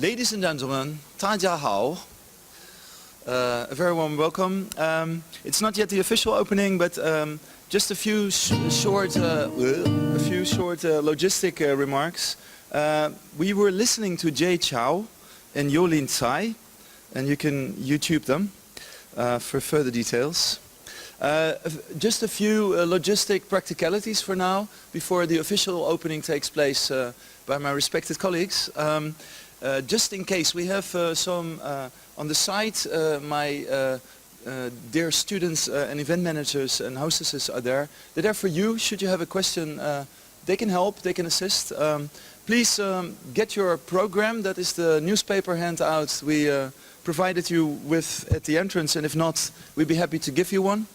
Ladies and gentlemen, 大家好. A very warm welcome. It's not yet the official opening, but just a few short logistic remarks. We were listening to Jay Chow and Yolin Tsai, and you can YouTube them for further details. Just a few logistic practicalities for now, before the official opening takes place by my respected colleagues. Just in case, we have some on the site. My dear students and event managers and hostesses are there. They're there for you. Should you have a question, they can help, they can assist. Please get your program. That is the newspaper handout we provided you with at the entrance, and if not, we'd be happy to give you one.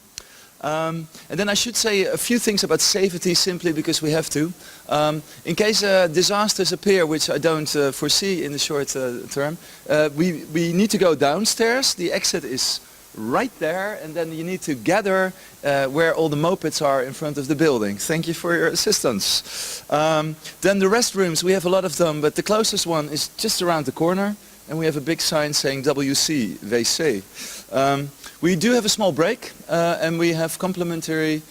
And then I should say a few things about safety, simply because we have to. In case disasters appear, which I don't foresee in the short term, we need to go downstairs. The exit is right there, and then you need to gather where all the mopeds are in front of the building. Thank you for your assistance. Then the restrooms, we have a lot of them, but the closest one is just around the corner, and we have a big sign saying WC, WC. We do have a small break, and we have complimentary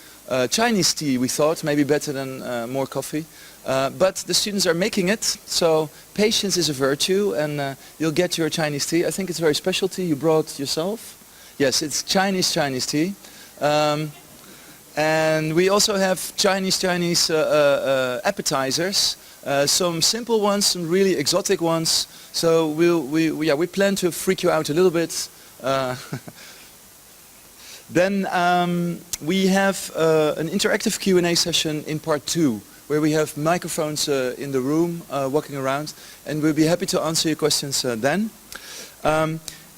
Chinese tea, we thought, maybe better than more coffee. But the students are making it, so patience is a virtue, and you'll get your Chinese tea. I think it's very special tea you brought yourself. Yes, it's Chinese tea. And we also have Chinese appetizers. Some simple ones, some really exotic ones. So we plan to freak you out a little bit. Then we have an interactive Q&A session in part 2, where we have microphones in the room walking around, and we'll be happy to answer your questions then.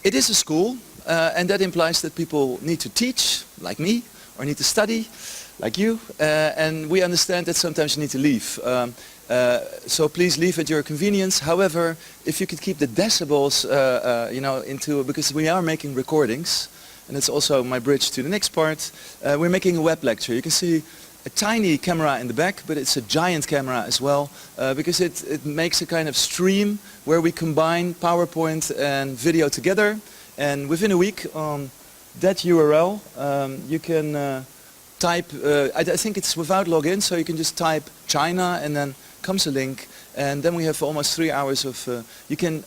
It is a school, and that implies that people need to teach, like me, or need to study, like you, and we understand that sometimes you need to leave. So please leave at your convenience. However, if you could keep the decibels, because we are making recordings, and it's also my bridge to the next part. We're making a web lecture. You can see a tiny camera in the back, but it's a giant camera as well, because it makes a kind of stream where we combine PowerPoint and video together. And within a week on that URL, you can type, I think it's without login, so you can just type China and then comes a link, and then we have almost 3 hours of, you can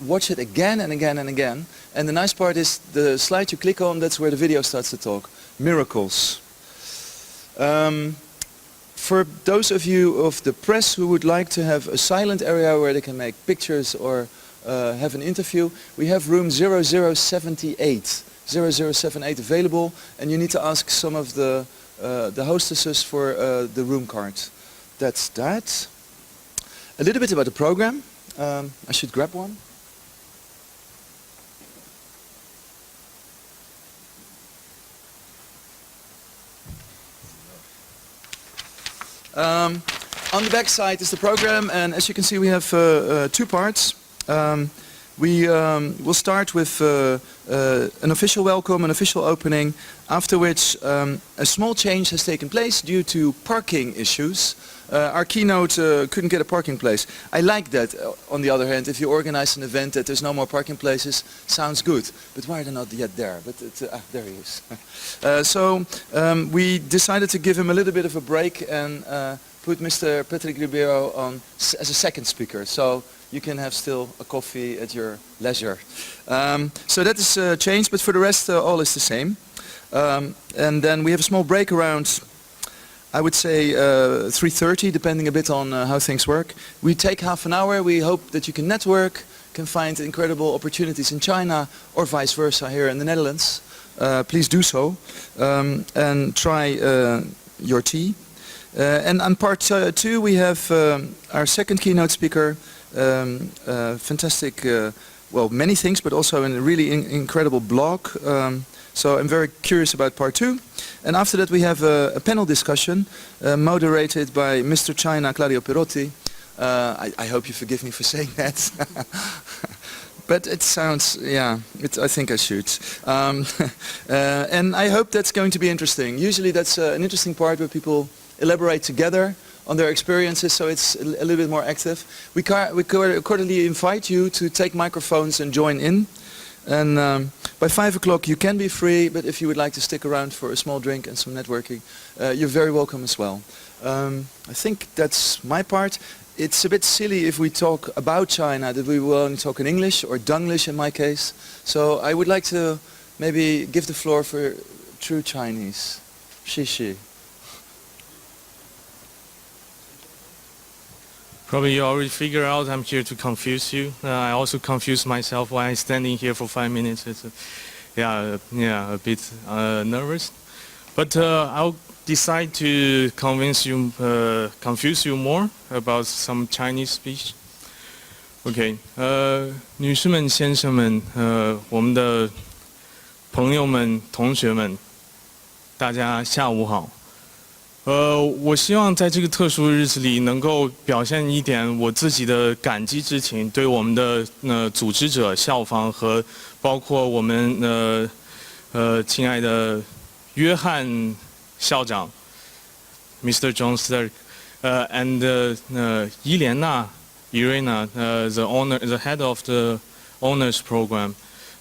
watch it again and again and again. And the nice part is the slide you click on, that's where the video starts to talk. Miracles. For those of you of the press who would like to have a silent area where they can make pictures or have an interview, we have room 0078 available, and you need to ask some of the hostesses for the room card. That's that. A little bit about the program. I should grab one. On the back side is the program, and as you can see we have 2 parts. We will start with an official welcome, an official opening, after which a small change has taken place due to parking issues. Our keynote couldn't get a parking place. I like that, on the other hand, if you organize an event that there's no more parking places, sounds good. But why are they not yet there? But there he is. So we decided to give him a little bit of a break and put Mr. Patrick Ribeiro on as a second speaker. So you can have still a coffee at your leisure. So that is changed, but for the rest all is the same. And then we have a small break around, I would say 3:30, depending a bit on how things work. We take half an hour. We hope that you can network, can find incredible opportunities in China or vice versa here in the Netherlands. Please do so and try your tea. And on part 2 we have our second keynote speaker, fantastic, well, many things, but also a really incredible blog. So I'm very curious about part 2. And after that we have a panel discussion moderated by Mr. China Claudio Perotti. I hope you forgive me for saying that. But it sounds, yeah, I think I should. And I hope that's going to be interesting. Usually that's an interesting part where people elaborate together on their experiences, so it's a little bit more active. We cordially invite you to take microphones and join in. And by 5 o'clock you can be free, but if you would like to stick around for a small drink and some networking, you're very welcome as well. I think that's my part. It's a bit silly if we talk about China that we will only talk in English, or Dunglish in my case. So I would like to maybe give the floor for true Chinese. Xi. Probably you already figured out I'm here to confuse you. I also confuse myself while I'm standing here for 5 minutes. It's a bit nervous. But I'll decide to confuse you more about some Chinese speech. OK， 女士们、先生们，我们的朋友们、同学们，大家下午好。我希望在这个特殊的日子里，能够表现一点我自己的感激之情，对我们的组织者、校方和包括我们亲爱的约翰校长 ，Mr. John Stark, and 伊莲娜 Irina, the head of the honors program.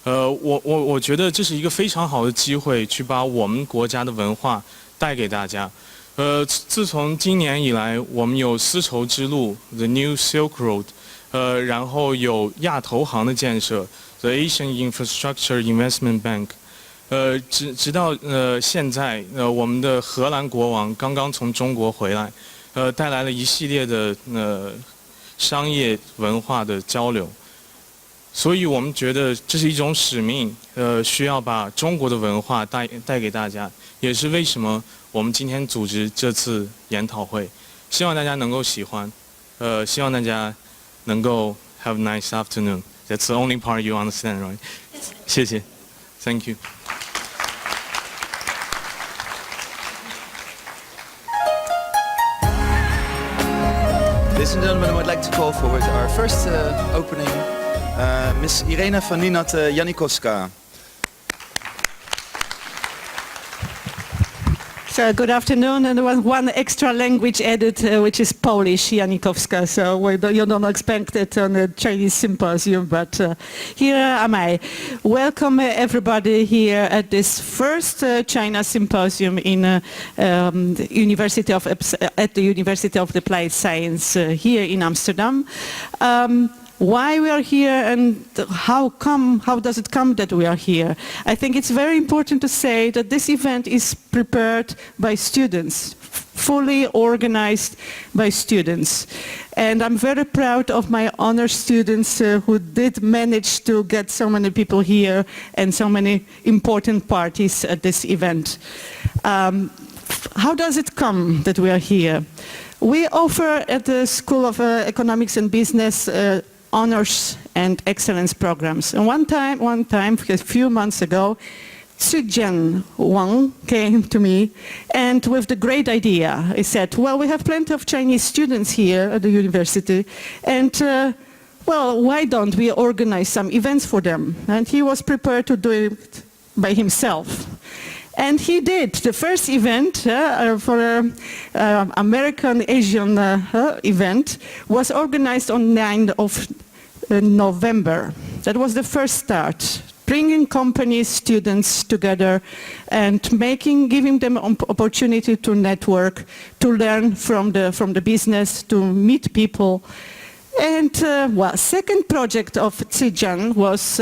我觉得这是一个非常好的机会，去把我们国家的文化带给大家。自从今年以来，我们有丝绸之路 The New Silk Road， 然后有亚投行的建设 The Asian Infrastructure Investment Bank， 直到现在，我们的荷兰国王刚刚从中国回来，带来了一系列的商业文化的交流。所以我们觉得这是一种使命，需要把中国的文化带给大家，也是为什么我们今天组织这次研讨会，希望大家能够喜欢，希望大家能够 have a nice afternoon. That's the only part you understand, right? 谢谢 ，Thank you. Ladies and gentlemen, I would like to call forward our first opening, Miss Irena van Ninat-Janikowska. So good afternoon, and there was one extra language added, which is Polish, Janikowska. So you don't expect it on the Chinese Symposium, but here am I. Welcome everybody here at this first China Symposium in at the University of the Applied Science here in Amsterdam. Why we are here and how does it come that we are here? I think it's very important to say that this event is prepared by students, fully organized by students. And I'm very proud of my honor students who did manage to get so many people here and so many important parties at this event. How does it come that we are here? We offer at the School of Economics and Business honors and excellence programs. And one time, a few months ago, Zhijian Wang came to me and with the great idea. He said, well, we have plenty of Chinese students here at the university, and well, why don't we organize some events for them? And he was prepared to do it by himself. And he did. The first event for an American Asian event was organized on 9th of November. That was the first start, bringing companies, students together and giving them an opportunity to network, to learn from the business, to meet people. And well, second project of Zhijian was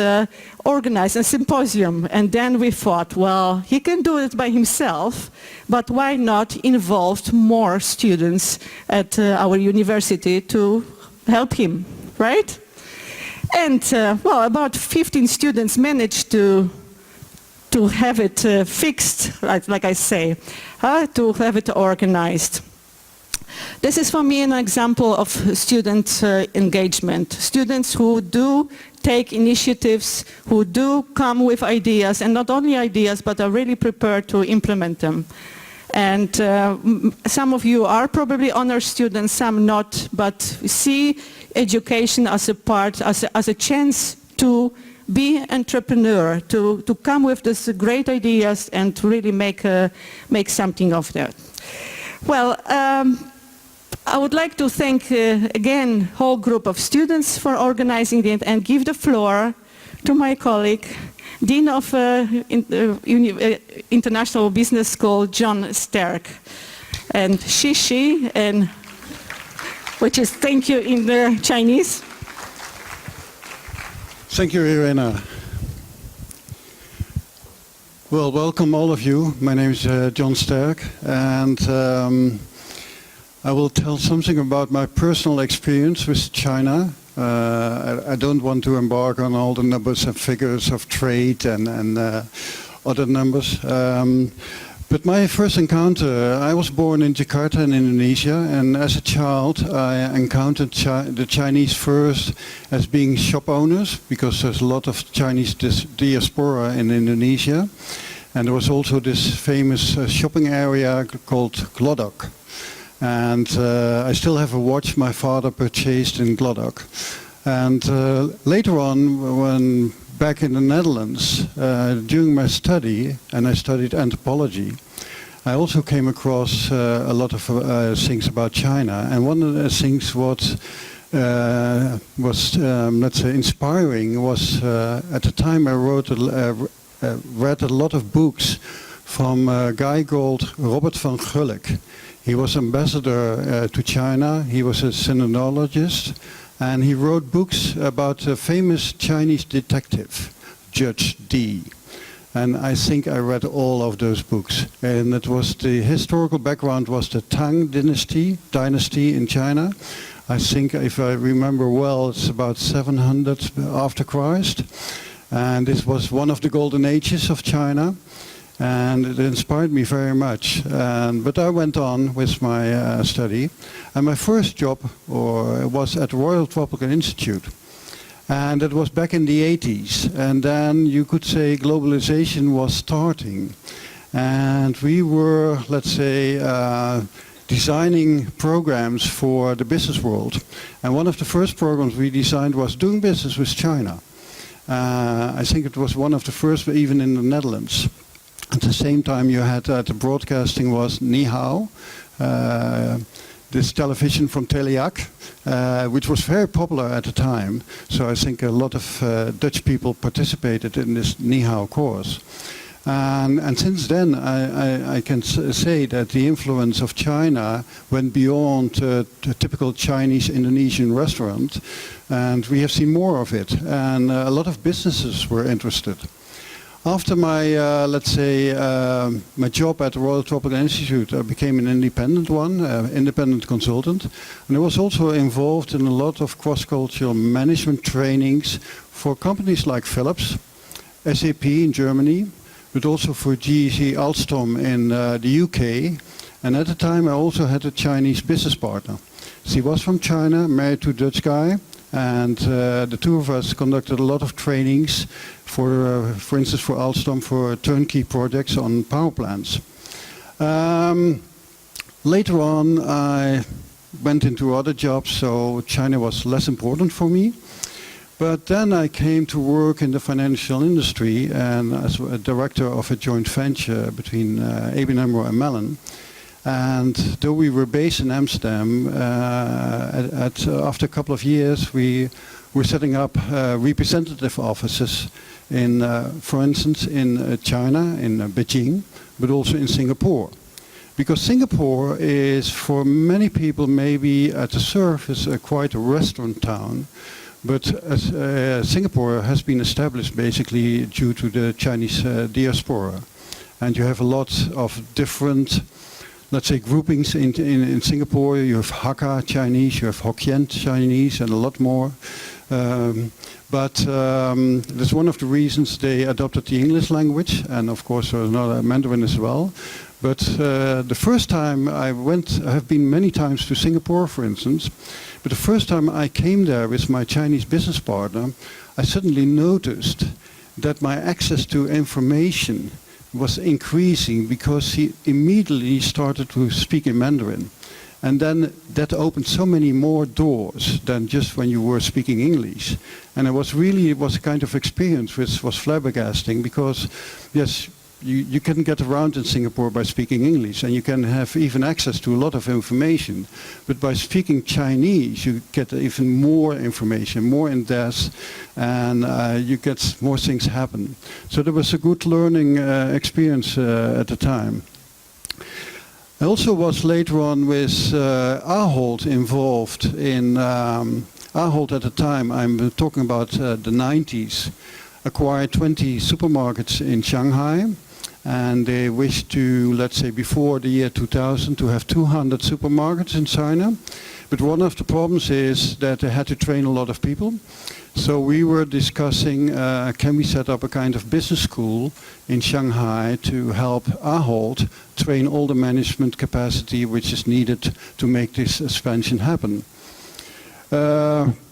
organize a symposium, and then we thought, well, he can do it by himself, but why not involve more students at our university to help him, right? And well, about 15 students managed to have it fixed, like I say, to have it organized. This is for me an example of student engagement. Students who do take initiatives, who do come with ideas, and not only ideas, but are really prepared to implement them. And some of you are probably honor students, some not, but see education as a part, as a chance to be an entrepreneur, to come with these great ideas and really make something of that. Well, I would like to thank again whole group of students for organizing it and give the floor to my colleague, Dean of International Business School, John Sterk. And Shishi, and which is thank you in the Chinese. Thank you, Irena. Well, welcome all of you. My name is John Sterk, and I will tell something about my personal experience with China. I don't want to embark on all the numbers and figures of trade and other numbers. But my first encounter, I was born in Jakarta in Indonesia, and as a child I encountered the Chinese first as being shop owners, because there's a lot of Chinese diaspora in Indonesia. And there was also this famous shopping area called Glodok. And I still have a watch my father purchased in Glodok. And later on, when back in the Netherlands, during my study, and I studied anthropology, I also came across a lot of things about China. And one of the things what was let's say, inspiring was at the time I read a lot of books from a guy called Robert van Gulik. He was ambassador to China. He was a sinologist. And he wrote books about a famous Chinese detective, Judge Dee. And I think I read all of those books. And it was the historical background was the Tang dynasty in China. I think, if I remember well, it's about 700 after Christ. And this was one of the golden ages of China. And it inspired me very much. But I went on with my study. And my first job was at the Royal Tropical Institute. And it was back in the 80s. And then you could say globalization was starting. And we were, let's say, designing programs for the business world. And one of the first programs we designed was doing business with China. I think it was one of the first, even in the Netherlands. At the same time, you had the broadcasting was Ni Hao, this television from Teliac, which was very popular at the time. So I think a lot of Dutch people participated in this Ni Hao course. And since then, I can say that the influence of China went beyond the typical Chinese Indonesian restaurant, and we have seen more of it. And a lot of businesses were interested. After my, let's say, my job at the Royal Tropical Institute, I became an independent independent consultant. And I was also involved in a lot of cross-cultural management trainings for companies like Philips, SAP in Germany, but also for GEC Alstom in the UK. And at the time I also had a Chinese business partner. She was from China, married to a Dutch guy. And the two of us conducted a lot of trainings for instance, for Alstom, for turnkey projects on power plants. Later on, I went into other jobs, so China was less important for me. But then I came to work in the financial industry and as a director of a joint venture between ABN AMRO and Mellon. And though we were based in Amsterdam, after a couple of years we were setting up representative offices in, for instance, in China, in Beijing, but also in Singapore. Because Singapore is, for many people, maybe at the surface quite a restaurant town, but Singapore has been established basically due to the Chinese diaspora. And you have a lot of different, let's say, groupings in Singapore. You have Hakka Chinese, you have Hokkien Chinese, and a lot more. But that's one of the reasons they adopted the English language, and of course another Mandarin as well. But the first time I have been many times to Singapore, for instance, but the first time I came there with my Chinese business partner, I suddenly noticed that my access to information was increasing because he immediately started to speak in Mandarin. And then that opened so many more doors than just when you were speaking English. And it was a kind of experience which was flabbergasting because, yes, you can get around in Singapore by speaking English, and you can have even access to a lot of information. But by speaking Chinese, you get even more information, more in depth, and you get more things happen. So there was a good learning experience at the time. I also was later on with Ahold involved in Ahold at the time. I'm talking about the 90s. Acquired 20 supermarkets in Shanghai, and they wished to, let's say, before the year 2000 to have 200 supermarkets in China. But one of the problems is that they had to train a lot of people. So we were discussing, can we set up a kind of business school in Shanghai to help Ahold train all the management capacity which is needed to make this expansion happen.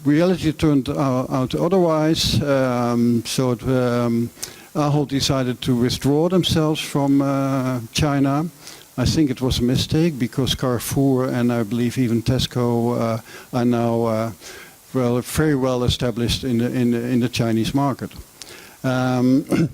Reality turned out otherwise, Ahold decided to withdraw themselves from China. I think it was a mistake because Carrefour and I believe even Tesco are now very well established in the Chinese market. And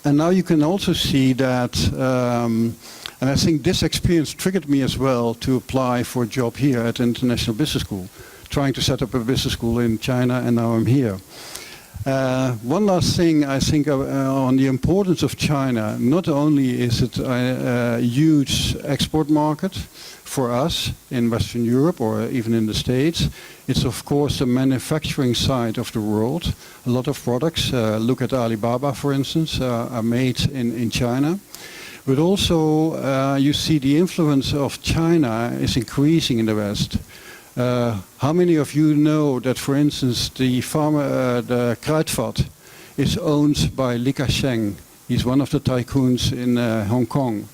now you can also see that, and I think this experience triggered me as well to apply for a job here at the International Business School, trying to set up a business school in China, and now I'm here. One last thing I think on the importance of China. Not only is it a huge export market for us in Western Europe or even in the States, it's of course the manufacturing side of the world. A lot of products, look at Alibaba for instance, are made in China. But also you see the influence of China is increasing in the West. How many of you know that, for instance, the Kruidvat is owned by Li Ka-shing? He's one of the tycoons in Hong Kong.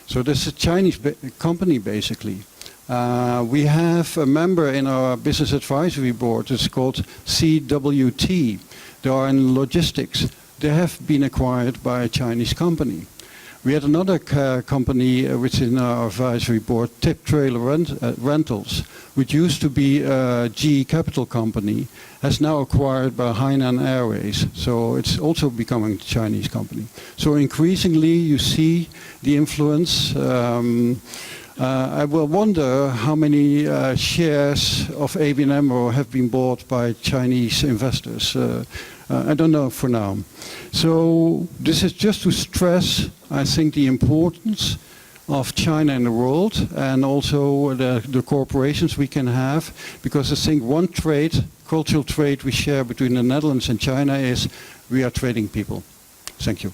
So this is a Chinese company, basically. We have a member in our business advisory board. It's called CWT. They are in logistics. They have been acquired by a Chinese company. We had another company which is in our advisory board, Tip Trailer Rentals, which used to be a GE Capital company, has now acquired by Hainan Airways. So it's also becoming a Chinese company. So increasingly you see the influence. I will wonder how many shares of ABN AMRO have been bought by Chinese investors. I don't know for now. So this is just to stress, I think, the importance of China in the world and also the corporations we can have, because I think one trait, cultural trait we share between the Netherlands and China is we are trading people. Thank you.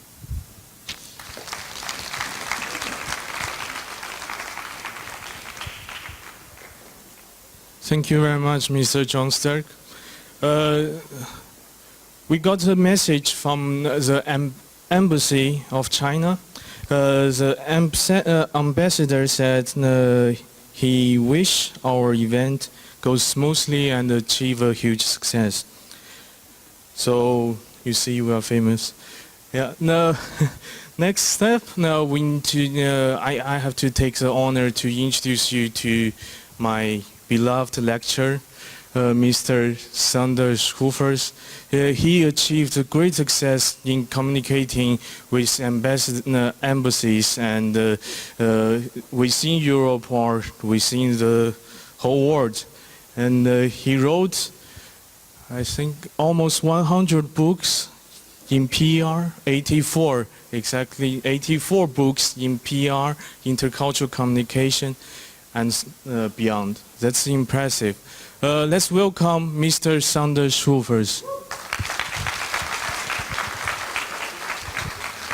Thank you very much, Mr. John Sterk. We got a message from the embassy of China. The ambassador said he wished our event goes smoothly and achieve a huge success. So you see, we are famous. Yeah. Now, next step. Now we need to. I have to take the honor to introduce you to my beloved lecturer, Mr. Sander Schroefers. He achieved great success in communicating with embassies and within Europe or within the whole world. And he wrote, I think, almost 100 books in PR, 84, exactly 84 books in PR, intercultural communication, and beyond. That's impressive. Let's welcome Mr. Sander Schroefers.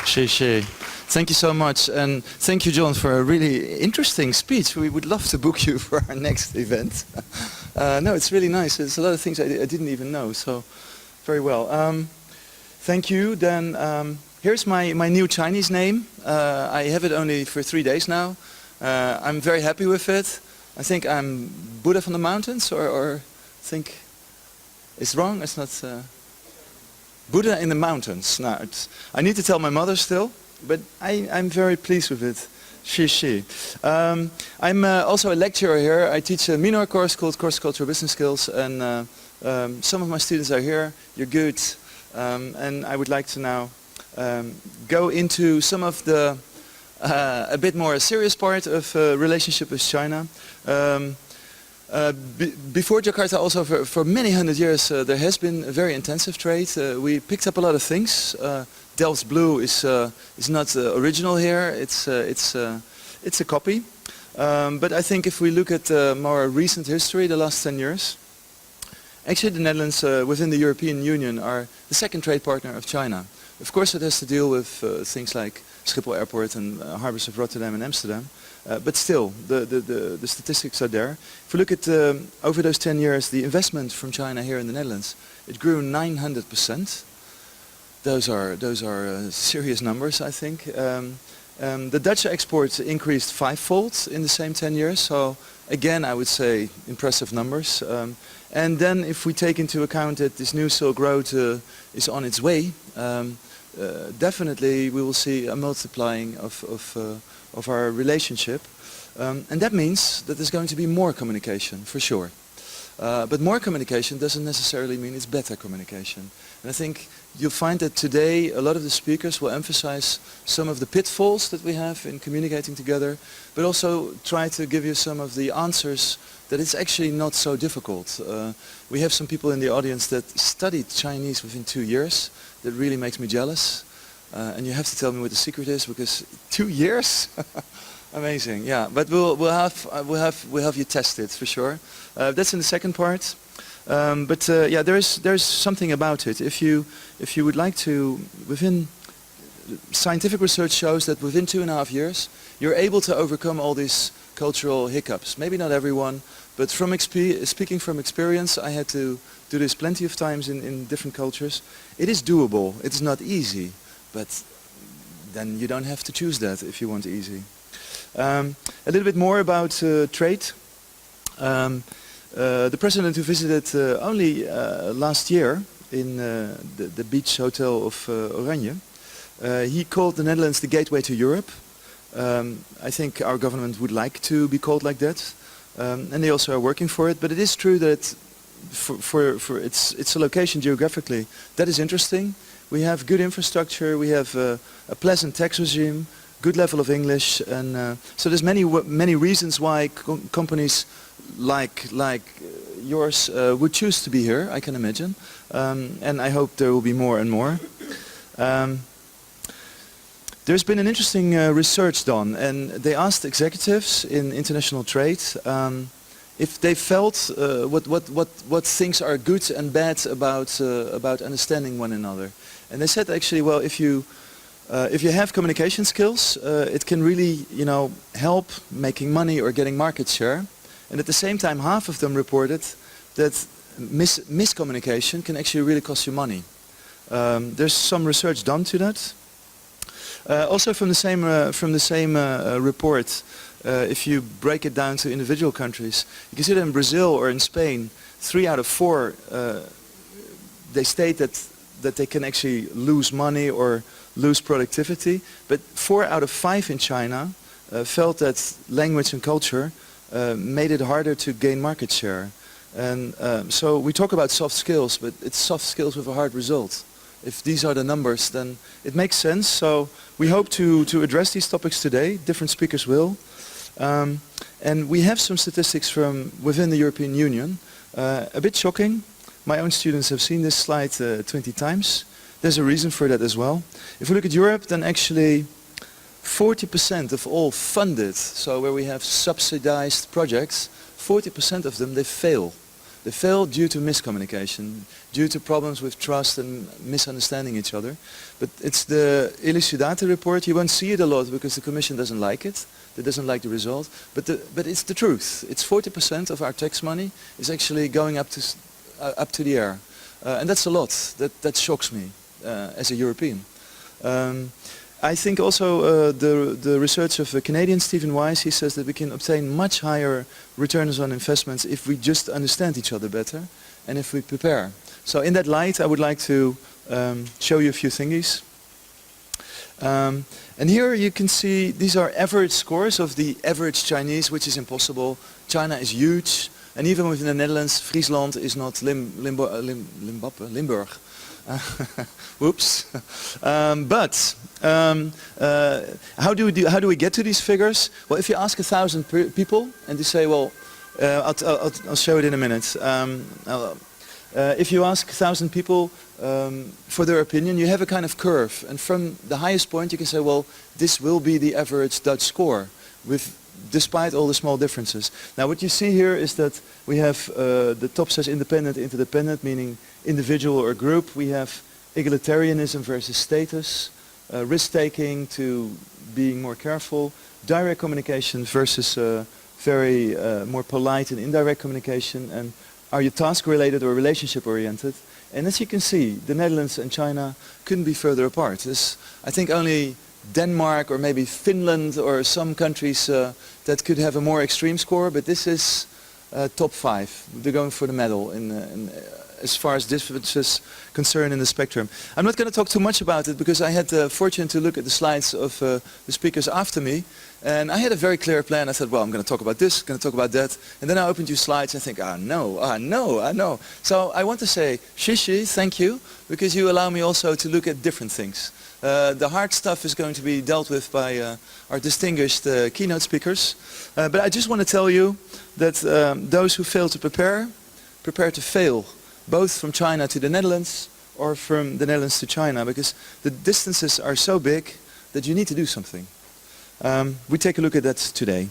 谢谢. Thank you so much, and thank you, John, for a really interesting speech. We would love to book you for our next event. No, it's really nice. There's a lot of things I didn't even know, so very well. Thank you. Then here's my new Chinese name. I have it only for 3 days now. I'm very happy with it. I think I'm Buddha from the mountains, or think it's wrong. It's not Buddha in the mountains. No, I need to tell my mother still, but I'm very pleased with it. Shi. I'm also a lecturer here. I teach a minor course called Course Cultural Business Skills, and some of my students are here. You're good, and I would like to now go into some of the a bit more serious part of relationship with China. Before Jakarta, also for many hundred years, there has been a very intensive trade. We picked up a lot of things. Delft's blue is not original here. It's a copy. But I think if we look at more recent history, the last 10 years, actually the Netherlands within the European Union are the second trade partner of China. Of course, it has to deal with things like Schiphol Airport and harbors of Rotterdam and Amsterdam. But still, the statistics are there. If we look at over those 10 years, the investment from China here in the Netherlands, it grew 900%. Those are serious numbers, I think. The Dutch exports increased fivefold in the same 10 years. So again, I would say impressive numbers. And then if we take into account that this new Silk Road is on its way, definitely we will see a multiplying of our relationship. And that means that there's going to be more communication, for sure. But more communication doesn't necessarily mean it's better communication. And I think you'll find that today a lot of the speakers will emphasize some of the pitfalls that we have in communicating together, but also try to give you some of the answers that it's actually not so difficult. We have some people in the audience that studied Chinese within 2 years. That really makes me jealous. And you have to tell me what the secret is, because 2 years? Amazing, yeah. But we'll have you test it for sure. That's in the second part. Yeah, there's something about it. If you would like to, scientific research shows that within 2.5 years, you're able to overcome all these cultural hiccups. Maybe not everyone, but speaking from experience, I had to do this plenty of times in different cultures. It is doable. It's not easy, but then you don't have to choose that if you want easy. A little bit more about trade. The president who visited only last year in the beach hotel of Oranje, he called the Netherlands the gateway to Europe. I think our government would like to be called like that, and they also are working for it. But it is true that for its location geographically, that is interesting. We have good infrastructure, we have a pleasant tax regime, good level of English, and so there's many reasons why companies like yours would choose to be here, I can imagine, and I hope there will be more and more. There's been an interesting research done, and they asked executives in international trade if they felt what things are good and bad about understanding one another. And they said actually, well, if you have communication skills, it can really, help making money or getting market share. And at the same time, half of them reported that miscommunication can actually really cost you money. There's some research done to that. Also from the same report, if you break it down to individual countries, you can see that in Brazil or in Spain, 3 out of 4 they state that they can actually lose money or lose productivity, but 4 out of 5 in China felt that language and culture made it harder to gain market share. And so we talk about soft skills, but it's soft skills with a hard result. If these are the numbers, then it makes sense. So we hope to address these topics today. Different speakers will. And we have some statistics from within the European Union. A bit shocking. My own students have seen this slide 20 times. There's a reason for that as well. If we look at Europe, then actually 40% of all funded, so where we have subsidized projects, 40% of them, they fail. They fail due to miscommunication, due to problems with trust and misunderstanding each other. But it's the Elucidate report. You won't see it a lot because the Commission doesn't like it. It doesn't like the result. But it's the truth. It's 40% of our tax money is actually going up to the air. And that's a lot. That shocks me as a European. I think also the research of a Canadian, Stephen Wise, he says that we can obtain much higher returns on investments if we just understand each other better and if we prepare. So in that light, I would like to show you a few thingies. And here you can see these are average scores of the average Chinese, which is impossible. China is huge, and even within the Netherlands, Friesland is not Limburg. Whoops. How do we get to these figures? Well, if you ask 1,000 people and they say, well, I'll show it in a minute. If you ask 1,000 people for their opinion, you have a kind of curve, and from the highest point you can say, well, this will be the average Dutch score, despite all the small differences. Now what you see here is that we have the top says independent, interdependent, meaning individual or group. We have egalitarianism versus status, risk-taking to being more careful, direct communication versus very more polite and indirect communication, and are you task-related or relationship-oriented? And as you can see, the Netherlands and China couldn't be further apart. There's, I think, only Denmark or maybe Finland or some countries that could have a more extreme score, but this is top 5. They're going for the medal as far as differences concerned in the spectrum. I'm not going to talk too much about it because I had the fortune to look at the slides of the speakers after me, and I had a very clear plan. I said, well, I'm going to talk about this, going to talk about that, and then I opened your slides and think, no. So I want to say, Shishi, thank you, because you allow me also to look at different things. The hard stuff is going to be dealt with by our distinguished keynote speakers, but I just want to tell you that those who fail to prepare to fail, both from China to the Netherlands or from the Netherlands to China, because the distances are so big that you need to do something. We take a look at that today.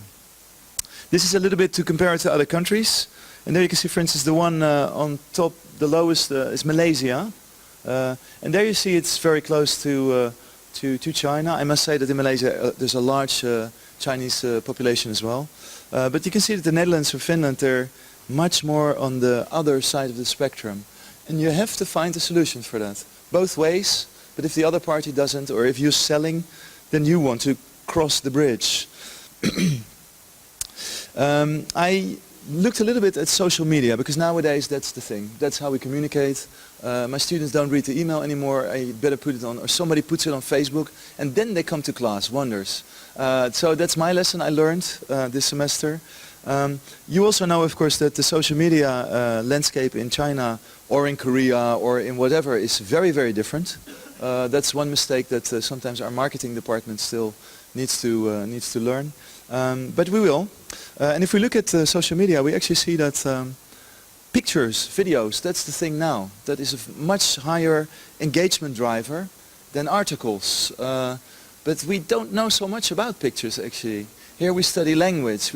This is a little bit to compare it to other countries, and there you can see, for instance, the one on top, the lowest is Malaysia, and there you see it's very close to China. I must say that in Malaysia there's a large Chinese population as well, but you can see that the Netherlands or Finland, they're much more on the other side of the spectrum, and you have to find a solution for that, both ways. But if the other party doesn't, or if you're selling, then you want to cross the bridge. I looked a little bit at social media, because nowadays that's the thing, that's how we communicate. My students don't read the email anymore. I better put it on, or somebody puts it on Facebook, and then they come to class, wonders. So that's my lesson I learned this semester. You also know, of course, that the social media landscape in China or in Korea or in whatever is very, very different. That's one mistake that sometimes our marketing department still needs to learn. But we will. And if we look at social media, we actually see that pictures, videos, that's the thing now. That is a much higher engagement driver than articles. But we don't know so much about pictures, actually. Here we study language,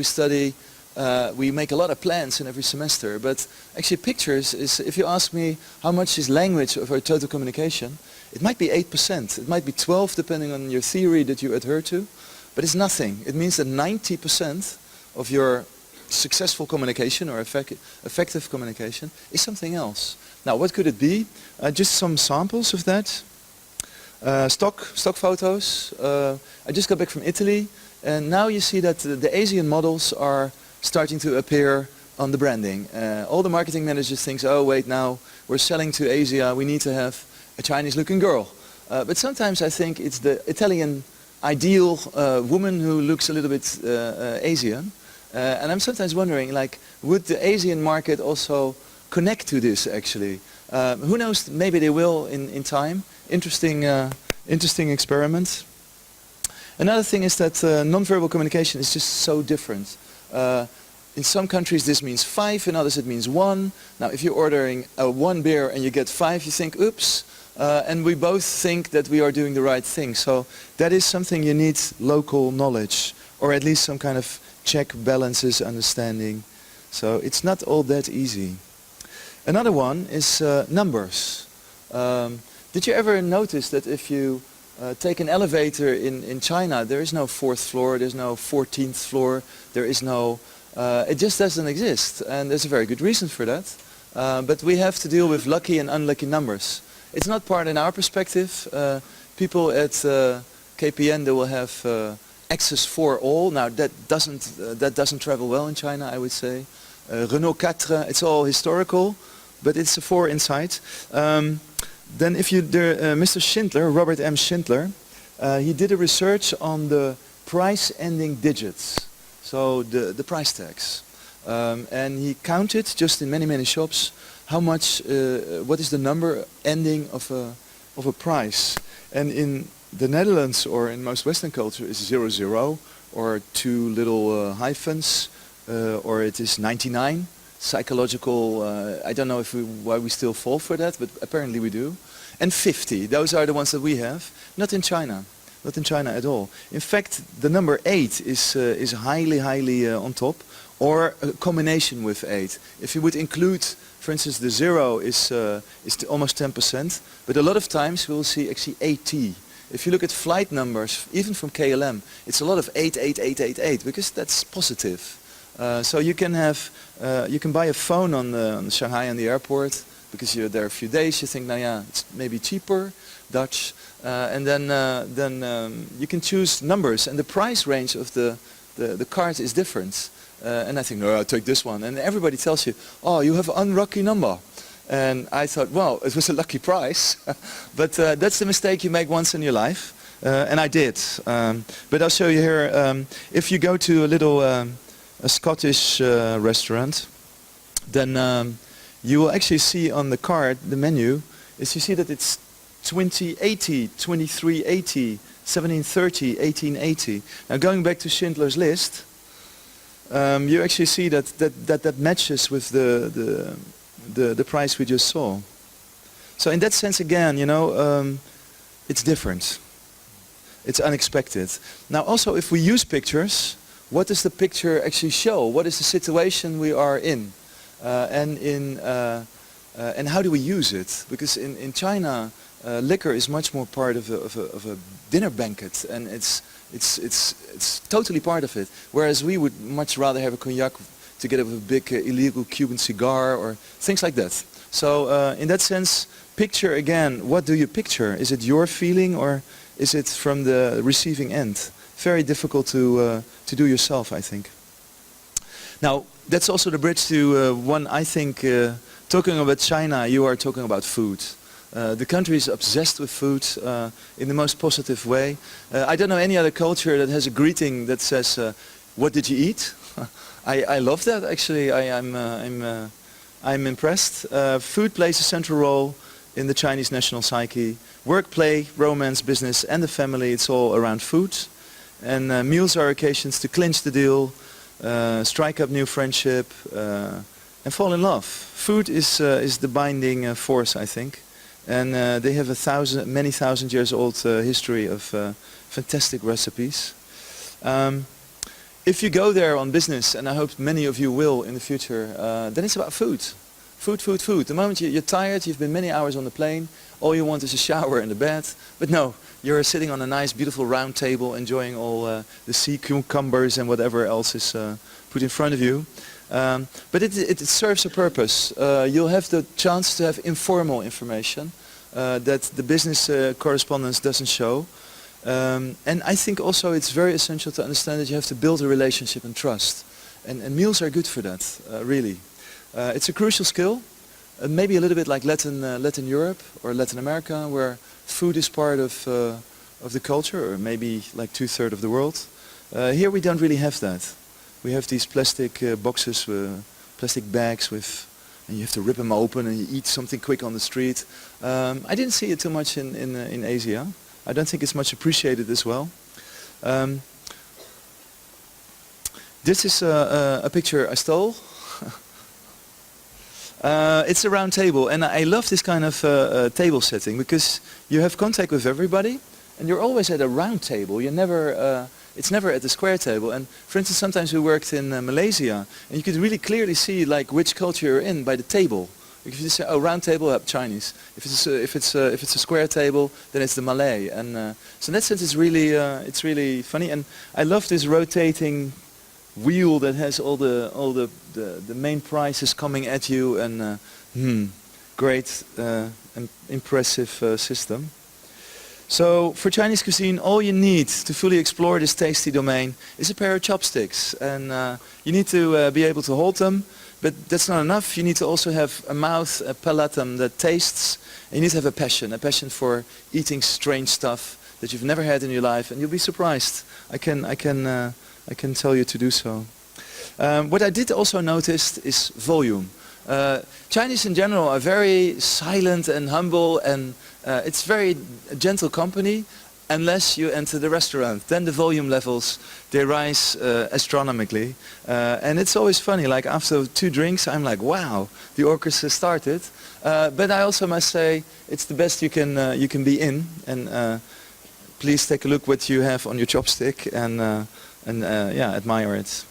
we make a lot of plans in every semester, but actually pictures is, if you ask me how much is language of our total communication, it might be 8%, it might be 12% depending on your theory that you adhere to, but it's nothing. It means that 90% of your successful communication or effective communication is something else. Now what could it be? Just some samples of that. Stock photos. I just got back from Italy, and now you see that the Asian models are starting to appear on the branding. All the marketing managers think, oh wait, now we're selling to Asia, we need to have a Chinese looking girl. But sometimes I think it's the Italian ideal woman who looks a little bit Asian. And I'm sometimes wondering, like, would the Asian market also connect to this actually? Who knows, maybe they will in time. Interesting experiment. Another thing is that non-verbal communication is just so different. In some countries this means 5, in others it means 1. Now if you're ordering 1 beer and you get 5, you think, oops. And we both think that we are doing the right thing. So that is something you need local knowledge, or at least some kind of check, balances, understanding. So it's not all that easy. Another one is numbers. Did you ever notice that if you take an elevator in China, there is no 4th floor, there's no 14th floor, there is no, it just doesn't exist. And there's a very good reason for that. But we have to deal with lucky and unlucky numbers. It's not part in our perspective. People at KPN, they will have access for all. Now that doesn't travel well in China, I would say. Renault 4, it's all historical, but it's a 4 inside. Then if you, Mr. Schindler, Robert M. Schindler, he did a research on the price ending digits, so the price tags. And he counted, just in many shops, how much, what is the number ending of a price. And in the Netherlands or in most Western culture is 00 or two little hyphens, or it is 99. Psychological, I don't know why we still fall for that, but apparently we do. And 50, those are the ones that we have. Not in China, not in China at all. In fact, the number 8 is highly on top, or a combination with 8. If you would include, for instance, the 0 is almost 10%, but a lot of times we will see actually 80. If you look at flight numbers, even from KLM, it's a lot of 8, because that's positive. So you can have, you can buy a phone on Shanghai on the airport, because you're there a few days, you think, now yeah, it's maybe cheaper, Dutch, and then you can choose numbers, and the price range of the card is different. And I think, no, I'll take this one. And everybody tells you, oh, you have an unlucky number. And I thought, well, it was a lucky price. But that's the mistake you make once in your life. And I did. But I'll show you here, if you go to a little a Scottish restaurant, then you will actually see on the card, the menu, is you see that it's 2080, 2380, 1730, 1880. Now going back to Schindler's List, you actually see that matches with the price we just saw. So in that sense, again, you know, it's different. It's unexpected. Now also, if we use pictures, what does the picture actually show? What is the situation we are in? And how do we use it? Because in China, liquor is much more part of a dinner banquet, and it's totally part of it. Whereas we would much rather have a cognac together with a big illegal Cuban cigar or things like that. So in that sense, picture again, what do you picture? Is it your feeling or is it from the receiving end? Very difficult to do yourself, I think. Now, that's also the bridge to one, I think, talking about China, you are talking about food. The country is obsessed with food in the most positive way. I don't know any other culture that has a greeting that says, what did you eat? I love that, actually. I'm impressed. Food plays a central role in the Chinese national psyche. Work, play, romance, business and the family, it's all around food. And meals are occasions to clinch the deal, strike up new friendship and fall in love. Food is the binding force, I think. And they have many thousand years old history of fantastic recipes. If you go there on business, and I hope many of you will in the future, then it's about food. Food, food, food. The moment you're tired, you've been many hours on the plane, all you want is a shower and a bed. But no, you're sitting on a nice, beautiful round table, enjoying all the sea cucumbers and whatever else is put in front of you. But it serves a purpose. You'll have the chance to have informal information that the business correspondence doesn't show. And I think also it's very essential to understand that you have to build a relationship and trust. And meals are good for that, really. It's a crucial skill, maybe a little bit like Latin Europe or Latin America, where food is part of the culture, or maybe like 2/3 of the world. Here we don't really have that. We have these plastic boxes, plastic bags with, and you have to rip them open and you eat something quick on the street. I didn't see it too much in Asia. I don't think it's much appreciated as well. This is a picture I stole. It's a round table, and I love this kind of table setting because you have contact with everybody, and you're always at a round table. You never. It's never at the square table. And for instance, sometimes we worked in Malaysia, and you could really clearly see like which culture you're in by the table. If you just say, oh, round table, Chinese. If it's a square table, then it's the Malay. And so in that sense, it's really funny. And I love this rotating wheel that has all the main prices coming at you, and great and impressive system. So for Chinese cuisine, all you need to fully explore this tasty domain is a pair of chopsticks, and you need to be able to hold them. But that's not enough. You need to also have a mouth, a palatum that tastes. And you need to have a passion for eating strange stuff that you've never had in your life, and you'll be surprised. I can tell you to do so. What I did also notice is volume. Chinese in general are very silent and humble, and it's very gentle company unless you enter the restaurant. Then the volume levels, they rise astronomically. And it's always funny, like after 2 drinks I'm like, wow, the orchestra started. But I also must say it's the best you can be in. And please take a look what you have on your chopstick and yeah, admire it.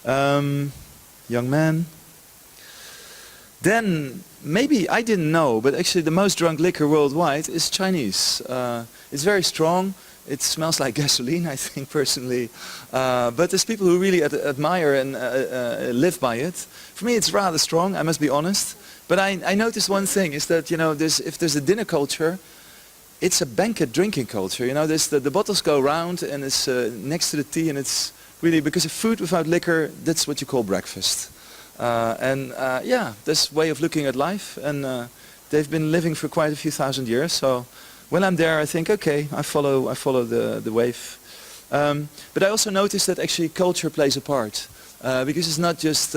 Young man. Then, maybe I didn't know, but actually the most drunk liquor worldwide is Chinese. It's very strong. It smells like gasoline, I think, personally. But there's people who really admire and live by it. For me, it's rather strong, I must be honest. But I noticed one thing, is that, you know, if there's a dinner culture, it's a banquet drinking culture. You know, the bottles go round and it's next to the tea, and it's really, because of food without liquor, that's what you call breakfast. Yeah, this way of looking at life, and they've been living for quite a few thousand years. So when I'm there, I think, okay, I follow the wave. But I also noticed that actually culture plays a part, because it's not just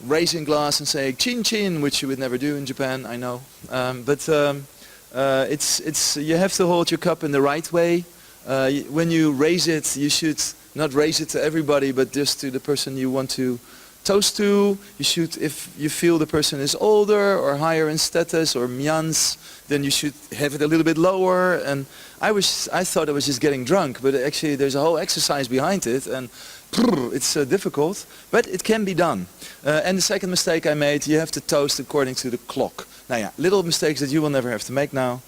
raising glass and saying chin chin, which you would never do in Japan, I know. But you have to hold your cup in the right way. When you raise it, you should not raise it to everybody, but just to the person you want to toast to. You should, if you feel the person is older or higher in status or mians, then you should have it a little bit lower. And I thought I was just getting drunk, but actually there's a whole exercise behind it, and it's difficult, but it can be done. And the second mistake I made, you have to toast according to the clock. Now yeah, little mistakes that you will never have to make now.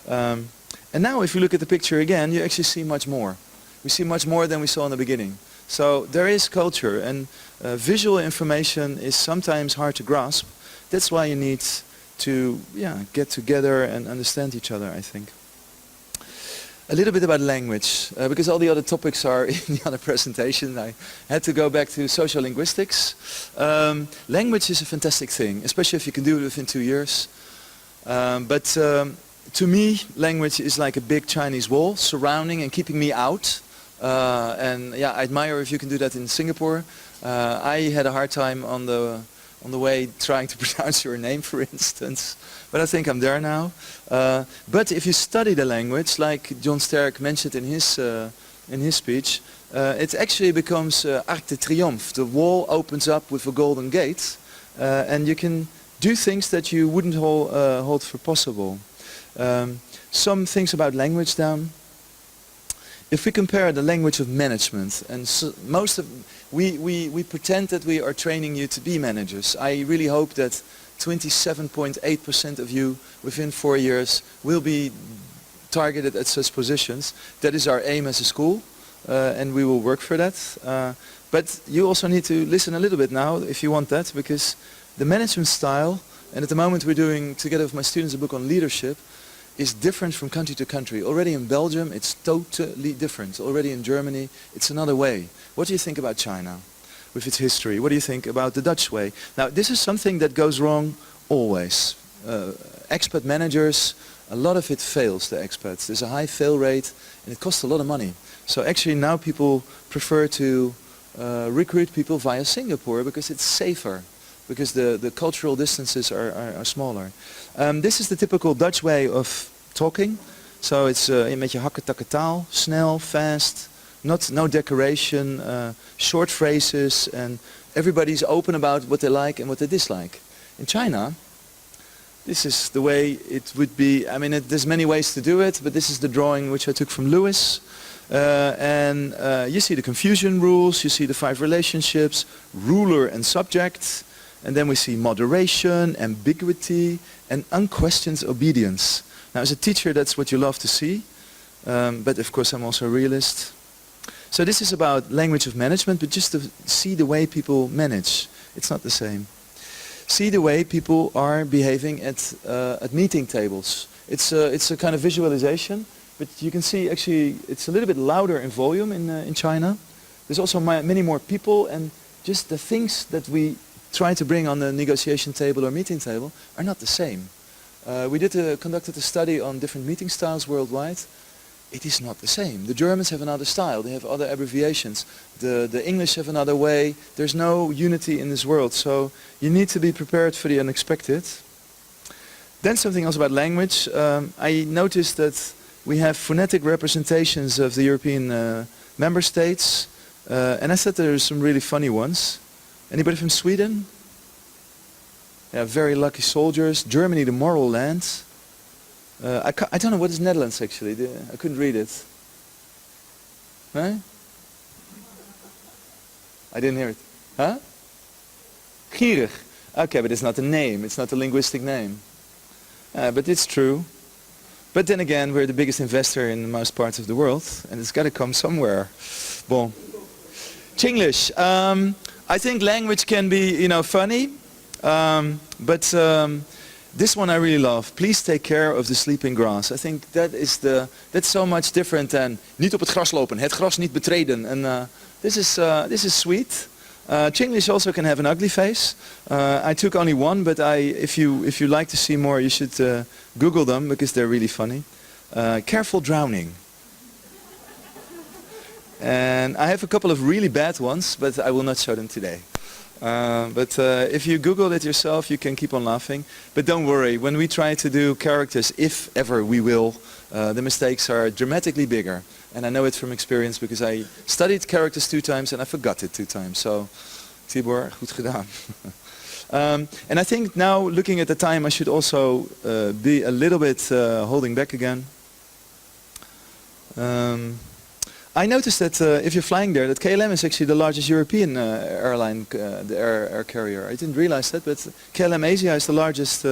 And now if you look at the picture again, you actually see much more. We see much more than we saw in the beginning. So there is culture, and visual information is sometimes hard to grasp. That's why you need to get together and understand each other, I think. A little bit about language, because all the other topics are in the other presentation. I had to go back to social linguistics. Language is a fantastic thing, especially if you can do it within 2 years. To me, language is like a big Chinese wall surrounding and keeping me out. And yeah, I admire if you can do that in Singapore. I had a hard time on the way trying to pronounce your name, for instance. But I think I'm there now. But if you study the language, like John Sterk mentioned in his speech, it actually becomes Arc de Triomphe. The wall opens up with a golden gate, and you can do things that you wouldn't hold for possible. Some things about language then. If we compare the language of management, and so we pretend that we are training you to be managers. I really hope that 27.8% of you within 4 years will be targeted at such positions. That is our aim as a school, and we will work for that. But you also need to listen a little bit now if you want that, because the management style, and at the moment we're doing together with my students a book on leadership, is different from country to country. Already in Belgium it's totally different. Already in Germany it's another way. What do you think about China with its history? What do you think about the Dutch way? Now this is something that goes wrong always. Expat managers, a lot of it fails, the expats. There's a high fail rate and it costs a lot of money. So actually now people prefer to recruit people via Singapore because it's safer, because the cultural distances are smaller. This is the typical Dutch way of talking. So it's met je hakketakke taal, snel, fast, no decoration, short phrases, and everybody's open about what they like and what they dislike. In China, this is the way it would be. I mean, there's many ways to do it, but this is the drawing which I took from Lewis. You see the Confucian rules, you see the 5 relationships, ruler and subject. And then we see moderation, ambiguity, and unquestioned obedience. Now as a teacher that's what you love to see, but of course I'm also a realist. So this is about language of management, but just to see the way people manage. It's not the same. See the way people are behaving at meeting tables. It's a kind of visualization, but you can see actually it's a little bit louder in volume in China. There's also many more people, and just the things that we try to bring on the negotiation table or meeting table are not the same. We conducted a study on different meeting styles worldwide. it is not the same. The Germans have another style, they have other abbreviations. The English have another way. There's no unity in this world, so you need to be prepared for the unexpected. Then something else about language. I noticed that we have phonetic representations of the European member states, and I said there are some really funny ones. Anybody from Sweden? Yeah, very lucky soldiers. Germany, the moral land. I don't know, what is Netherlands actually? I couldn't read it. Huh? I didn't hear it. Huh? Gierig. Okay, but it's not a name. It's not a linguistic name. But it's true. But then again, we're the biggest investor in most parts of the world, and it's got to come somewhere. Bon. Chinglish. I think language can be, funny, but this one I really love. Please take care of the sleeping grass. I think that's so much different than niet op het gras lopen, het gras niet betreden. And this is sweet. Chinglish also can have an ugly face. I took only one, but if you like to see more, you should Google them because they're really funny. Careful drowning. And I have a couple of really bad ones, but I will not show them today. But if you Google it yourself, you can keep on laughing. But don't worry, when we try to do characters, if ever we will, the mistakes are dramatically bigger. And I know it from experience because I studied characters 2 times and I forgot it 2 times. So, Tibor, goed gedaan. And I think now, looking at the time, I should also be a little bit holding back again. I noticed that if you're flying there, that KLM is actually the largest European airline, the air carrier. I didn't realize that, but KLM Asia is the largest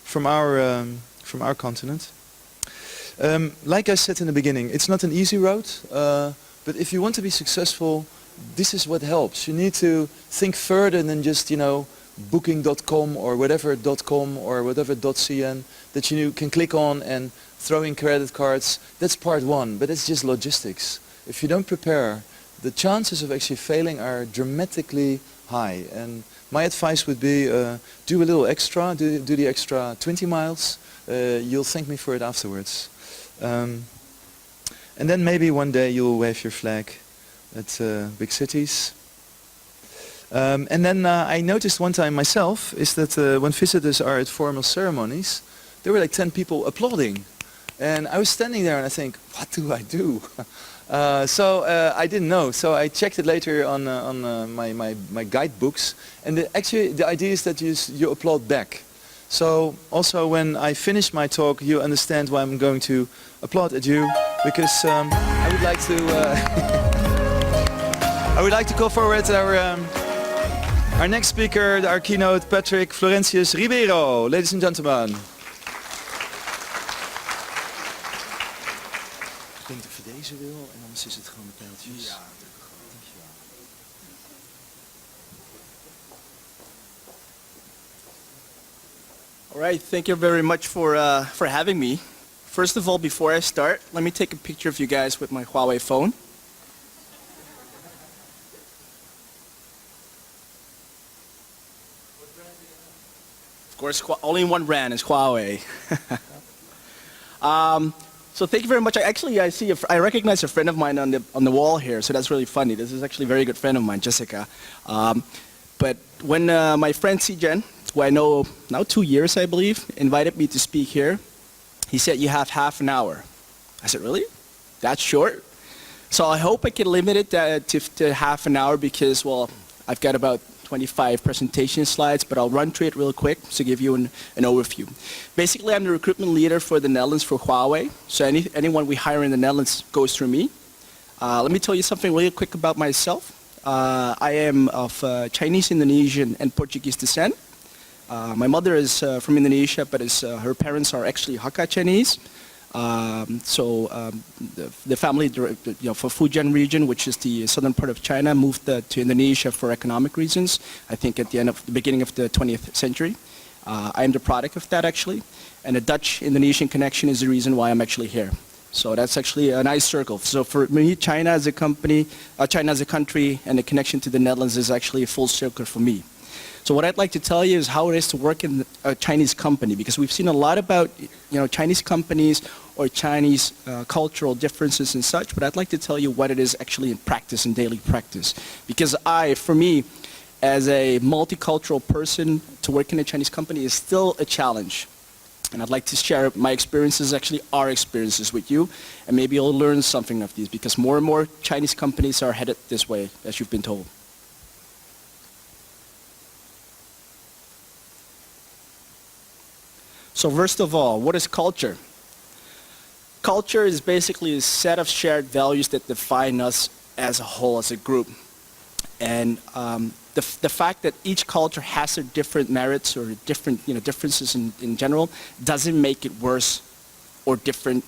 from our continent. Like I said in the beginning, it's not an easy road, but if you want to be successful, this is what helps. You need to think further than just, booking.com or whatever.com or whatever.cn that you can click on and throw in credit cards. That's part 1, but it's just logistics. If you don't prepare, the chances of actually failing are dramatically high. And my advice would be do a little extra, do the extra 20 miles. You'll thank me for it afterwards. And then maybe one day you'll wave your flag at big cities. And then I noticed one time myself is that when visitors are at formal ceremonies, there were like 10 people applauding. And I was standing there and I think, what do I do? So I didn't know. So I checked it later on my guidebooks. And actually the idea is that you applaud back. So also when I finish my talk, you understand why I'm going to applaud at you, because I would like to I would like to call forward our next speaker, our keynote, Patrick Florentius Ribeiro, ladies and gentlemen. Ik denk dat ik voor deze wil en anders is het gewoon de pijltjes. Ja. All right, thank you very much for having me. First of all, before I start, let me take a picture of you guys with my Huawei phone. Of course, only one brand is Huawei. So thank you very much. I recognize a friend of mine on the wall here, so that's really funny. This is actually a very good friend of mine, Jessica. But when my friend C-Jen, who I know now 2 years, I believe, invited me to speak here, he said, you have half an hour. I said, really? That's short? So I hope I can limit it to half an hour because, well, I've got about 25 presentation slides, but I'll run through it real quick to give you an overview. Basically, I'm the recruitment leader for the Netherlands for Huawei. So anyone we hire in the Netherlands goes through me. Let me tell you something really quick about myself. I am of Chinese, Indonesian, and Portuguese descent. My mother is from Indonesia, but her parents are actually Hakka Chinese. The family, for Fujian region, which is the southern part of China, moved to Indonesia for economic reasons. I think at the beginning of the 20th century. I am the product of that actually, and the Dutch-Indonesian connection is the reason why I'm actually here. So that's actually a nice circle. So for me, China as a company, China as a country, and the connection to the Netherlands is actually a full circle for me. So what I'd like to tell you is how it is to work in a Chinese company, because we've seen a lot about Chinese companies or Chinese cultural differences and such, but I'd like to tell you what it is actually in practice, in daily practice. Because for me, as a multicultural person, to work in a Chinese company is still a challenge. And I'd like to share my experiences, actually our experiences with you, and maybe you'll learn something of these, because more and more Chinese companies are headed this way, as you've been told. So first of all, what is culture? Culture is basically a set of shared values that define us as a whole, as a group. And the fact that each culture has their different merits or different differences in general doesn't make it worse or different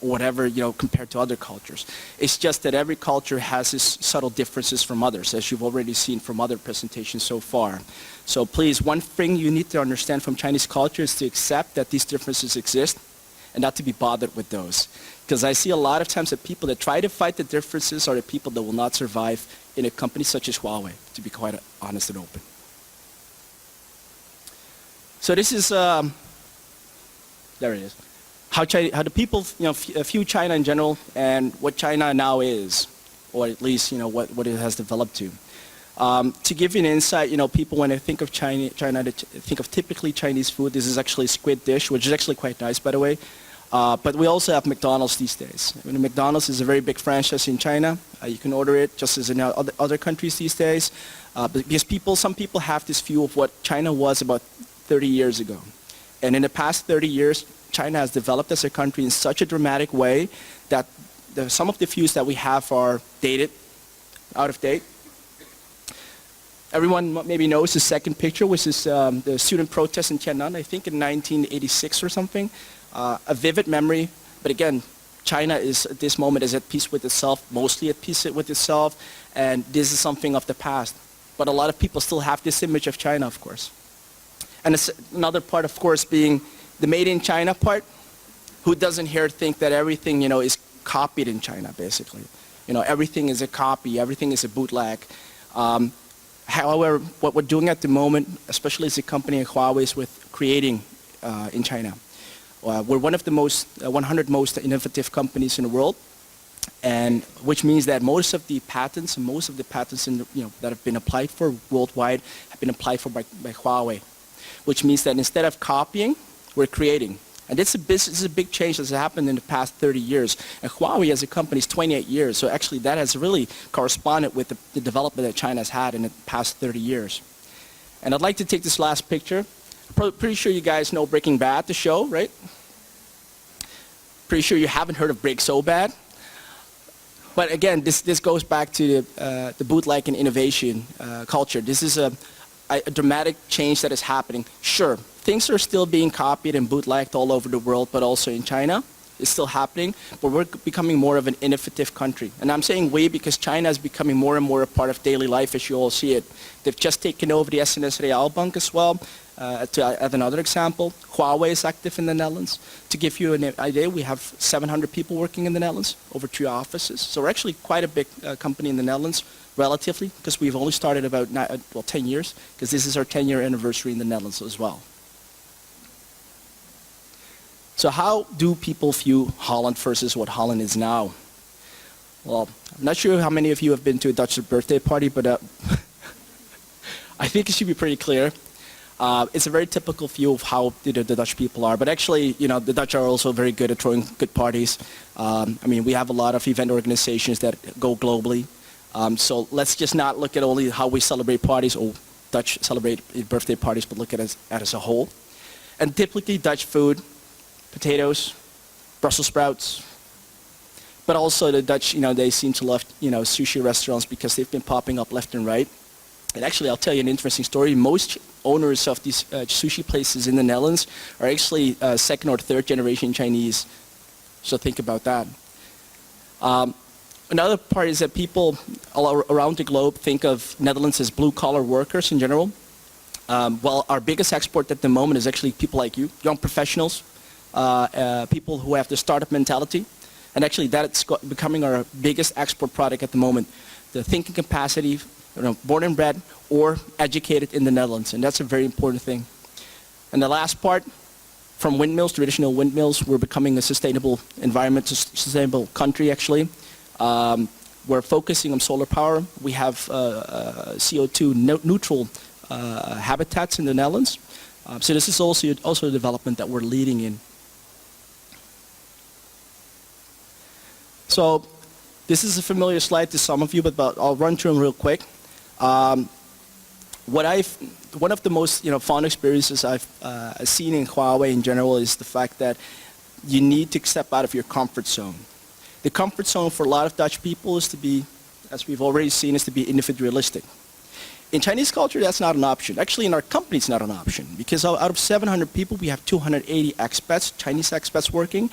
or whatever compared to other cultures. It's just that every culture has its subtle differences from others, as you've already seen from other presentations so far. So please, one thing you need to understand from Chinese culture is to accept that these differences exist and not to be bothered with those. Because I see a lot of times that people that try to fight the differences are the people that will not survive in a company such as Huawei, to be quite honest and open. So this is, there it is, how the people view China in general and what China now is, or at least what it has developed to. To give you an insight, people when they think of China, they think of typically Chinese food. This is actually a squid dish, which is actually quite nice, by the way. But we also have McDonald's these days. McDonald's is a very big franchise in China. You can order it just as in other countries these days. Because some people have this view of what China was about 30 years ago. And in the past 30 years, China has developed as a country in such a dramatic way that some of the views that we have are dated, out of date. Everyone maybe knows the second picture, which is the student protest in Tiananmen, I think in 1986 or something. A vivid memory, but again, China is at this moment is at peace with itself, mostly at peace with itself, and this is something of the past. But a lot of people still have this image of China, of course. And another part, of course, being the made in China part. Who doesn't here think that everything, is copied in China, basically? Everything is a copy, everything is a bootleg. However, what we're doing at the moment, especially as a company like Huawei, is with creating in China. We're one of the 100 most innovative companies in the world, and which means that most of the patents that have been applied for worldwide have been applied for by Huawei, which means that instead of copying, we're creating. And this is a big change that's happened in the past 30 years. And Huawei as a company is 28 years, so actually that has really corresponded with the development that China has had in the past 30 years. And I'd like to take this last picture. Pretty sure you guys know Breaking Bad, the show, right? Pretty sure you haven't heard of Break So Bad. But again, this goes back to the bootleg and innovation culture. This is a dramatic change that is happening. Sure, things are still being copied and bootlegged all over the world, but also in China. It's still happening, but we're becoming more of an innovative country. And I'm saying we because China is becoming more and more a part of daily life as you all see it. They've just taken over the SNS Real Bank as well. To add another example, Huawei is active in the Netherlands. To give you an idea, we have 700 people working in the Netherlands, over 2 offices. So we're actually quite a big company in the Netherlands, relatively, because we've only started about 10 years, because this is our 10-year anniversary in the Netherlands as well. So how do people view Holland versus what Holland is now? Well, I'm not sure how many of you have been to a Dutch birthday party, but I think it should be pretty clear. It's a very typical view of how the Dutch people are. But actually, the Dutch are also very good at throwing good parties. We have a lot of event organizations that go globally. So let's just not look at only how we celebrate parties or Dutch celebrate birthday parties, but look at it as a whole. And typically Dutch food, potatoes, Brussels sprouts, but also the Dutch, they seem to love, sushi restaurants because they've been popping up left and right. And actually, I'll tell you an interesting story. Most owners of these sushi places in the Netherlands are actually second or third generation Chinese. So think about that. Another part is that people all around the globe think of Netherlands as blue-collar workers in general. Well, our biggest export at the moment is actually people like you, young professionals, people who have the startup mentality. And actually, that's becoming our biggest export product at the moment. The thinking capacity, born and bred or educated in the Netherlands, and that's a very important thing. And the last part, from windmills, traditional windmills, we're becoming a sustainable environment, sustainable country actually. We're focusing on solar power. We have CO2 neutral habitats in the Netherlands. So this is also a development that we're leading in. So this is a familiar slide to some of you, but I'll run through them real quick. One of the most fond experiences I've seen in Huawei in general is the fact that you need to step out of your comfort zone. The comfort zone for a lot of Dutch people is to be, as we've already seen, is to be individualistic. In Chinese culture, that's not an option. Actually, in our company, it's not an option because out of 700 people, we have 280 expats, Chinese expats working.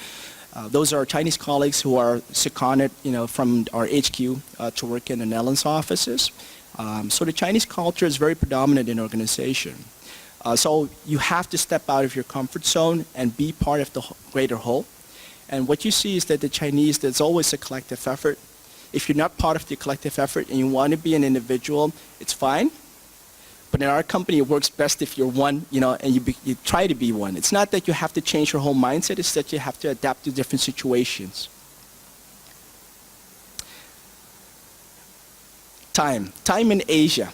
Those are Chinese colleagues who are seconded, from our HQ to work in the Netherlands offices. So the Chinese culture is very predominant in organization. So you have to step out of your comfort zone and be part of the greater whole. And what you see is that the Chinese, there's always a collective effort. If you're not part of the collective effort and you want to be an individual, it's fine. But in our company, it works best if you're one, and you try to be one. It's not that you have to change your whole mindset, it's that you have to adapt to different situations. Time in Asia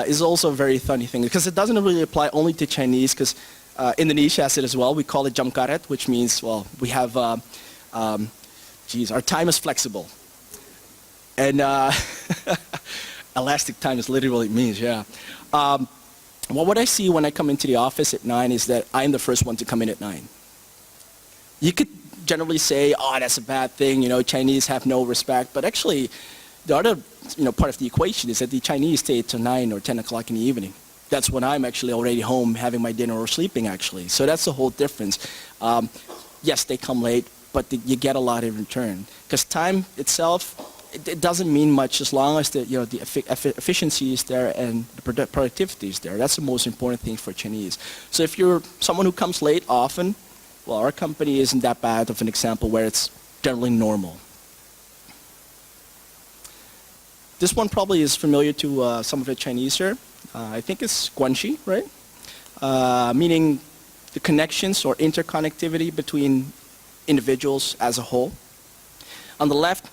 is also a very funny thing because it doesn't really apply only to Chinese because Indonesia has it as well. We call it jam karet, which means, well, we have, our time is flexible. And elastic time is literally what it means, yeah. Well, what I see when I come into the office at 9 is that I'm the first one to come in at 9. You could generally say, oh, that's a bad thing, Chinese have no respect, but actually, the other part of the equation is that the Chinese stay till 9 or 10 o'clock in the evening. That's when I'm actually already home having my dinner or sleeping actually. So that's the whole difference. Yes, they come late, but you get a lot in return. Because time itself, it doesn't mean much as long as the efficiency is there and the productivity is there. That's the most important thing for Chinese. So if you're someone who comes late often, well, our company isn't that bad of an example where it's generally normal. This one probably is familiar to some of the Chinese here. I think it's guanxi, right? Meaning the connections or interconnectivity between individuals as a whole. On the left,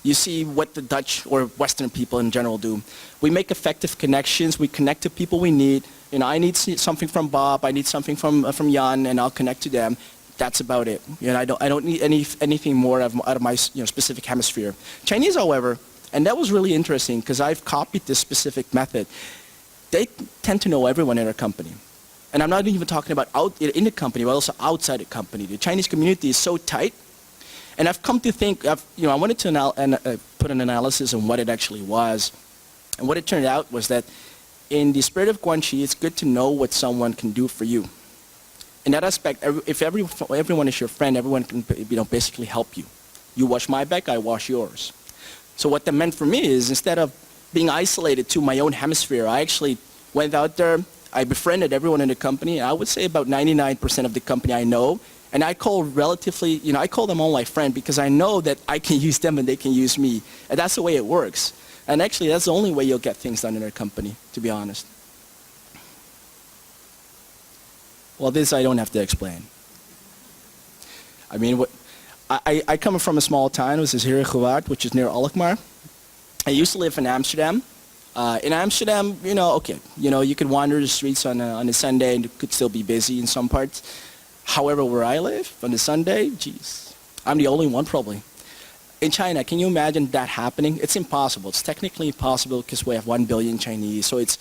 you see what the Dutch or Western people in general do. We make effective connections. We connect to people we need. I need something from Bob. I need something from Jan, and I'll connect to them. That's about it. I don't need anything more out of my specific hemisphere. Chinese, however, and that was really interesting because I've copied this specific method. They tend to know everyone in their company. And I'm not even talking about in the company, but also outside the company. The Chinese community is so tight. And I've come to think, I wanted to put an analysis on what it actually was. And what it turned out was that in the spirit of guanxi, it's good to know what someone can do for you. In that aspect, if everyone is your friend, everyone can basically help you. You wash my back, I wash yours. So what that meant for me is instead of being isolated to my own hemisphere, I actually went out there, I befriended everyone in the company. I would say about 99% of the company I know. And I call relatively, I call them all my friend because I know that I can use them and they can use me. And that's the way it works. And actually, that's the only way you'll get things done in our company, to be honest. Well, this I don't have to explain. I mean, I come from a small town, which is Heerhugowaard, which is near Alkmaar. I used to live in Amsterdam. In Amsterdam, you could wander the streets on a Sunday and it could still be busy in some parts. However, where I live on a Sunday, geez, I'm the only one probably. In China, can you imagine that happening? It's impossible. It's technically impossible because we have 1 billion Chinese. So it's,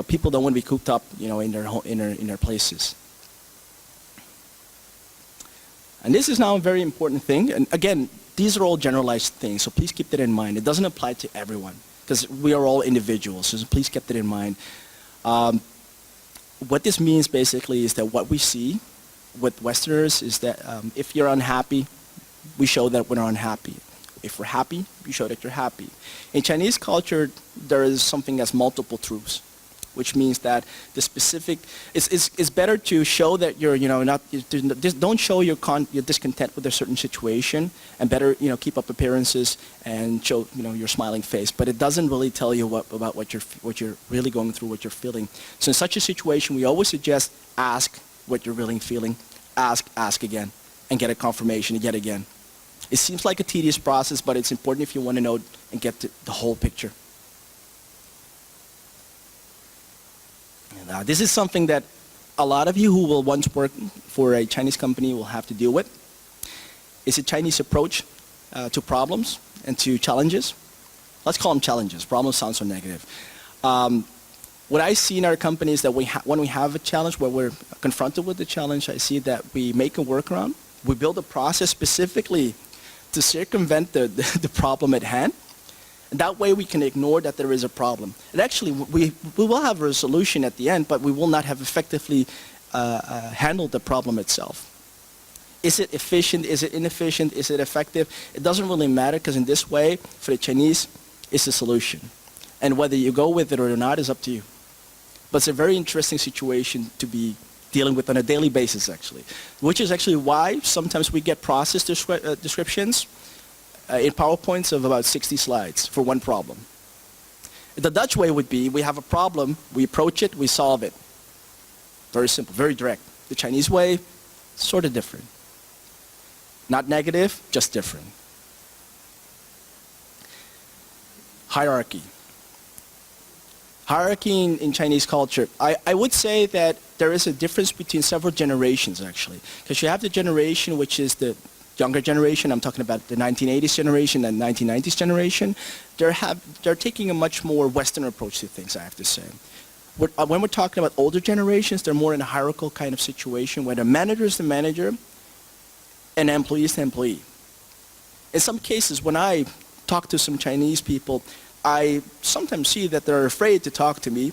people don't want to be cooped up, in their places. And this is now a very important thing. And again, these are all generalized things, so please keep that in mind. It doesn't apply to everyone because we are all individuals, so please keep that in mind. What this means basically is that what we see with Westerners is that if you're unhappy, we show that we're unhappy. If we're happy, you show that you're happy. In Chinese culture, there is something as multiple truths, which means that the specific, it's better to show that you're, don't show your discontent with a certain situation, and better, keep up appearances and show, your smiling face. But it doesn't really tell you what you're really going through, what you're feeling. So in such a situation, we always suggest ask what you're really feeling, ask again, and get a confirmation yet again. It seems like a tedious process, but it's important if you want to know and get the whole picture. And, this is something that a lot of you who will once work for a Chinese company will have to deal with. It's a Chinese approach to problems and to challenges. Let's call them challenges. Problems sound so negative. What I see in our company is that when we have a challenge, where we're confronted with the challenge, I see that we make a workaround. We build a process specifically to circumvent the problem at hand. And that way we can ignore that there is a problem. And actually, we will have a solution at the end, but we will not have effectively handled the problem itself. Is it efficient? Is it inefficient? Is it effective? It doesn't really matter, because in this way, for the Chinese, it's a solution. And whether you go with it or not is up to you. But it's a very interesting situation to be dealing with on a daily basis, actually. Which is actually why sometimes we get process descriptions in PowerPoints of about 60 slides for one problem. The Dutch way would be, we have a problem, we approach it, we solve it. Very simple, very direct. The Chinese way, sort of different. Not negative, just different. Hierarchy. Hierarchy in Chinese culture. I would say that there is a difference between several generations, actually. Because you have the generation which is the younger generation. I'm talking about the 1980s generation and 1990s generation. They're taking a much more Western approach to things, I have to say. When we're talking about older generations, they're more in a hierarchical kind of situation where the manager is the manager and the employee is the employee. In some cases, when I talk to some Chinese people, I sometimes see that they're afraid to talk to me.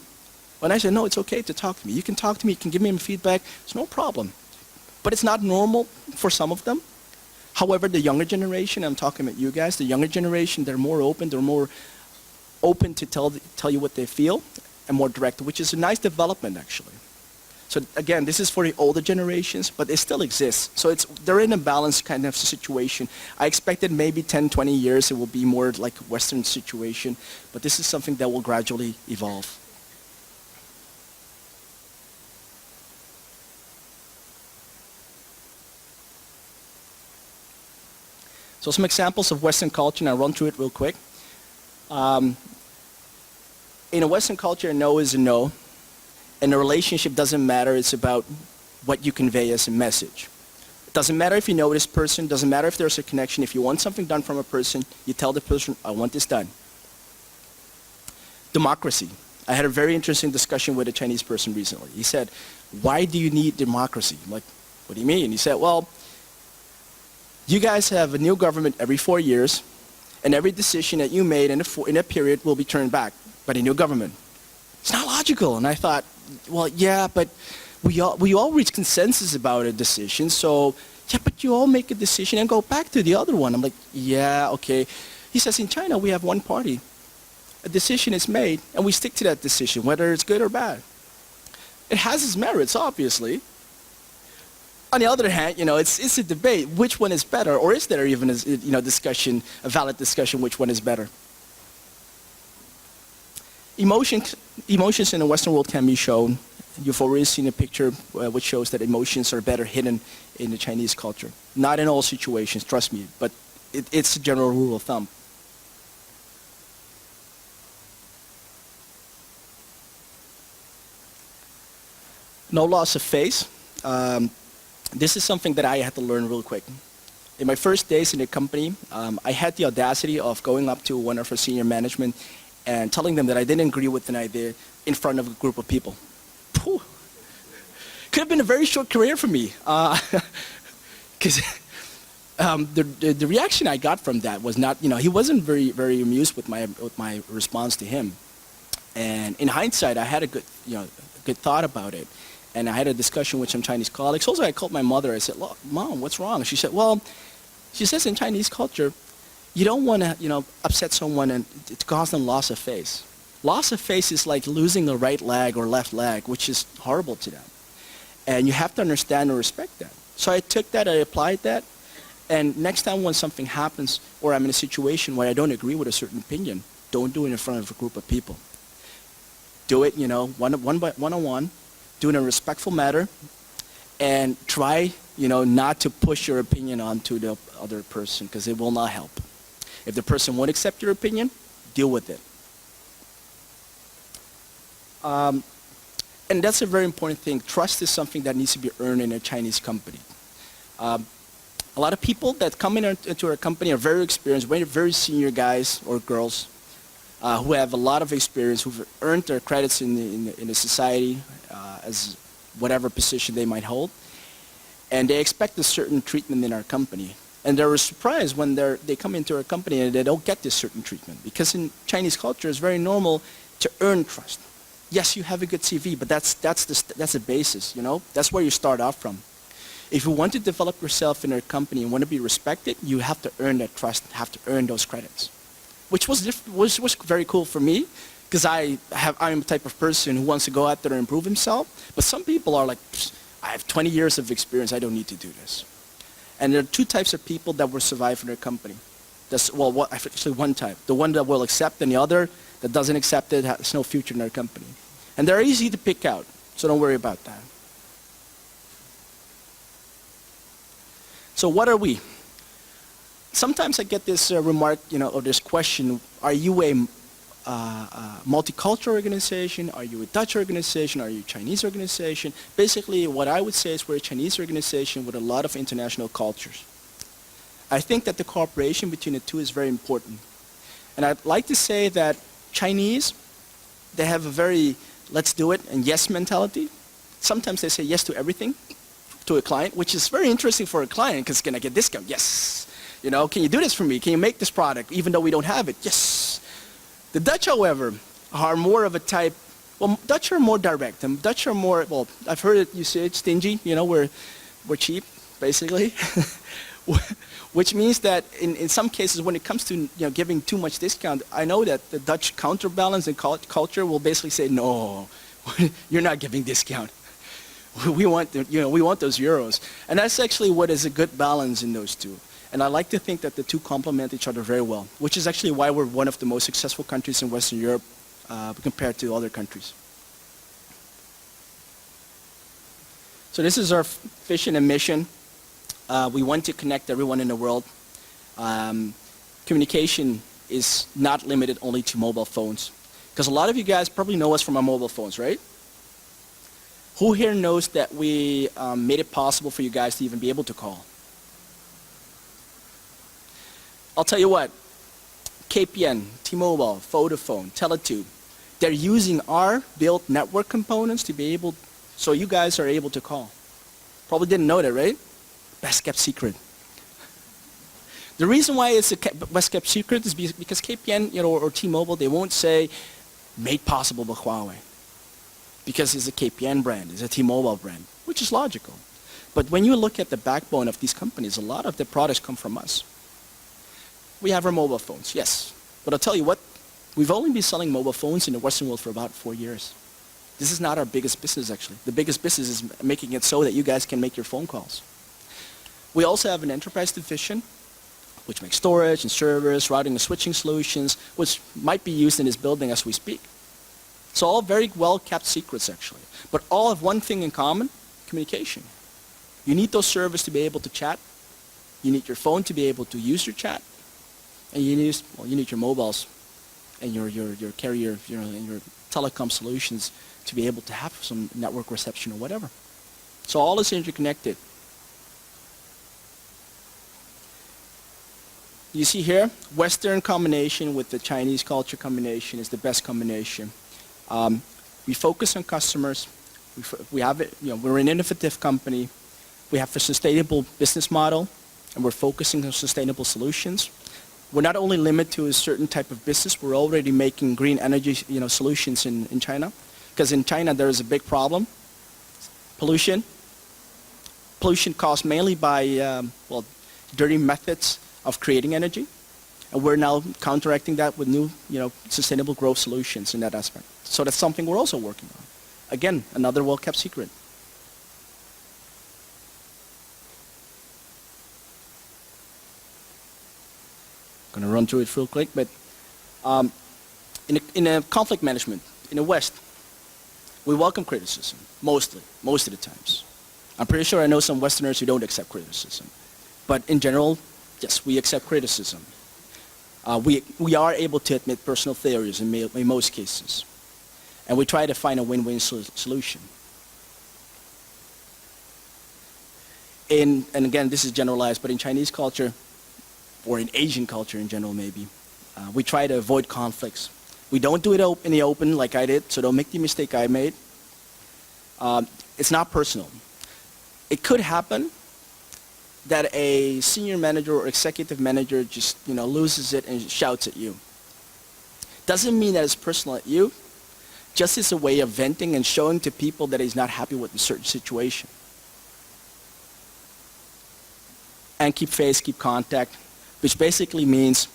When I say, no, it's okay to talk to me. You can talk to me, you can give me feedback, it's no problem. But it's not normal for some of them. However, the younger generation, I'm talking about you guys, the younger generation, they're more open to tell you what they feel and more direct, which is a nice development, actually. So again, this is for the older generations, but it still exists. So they're in a balanced kind of situation. I expected maybe 10, 20 years it will be more like a Western situation, but this is something that will gradually evolve. So some examples of Western culture, and I'll run through it real quick. In a Western culture, a no is a no. And a relationship doesn't matter, it's about what you convey as a message. It doesn't matter if you know this person, doesn't matter if there's a connection. If you want something done from a person, you tell the person, I want this done. Democracy. I had a very interesting discussion with a Chinese person recently. He said, why do you need democracy? I'm like, what do you mean? He said, well, you guys have a new government every 4 years, and every decision that you made in a period will be turned back by the new government. It's not logical. And I thought, well, yeah, but we all reach consensus about a decision, so, yeah, but you all make a decision and go back to the other one. I'm like, yeah, okay. He says, in China, we have one party. A decision is made, and we stick to that decision, whether it's good or bad. It has its merits, obviously. On the other hand, it's a debate. Which one is better, or is there even a discussion, a valid discussion, which one is better? Emotions in the Western world can be shown. You've already seen a picture which shows that emotions are better hidden in the Chinese culture. Not in all situations, trust me, but it's a general rule of thumb. No loss of face. This is something that I had to learn real quick. In my first days in the company, I had the audacity of going up to one of our senior management and telling them that I didn't agree with an idea in front of a group of people. Whew. Could have been a very short career for me. Because the reaction I got from that was not, he wasn't very, very amused with my response to him. And in hindsight, I had a good thought about it. And I had a discussion with some Chinese colleagues. Also, I called my mother. I said, look, Mom, what's wrong? She said, well, she says in Chinese culture, you don't want to, upset someone and to cause them loss of face. Loss of face is like losing a right leg or left leg, which is horrible to them. And you have to understand and respect that. So I took that, I applied that, and next time when something happens or I'm in a situation where I don't agree with a certain opinion, don't do it in front of a group of people. Do it, one-on-one, do it in a respectful manner, and try, not to push your opinion onto the other person, because it will not help. If the person won't accept your opinion, deal with it. And that's a very important thing. Trust is something that needs to be earned in a Chinese company. A lot of people that come into our company are very experienced, very senior guys or girls who have a lot of experience, who've earned their credits in the society as whatever position they might hold. And they expect a certain treatment in our company. And they're surprised when they come into our company and they don't get this certain treatment. Because in Chinese culture, it's very normal to earn trust. Yes, you have a good CV, but that's the basis, That's where you start off from. If you want to develop yourself in our company and want to be respected, you have to earn that trust, have to earn those credits. Which was very cool for me, because I'm the type of person who wants to go out there and improve himself. But some people are like, I have 20 years of experience, I don't need to do this. And there are two types of people that will survive in our company. Actually one type. The one that will accept, and the other that doesn't accept it has no future in our company. And they're easy to pick out, so don't worry about that. So what are we? Sometimes I get this remark, or this question, are you a multicultural organization? Are you a Dutch organization? Are you a Chinese organization? Basically, what I would say is we're a Chinese organization with a lot of international cultures. I think that the cooperation between the two is very important. And I'd like to say that Chinese, they have a very let's do it and yes mentality. Sometimes they say yes to everything to a client, which is very interesting for a client, because can I get discount? Yes. Can you do this for me? Can you make this product even though we don't have it? Yes. The Dutch, however, are more of a type, Dutch are more direct. And Dutch are more, I've heard it, you say it's stingy, we're cheap, basically. Which means that in some cases, when it comes to giving too much discount, I know that the Dutch counterbalance and culture will basically say, no, you're not giving discount. We want those euros. And that's actually what is a good balance in those two. And I like to think that the two complement each other very well, which is actually why we're one of the most successful countries in Western Europe compared to other countries. So this is our vision and mission. We want to connect everyone in the world. Communication is not limited only to mobile phones. Because a lot of you guys probably know us from our mobile phones, right? Who here knows that we made it possible for you guys to even be able to call? I'll tell you what, KPN, T-Mobile, Vodafone, Tele2, they're using our built network components to be able, so you guys are able to call. Probably didn't know that, right? Best kept secret. The reason why it's a best kept secret is because KPN, or T-Mobile, they won't say made possible by Huawei, because it's a KPN brand, it's a T-Mobile brand, which is logical. But when you look at the backbone of these companies, a lot of the products come from us. We have our mobile phones, yes. But I'll tell you what, we've only been selling mobile phones in the Western world for about 4 years. This is not our biggest business, actually. The biggest business is making it so that you guys can make your phone calls. We also have an enterprise division, which makes storage and servers, routing and switching solutions, which might be used in this building as we speak. So all very well-kept secrets, actually. But all have one thing in common, communication. You need those servers to be able to chat. You need your phone to be able to use your chat. And you need your mobiles and your carrier, and your telecom solutions to be able to have some network reception or whatever. So all is interconnected. You see here, Western combination with the Chinese culture combination is the best combination. We focus on customers. We have it. We're an innovative company. We have a sustainable business model, and we're focusing on sustainable solutions. We're not only limited to a certain type of business. We're already making green energy, solutions in China, because in China there is a big problem: pollution. Pollution caused mainly by dirty methods of creating energy, and we're now counteracting that with new, sustainable growth solutions in that aspect. So that's something we're also working on. Again, another well-kept secret. I'm going to run through it real quick, but in a conflict management in the West, we welcome criticism most of the times. I'm pretty sure I know some Westerners who don't accept criticism. But in general, yes, we accept criticism. We are able to admit personal failures in most cases. And we try to find a win-win solution. And again, this is generalized, but in Chinese culture, or in Asian culture in general maybe, we try to avoid conflicts. We don't do it in the open like I did, so don't make the mistake I made. It's not personal. It could happen that a senior manager or executive manager just loses it and shouts at you. Doesn't mean that it's personal at you, just as a way of venting and showing to people that he's not happy with a certain situation. And keep face, keep contact, which basically means,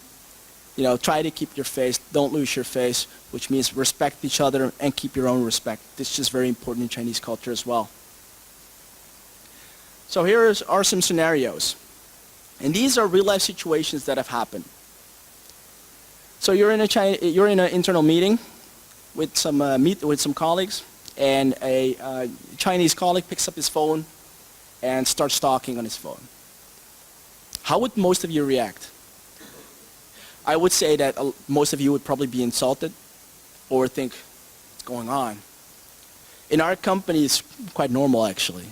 try to keep your face, don't lose your face, which means respect each other and keep your own respect. This is just very important in Chinese culture as well. So here are some scenarios. And these are real life situations that have happened. So you're in an internal meeting with some colleagues, and a Chinese colleague picks up his phone and starts talking on his phone. How would most of you react? I would say that most of you would probably be insulted or think, what's going on? In our company, it's quite normal actually.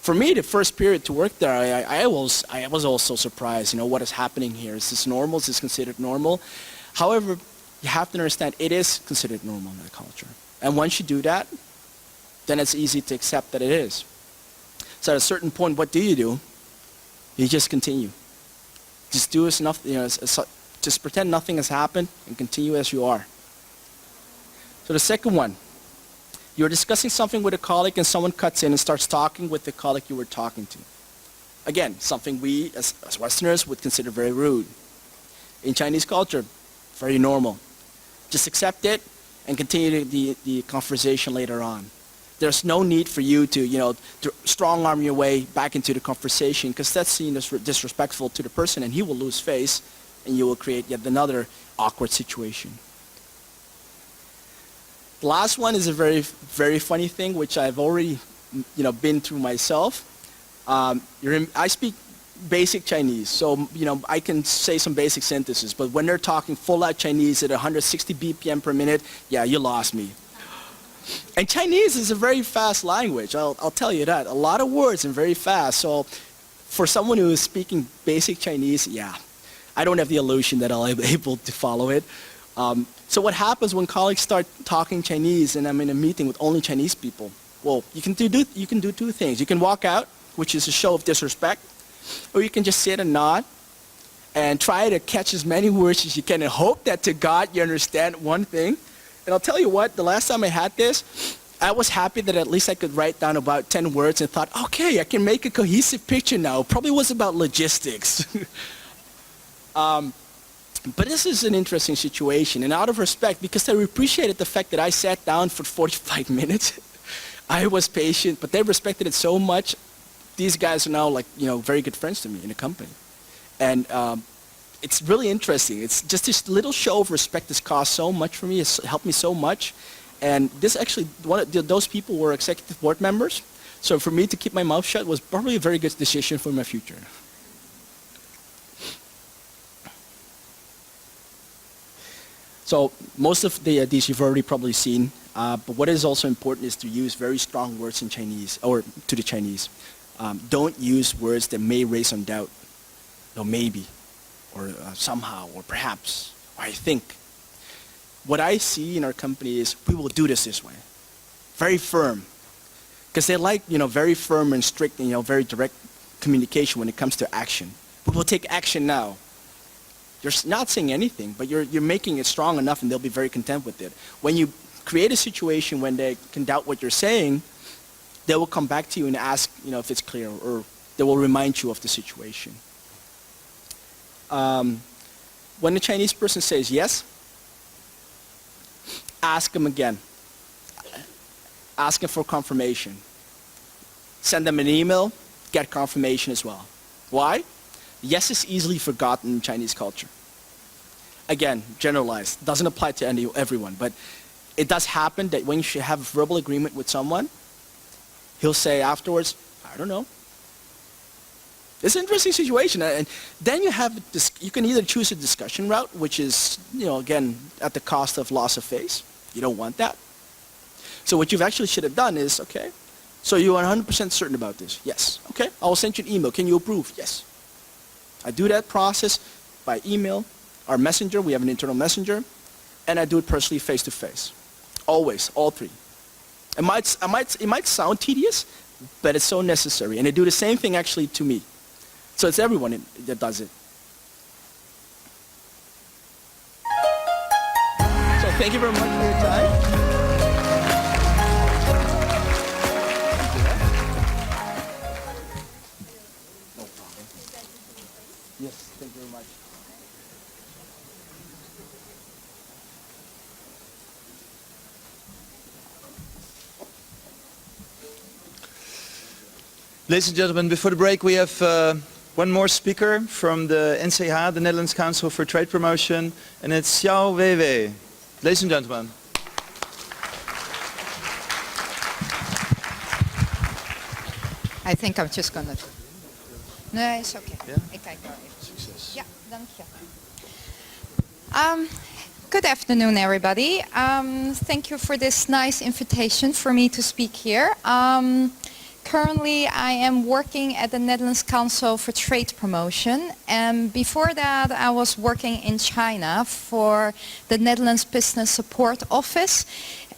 For me, the first period to work there, I was also surprised, what is happening here? Is this normal? Is this considered normal? However, you have to understand it is considered normal in that culture. And once you do that, then it's easy to accept that it is. So at a certain point, what do? You just continue. Just do as enough, just pretend nothing has happened and continue as you are. So the second one, you're discussing something with a colleague and someone cuts in and starts talking with the colleague you were talking to. Again, something we as Westerners would consider very rude. In Chinese culture, very normal. Just accept it and continue the conversation later on. There's no need for you to strong arm your way back into the conversation, because that's seen as disrespectful to the person and he will lose face and you will create yet another awkward situation. The last one is a very, very funny thing, which I've already, been through myself. I speak basic Chinese, so, I can say some basic sentences, but when they're talking full-out Chinese at 160 BPM per minute, yeah, you lost me. And Chinese is a very fast language, I'll tell you that. A lot of words and very fast, so for someone who is speaking basic Chinese, yeah, I don't have the illusion that I'll be able to follow it. So what happens when colleagues start talking Chinese and I'm in a meeting with only Chinese people? Well, you can do two things. You can walk out, which is a show of disrespect, or you can just sit and nod and try to catch as many words as you can and hope that to God you understand one thing. And I'll tell you what, the last time I had this, I was happy that at least I could write down about 10 words and thought, okay, I can make a cohesive picture now. Probably was about logistics. But this is an interesting situation, and out of respect, because they appreciated the fact that I sat down for 45 minutes, I was patient, but they respected it so much. These guys are now very good friends to me in the company. And it's really interesting. It's just this little show of respect has cost so much for me. It's helped me so much. And this actually, those people were executive board members. So for me to keep my mouth shut was probably a very good decision for my future. So most of these you've already probably seen, but what is also important is to use very strong words in Chinese, or to the Chinese. Don't use words that may raise some doubt, or maybe, or somehow, or perhaps, or I think. What I see in our company is we will do this way, very firm, because they like very firm and strict, very direct communication when it comes to action. We will take action now. You're not saying anything, but you're making it strong enough and they'll be very content with it. When you create a situation when they can doubt what you're saying, they will come back to you and ask if it's clear, or they will remind you of the situation. When the Chinese person says yes, ask them again. Ask them for confirmation. Send them an email, get confirmation as well. Why? Yes is easily forgotten in Chinese culture. Again, generalized. Doesn't apply to everyone, but it does happen that when you have a verbal agreement with someone, he'll say afterwards, I don't know. It's an interesting situation, and then you have this. You can either choose a discussion route, which is, again, at the cost of loss of face. You don't want that. So what you actually should have done is, okay, so you're 100% certain about this? Yes. Okay, I'll send you an email. Can you approve? Yes. I do that process by email, our messenger. We have an internal messenger, and I do it personally, face to face. Always, all three. It might sound tedious, but it's so necessary, and they do the same thing actually to me. So it's everyone that does it. So thank you very much for your time. No problem. Yes, thank you very much. Ladies and gentlemen, before the break we have one more speaker from the NCH, the Netherlands Council for Trade Promotion, and it's Xiao Weiwei. Ladies and gentlemen. I think I'm just gonna... No, it's okay. Ja? Ik kijk wel even. Succes. Ja, dank je. Good afternoon, everybody. Thank you for this nice invitation for me to speak here. Currently, I am working at the Netherlands Council for Trade Promotion, and before that I was working in China for the Netherlands Business Support Office,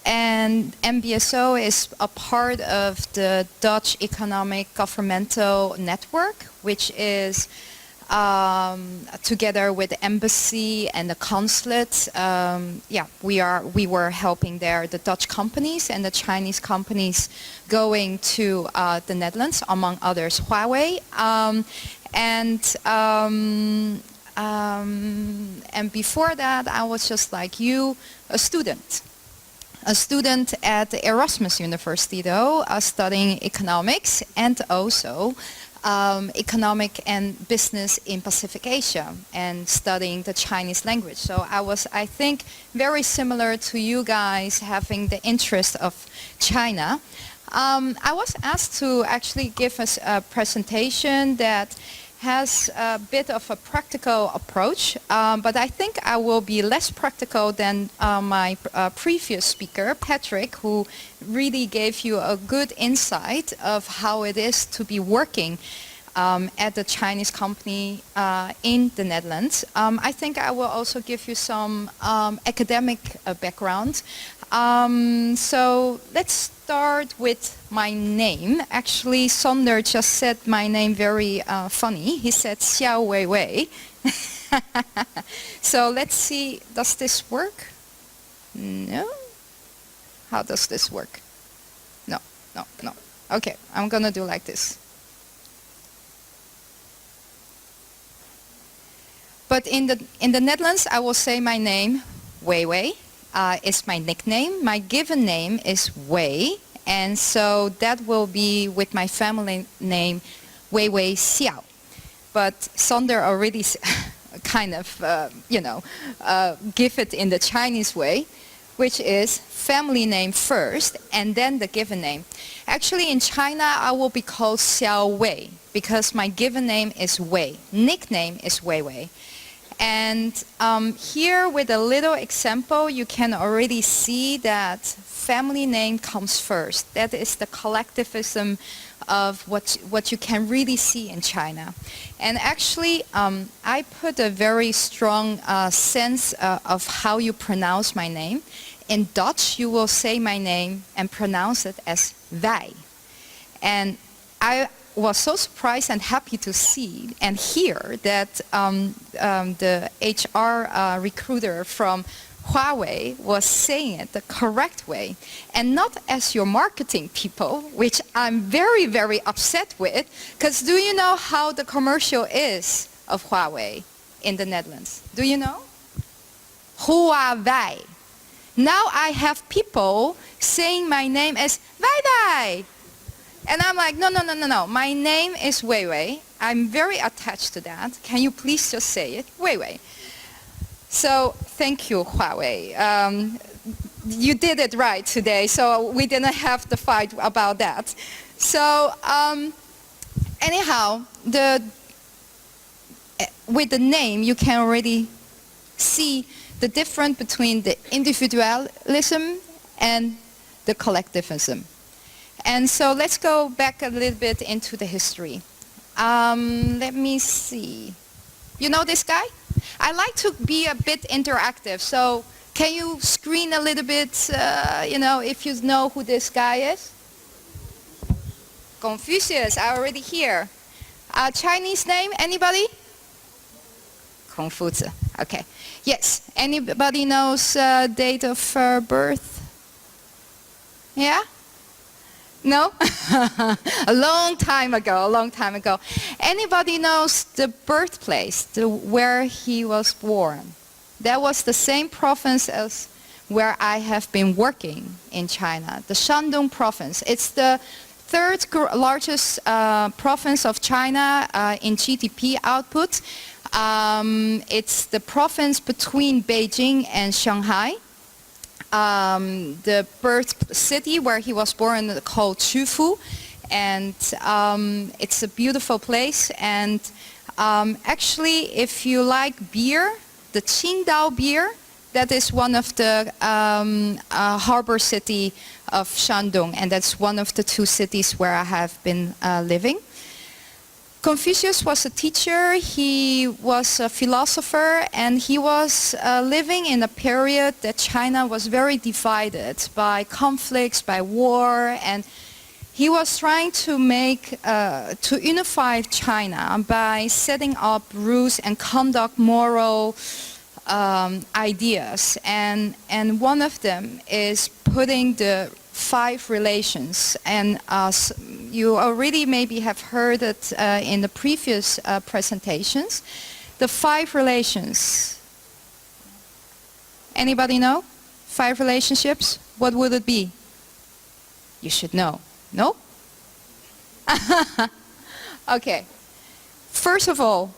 and NBSO is a part of the Dutch Economic Governmental Network, which is together with the embassy and the consulate. We were helping there the Dutch companies and the Chinese companies going to the Netherlands, among others Huawei, and before that I was just like you, a student at the Erasmus University, though, studying economics and also economic and business in Pacific Asia and studying the Chinese language. So I was, I think, very similar to you guys having the interest of China. I was asked to actually give us a presentation that has a bit of a practical approach, but I think I will be less practical than my previous speaker, Patrick, who really gave you a good insight of how it is to be working at the Chinese company in the Netherlands. I think I will also give you some academic background. So let's start with my name. Actually, Sonder just said my name very funny. He said Xiao Weiwei. So let's see, does this work? No? How does this work? No. Okay, I'm gonna do like this. But in the Netherlands, I will say my name, Weiwei. Is my nickname. My given name is Wei, and so that will be with my family name Weiwei Xiao. But Sonder already kind of, give it in the Chinese way, which is family name first and then the given name. Actually, in China, I will be called Xiao Wei because my given name is Wei. Nickname is Weiwei. And here with a little example, you can already see that family name comes first. That is the collectivism of what you can really see in China. And actually, I put a very strong sense of how you pronounce my name. In Dutch, you will say my name and pronounce it as wij. And I was so surprised and happy to see and hear that the HR recruiter from Huawei was saying it the correct way and not as your marketing people, which I'm very, very upset with, because do you know how the commercial is of Huawei in the Netherlands? Do you know? Huawei. Now I have people saying my name as Weiwei. And I'm like, no. My name is Weiwei. I'm very attached to that. Can you please just say it? Weiwei. So thank you, Huawei. You did it right today, so we didn't have to fight about that. So anyhow, with the name, you can already see the difference between the individualism and the collectivism. And so let's go back a little bit into the history. Let me see. You know this guy? I like to be a bit interactive, so can you screen a little bit, if you know who this guy is? Confucius, I already hear. Chinese name, anybody? Confucius, okay. Yes, anybody knows date of birth? Yeah? No? a long time ago. Anybody knows the birthplace, where he was born? That was the same province as where I have been working in China, the Shandong province. It's the third largest province of China in GDP output. It's the province between Beijing and Shanghai. The birth city where he was born called Qufu, and it's a beautiful place. And actually, if you like beer, the Qingdao beer, that is one of the harbor city of Shandong, and that's one of the two cities where I have been living. Confucius was a teacher, he was a philosopher, and he was living in a period that China was very divided by conflicts, by war, and he was trying to to unify China by setting up rules and conduct moral ideas. And one of them is putting the 5 relations, and you already maybe have heard it in the previous presentations. The 5 relations. Anybody know? 5 relationships? What would it be? You should know. No? Okay. First of all,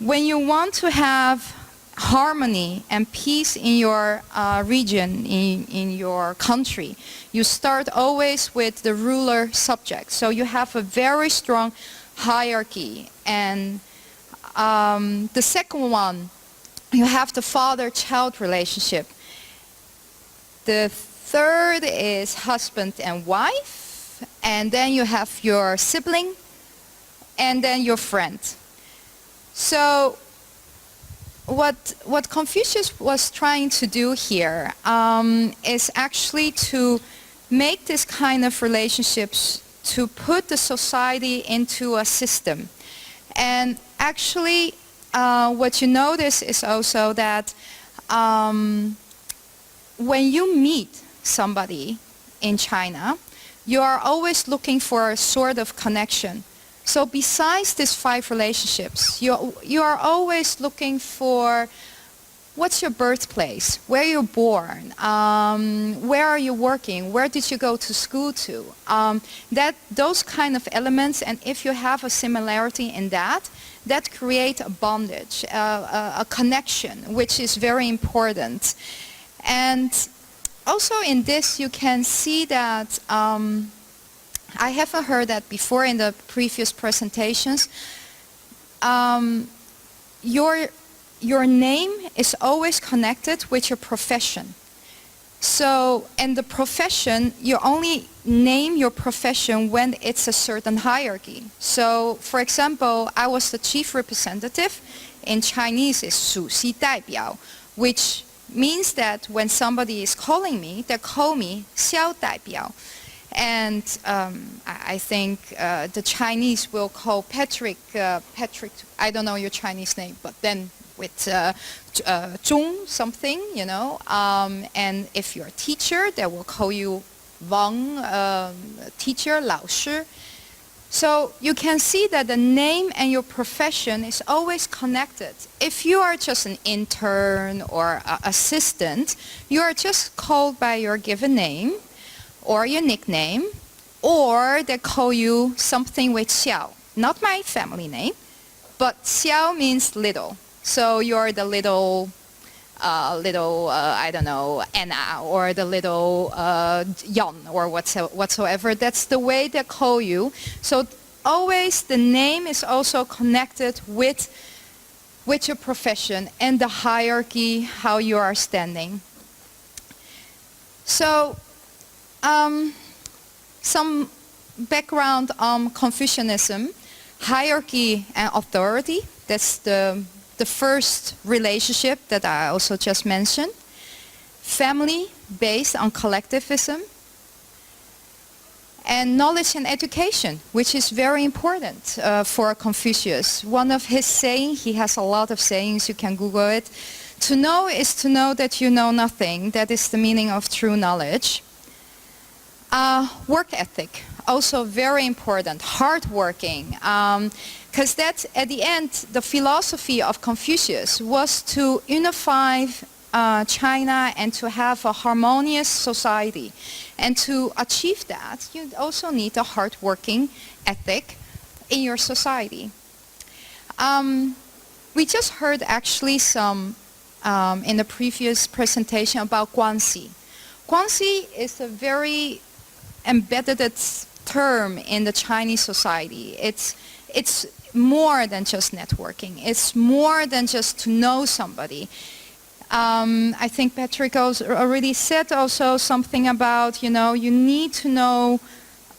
when you want to have harmony and peace in your region, in your country, you start always with the ruler subject. So you have a very strong hierarchy. And the second one, you have the father-child relationship. The third is husband and wife. And then you have your sibling, and then your friend. So what Confucius was trying to do here is actually to make this kind of relationships, to put the society into a system. And actually, what you notice is also that when you meet somebody in China, you are always looking for a sort of connection. So besides these 5 relationships, you are always looking for what's your birthplace, where you're born, where are you working, where did you go to school to, those kind of elements. And if you have a similarity in that creates a bondage, a connection, which is very important. And also in this you can see that I haven't heard that before in the previous presentations. Your name is always connected with your profession. So, and the profession, you only name your profession when it's a certain hierarchy. So, for example, I was the chief representative. In Chinese is 主席代表, which means that when somebody is calling me, they call me 肖代表. And I think the Chinese will call Patrick, I don't know your Chinese name, but then with Zhong something, you know. And if you're a teacher, they will call you Wang, teacher, 老师. So you can see that the name and your profession is always connected. If you are just an intern or assistant, you are just called by your given name or your nickname, or they call you something with Xiao. Not my family name, but Xiao means little. So you're the little, I don't know, Anna, or the little Yon, or whatsoever. That's the way they call you. So always the name is also connected with your profession and the hierarchy, how you are standing. So, some background on Confucianism, hierarchy and authority. That's the first relationship that I also just mentioned. Family based on collectivism. And knowledge and education, which is very important for Confucius. One of his sayings, he has a lot of sayings, you can Google it. To know is to know that you know nothing. That is the meaning of true knowledge. Work ethic, also very important. Hardworking, because that's at the end, the philosophy of Confucius was to unify China and to have a harmonious society. And to achieve that, you also need a hardworking ethic in your society. We just heard actually some in the previous presentation about Guanxi. Guanxi is a very embedded term in the Chinese society. It's more than just networking. It's more than just to know somebody. I think Patrick already said also something about, you need to know,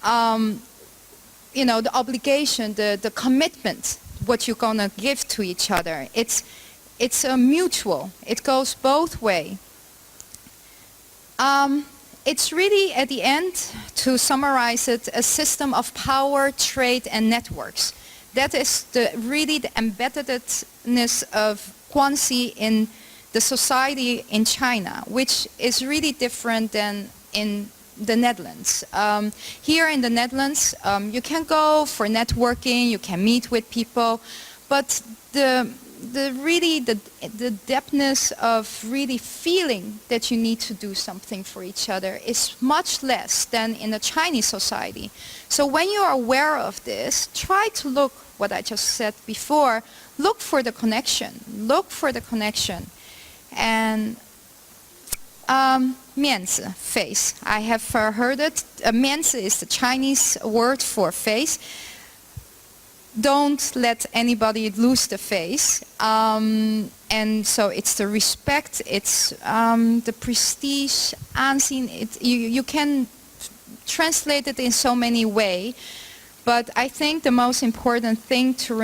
the obligation, the commitment, what you're going to give to each other. It's a mutual. It goes both ways. It's really, at the end, to summarize it, a system of power, trade, and networks. That is really the embeddedness of Guanxi in the society in China, which is really different than in the Netherlands. Here in the Netherlands, you can go for networking, you can meet with people, but the depthness of really feeling that you need to do something for each other is much less than in the Chinese society. So when you are aware of this, try to look, what I just said before, look for the connection. Look for the connection. And 面子, face. I have heard it. 面子 is the Chinese word for face. Don't let anybody lose the face. And so it's the respect, it's the prestige, aanzien. You can translate it in so many ways, but I think the most important thing to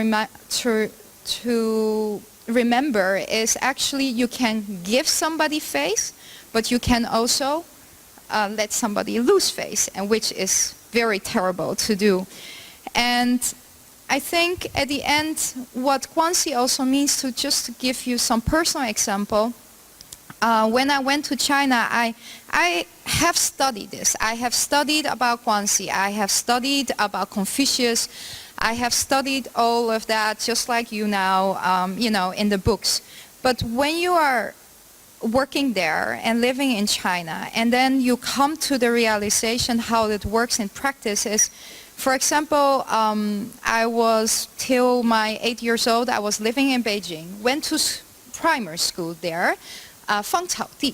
remember is actually you can give somebody face, but you can also let somebody lose face, and which is very terrible to do. And I think at the end, what Guanxi also means, to just give you some personal example, when I went to China, I have studied this. I have studied about Guanxi. I have studied about Confucius. I have studied all of that, just like you now, in the books. But when you are working there and living in China, and then you come to the realization how it works in practice is, for example, I was, till my 8 years old, I was living in Beijing, went to primary school there, Fangcaodi.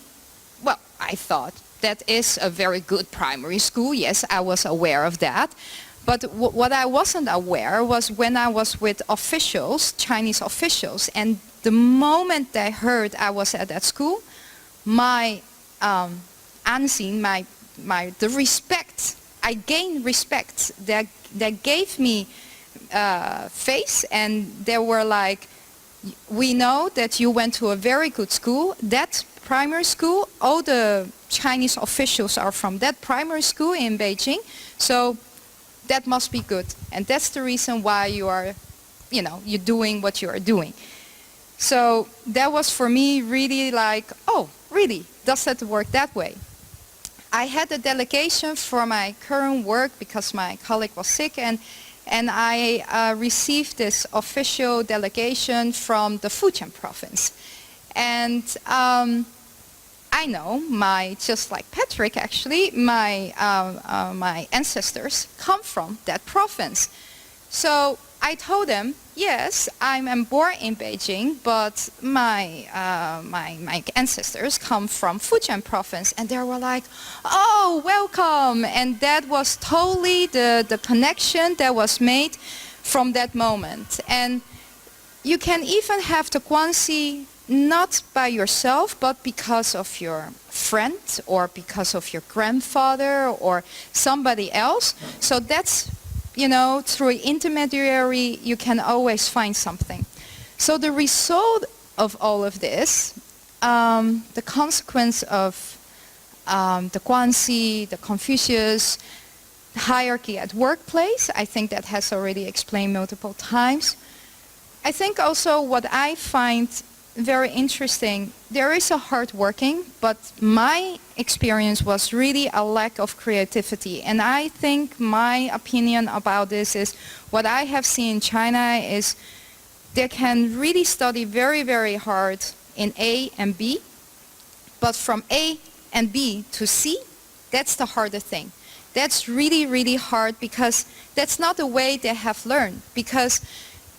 Well, I thought that is a very good primary school. Yes, I was aware of that. But what I wasn't aware was when I was with officials, Chinese officials, and the moment they heard I was at that school, my aanzien, the respect, I gained respect. They gave me face, and they were like, we know that you went to a very good school. That primary school, all the Chinese officials are from that primary school in Beijing. So that must be good. And that's the reason why you are, you're doing what you are doing. So that was for me really like, oh, really? Does that work that way? I had a delegation for my current work because my colleague was sick, and I received this official delegation from the Fujian province. And I know just like Patrick actually, my ancestors come from that province. So I told them, yes, I'm born in Beijing, but my ancestors come from Fujian province, and they were like, oh, welcome. And that was totally the connection that was made from that moment. And you can even have the Guanxi not by yourself, but because of your friend or because of your grandfather or somebody else. So that's, you know, through intermediary, you can always find something. So the result of all of this, the consequence of the Guanxi, the Confucius, hierarchy at workplace, I think that has already explained multiple times. I think also what I find very interesting, there is a hard working, but my experience was really a lack of creativity. And I think my opinion about this is what I have seen in China is they can really study very, very hard in A and B, but from A and B to C, that's the harder thing. That's really, really hard because that's not the way they have learned. Because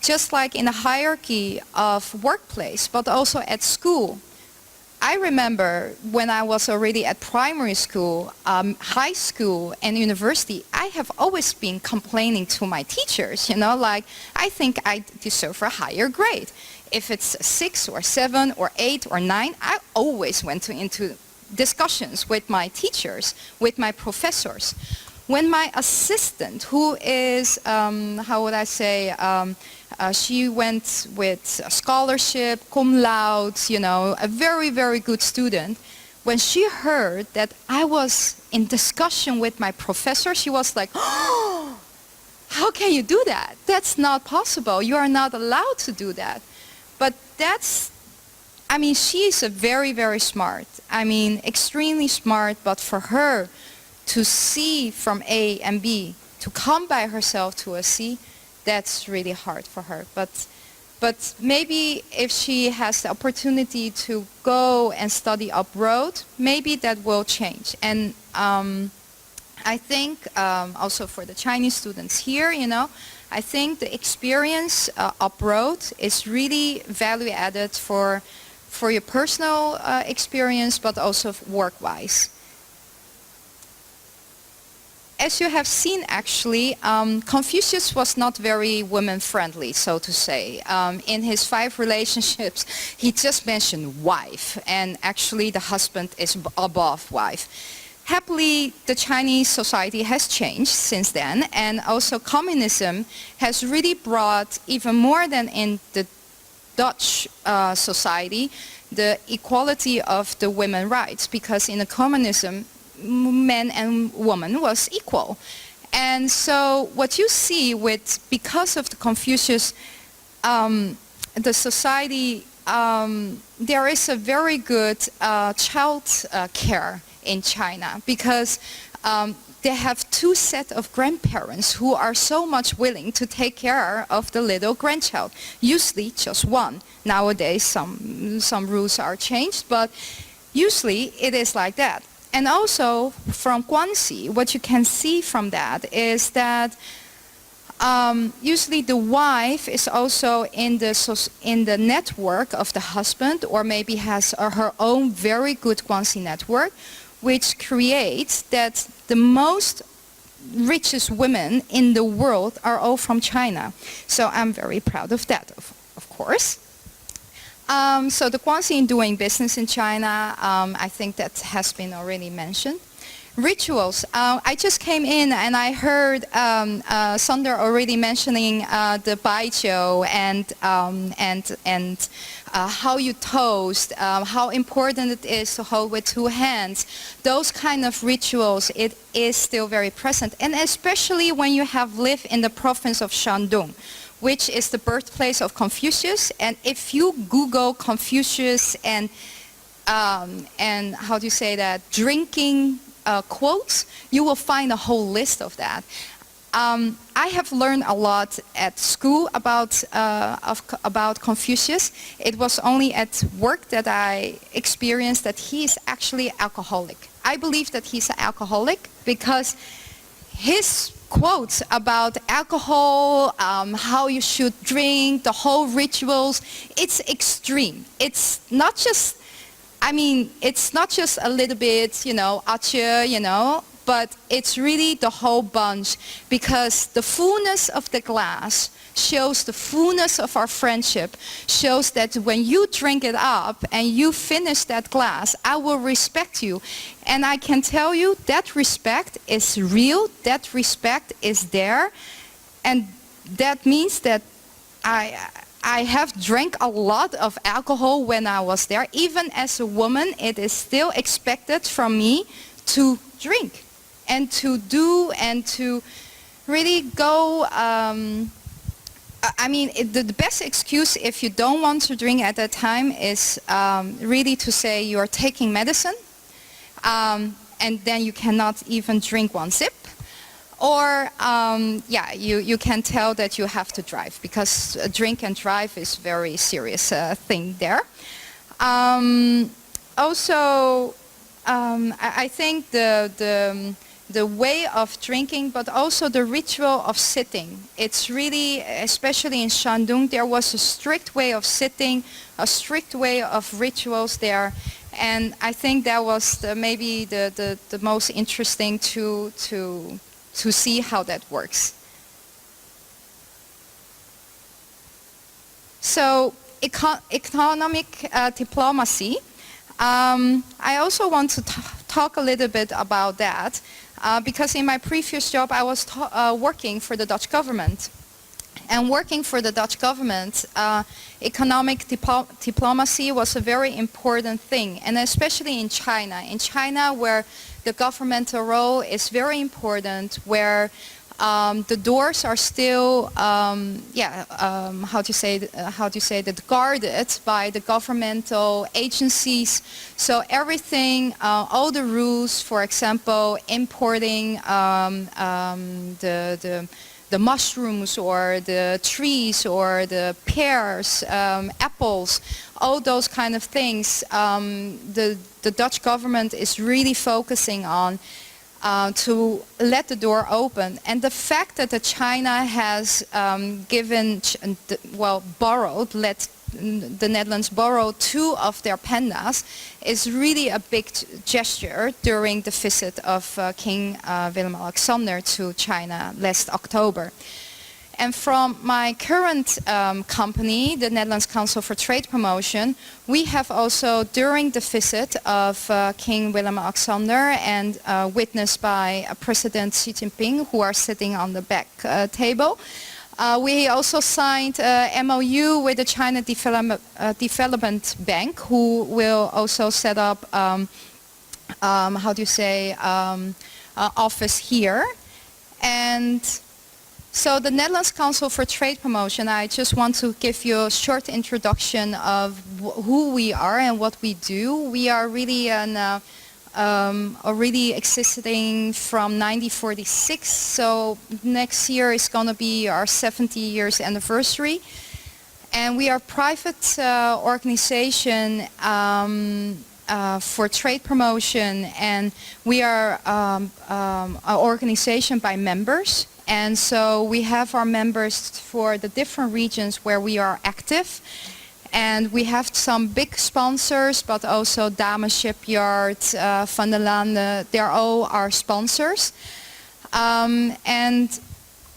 just like in the hierarchy of workplace, but also at school. I remember when I was already at primary school, high school, and university, I have always been complaining to my teachers, you know, like, I think I deserve a higher grade. If it's 6 or 7 or 8 or 9, I always went into discussions with my teachers, with my professors. When my assistant, who is, how would I say, she went with a scholarship, cum laude, you know, a very, very good student. When she heard that I was in discussion with my professor, she was like, oh, how can you do that? That's not possible. You are not allowed to do that. But that's, I mean, she's a very, very smart. I mean, extremely smart, but for her to see from A and B, to come by herself to a C, that's really hard for her. But maybe if she has the opportunity to go and study abroad, maybe that will change. And I think also for the Chinese students here, you know, I think the experience abroad is really value added for your personal experience, but also work-wise. As you have seen, actually, Confucius was not very women-friendly, so to say. In his 5 relationships, he just mentioned wife, and actually the husband is above wife. Happily, the Chinese society has changed since then, and also communism has really brought, even more than in the Dutch society, the equality of the women's rights, because in the communism, men and women was equal. And so what you see with, because of the Confucius, the society, there is a very good child care in China, because they have 2 sets of grandparents who are so much willing to take care of the little grandchild. Usually just 1. Nowadays some rules are changed, but usually it is like that. And also from Guanxi, what you can see from that is that usually the wife is also in the network of the husband, or maybe has her own very good Guanxi network, which creates that the most richest women in the world are all from China. So I'm very proud of that, of course. So the Guanxi in doing business in China, I think that has been already mentioned. Rituals. I just came in and I heard Sander already mentioning the baijiu and how you toast, how important it is to hold with 2 hands. Those kind of rituals, it is still very present, and especially when you have lived in the province of Shandong, which is the birthplace of Confucius. And if you Google Confucius and how do you say that, drinking quotes, you will find a whole list of that. I have learned a lot at school about Confucius. It was only at work that I experienced that he is actually alcoholic. I believe that he's an alcoholic because his quotes about alcohol, how you should drink, the whole rituals, it's extreme. It's not just, I mean, it's not just a little bit, you know, but it's really the whole bunch, because the fullness of the glass shows the fullness of our friendship, shows that when you drink it up and you finish that glass, I will respect you. And I can tell you that respect is real, that respect is there, and that means that I have drank a lot of alcohol when I was there. Even as a woman, it is still expected from me to drink and to do and to really go. I mean, the best excuse if you don't want to drink at that time is really to say you're taking medicine, and then you cannot even drink one sip. Or, yeah, you can tell that you have to drive, because drink and drive is very serious thing there. Also, I think the way of drinking, but also the ritual of sitting. It's really, especially in Shandong, there was a strict way of sitting, a strict way of rituals there. And I think that was maybe the most interesting to see how that works. So economic diplomacy. I also want to talk a little bit about that, because in my previous job I was working for the Dutch government. And working for the Dutch government, economic diplomacy was a very important thing, and especially in China. In China, where the governmental role is very important, where the doors are still, how to say that, guarded by the governmental agencies. So everything, all the rules, for example, importing the mushrooms or the trees or the pears, apples, all those kind of things, the Dutch government is really focusing on to let the door open. And the fact that China has borrowed, let the Netherlands borrow 2 of their pandas is really a big gesture during the visit of King Willem-Alexander to China last October. And from my current company, the Netherlands Council for Trade Promotion, we have also, during the visit of King Willem-Alexander and witnessed by President Xi Jinping, who are sitting on the back table, we also signed an MOU with the China Development Bank, who will also set up, office here. And so the Netherlands Council for Trade Promotion, I just want to give you a short introduction of who we are and what we do. We are really already existing from 1946, so next year is going to be our 70 years anniversary. And we are a private organization for trade promotion, and we are an organization by members. And so we have our members for the different regions where we are active. And we have some big sponsors, but also Dame Shipyard, Van der Lande, they're all our sponsors. And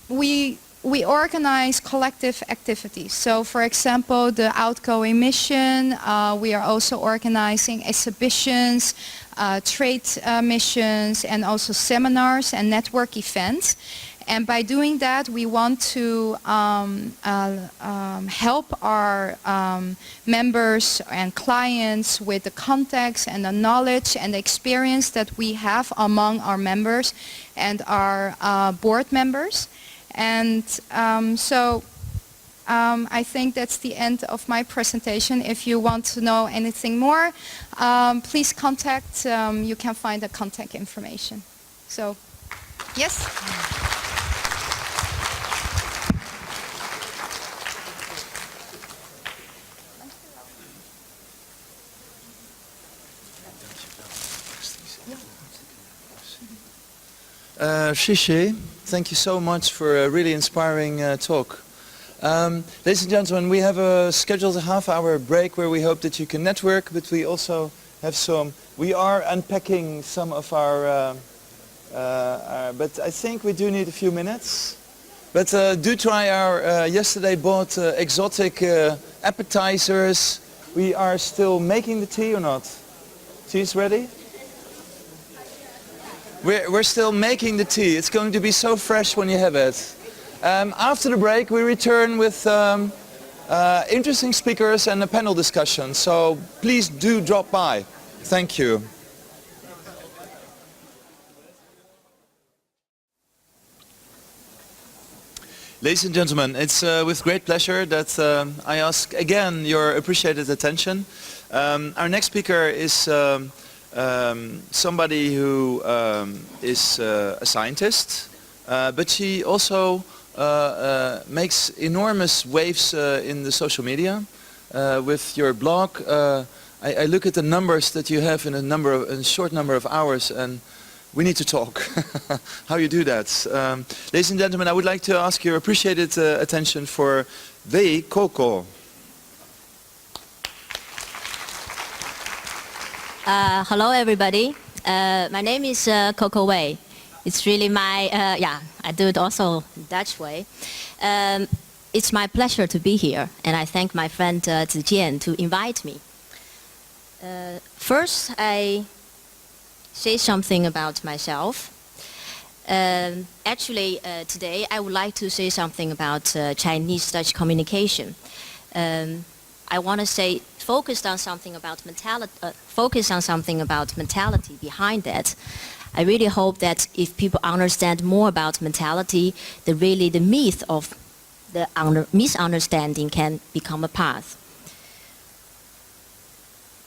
we organize collective activities. So for example, the outgoing mission, we are also organizing exhibitions, trade missions, and also seminars and network events. And by doing that, we want to help our members and clients with the contacts and the knowledge and the experience that we have among our members and our board members. And I think that's the end of my presentation. If you want to know anything more, please contact. You can find the contact information. So, yes. Shishe, thank you so much for a really inspiring talk. Ladies and gentlemen, we have a scheduled half-hour break where we hope that you can network, but we also have we are unpacking some of our, but I think we do need a few minutes. But do try our yesterday bought exotic appetizers. We are still making the tea or not? Tea is ready? We're still making the tea. It's going to be so fresh when you have it. After the break we return with interesting speakers and a panel discussion. So please do drop by. Thank you. Ladies and gentlemen, it's with great pleasure that I ask again your appreciated attention. Our next speaker is somebody who is a scientist, but she also makes enormous waves in the social media with your blog. I look at the numbers that you have in a short number of hours, and we need to talk. How you do that. Ladies and gentlemen, I would like to ask your appreciated attention for Wei Coco. Hello everybody. My name is Coco Wei. It's really my, I do it also Dutch way. It's my pleasure to be here, and I thank my friend Zijian to invite me. First, I say something about myself. Actually, today I would like to say something about Chinese-Dutch communication. I want to say, focus on something about mentality behind that. I really hope that if people understand more about mentality, the myth of the misunderstanding can become a path.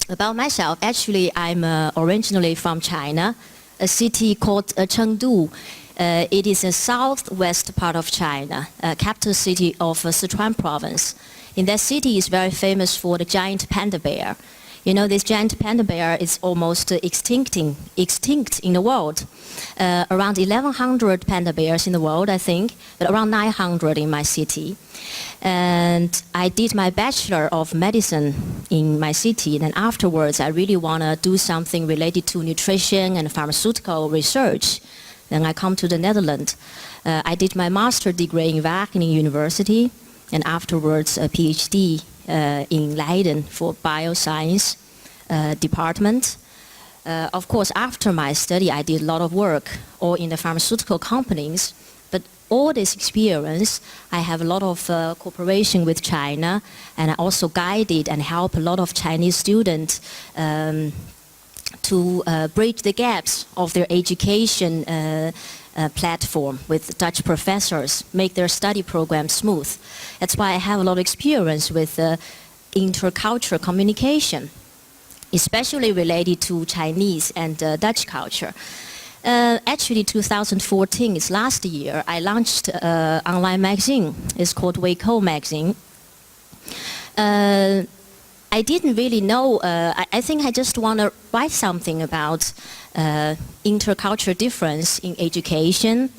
About myself, actually, I'm originally from China, a city called Chengdu. It is a southwest part of China, capital city of Sichuan province. In that city is very famous for the giant panda bear. You know, this giant panda bear is almost extinct in the world. Around 1,100 panda bears in the world, I think, but around 900 in my city. And I did my Bachelor of Medicine in my city, and afterwards I really want to do something related to nutrition and pharmaceutical research. Then I come to the Netherlands. I did my master degree in Wageningen University, and afterwards a PhD in Leiden for bioscience department. Of course, after my study, I did a lot of work, all in the pharmaceutical companies. But all this experience, I have a lot of cooperation with China, and I also guided and helped a lot of Chinese students to bridge the gaps of their education platform with Dutch professors, make their study program smooth. That's why I have a lot of experience with intercultural communication, especially related to Chinese and Dutch culture. Actually, 2014 is last year. I launched an online magazine. It's called Weico magazine. I didn't really know. I think I just want to write something about intercultural difference in education,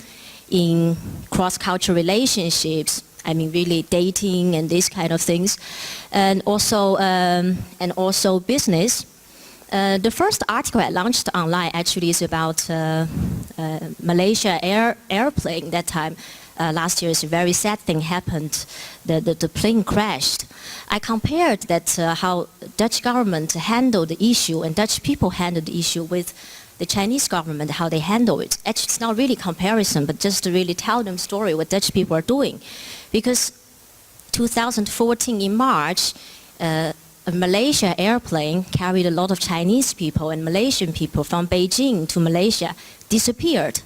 in cross-cultural relationships. I mean, really dating and these kind of things, and also business. The first article I launched online actually is about Malaysia airplane. That time, last year, is a very sad thing happened. The plane crashed. I compared that how Dutch government handled the issue and Dutch people handled the issue with the Chinese government, how they handle it. Actually, it's not really comparison, but just to really tell them story what Dutch people are doing. Because 2014 in March, a Malaysia airplane carried a lot of Chinese people and Malaysian people from Beijing to Malaysia disappeared.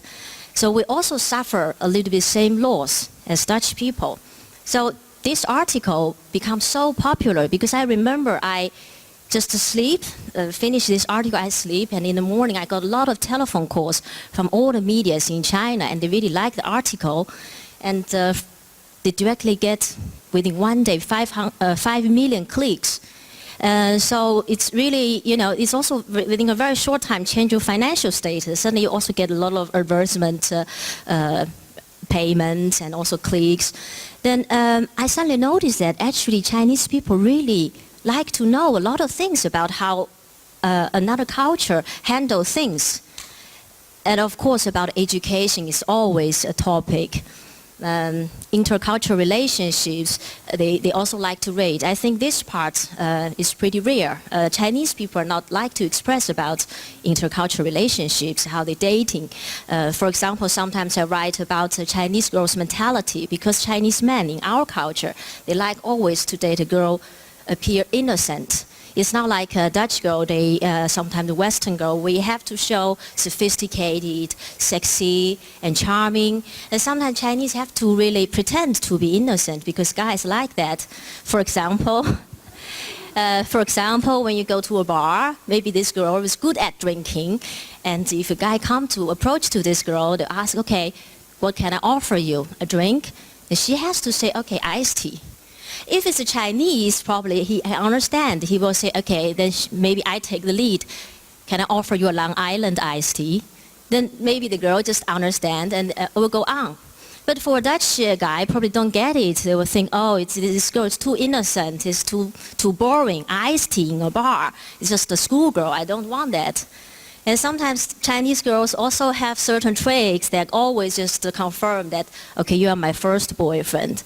So we also suffer a little bit same loss as Dutch people. So this article becomes so popular because I remember I just sleep, finish this article, I sleep, and in the morning I got a lot of telephone calls from all the medias in China, and they really like the article, and they directly get, within one day, 5 million clicks. So it's really, it's also within a very short time change your financial status. Suddenly you also get a lot of advertisement payments and also clicks. Then I suddenly noticed that actually Chinese people really like to know a lot of things about how another culture handle things. And of course about education is always a topic. Intercultural relationships, they also like to rate. I think this part is pretty rare. Chinese people are not like to express about intercultural relationships, how they're dating. For example, sometimes I write about the Chinese girl's mentality because Chinese men in our culture, they like always to date a girl appear innocent. It's not like a Dutch girl, sometimes the Western girl, we have to show sophisticated, sexy, and charming. And sometimes Chinese have to really pretend to be innocent because guys like that. For example, when you go to a bar, maybe this girl is good at drinking, and if a guy approach to this girl, they ask, okay, what can I offer you? A drink? And she has to say, okay, iced tea. If it's a Chinese, probably he understand. He will say, okay, then maybe I take the lead. Can I offer you a Long Island iced tea? Then maybe the girl just understand and will go on. But for a Dutch guy, probably don't get it. They will think, oh, this girl is too innocent. It's too boring. Iced tea in a bar. It's just a schoolgirl. I don't want that. And sometimes Chinese girls also have certain tricks that always just confirm that, okay, you are my first boyfriend.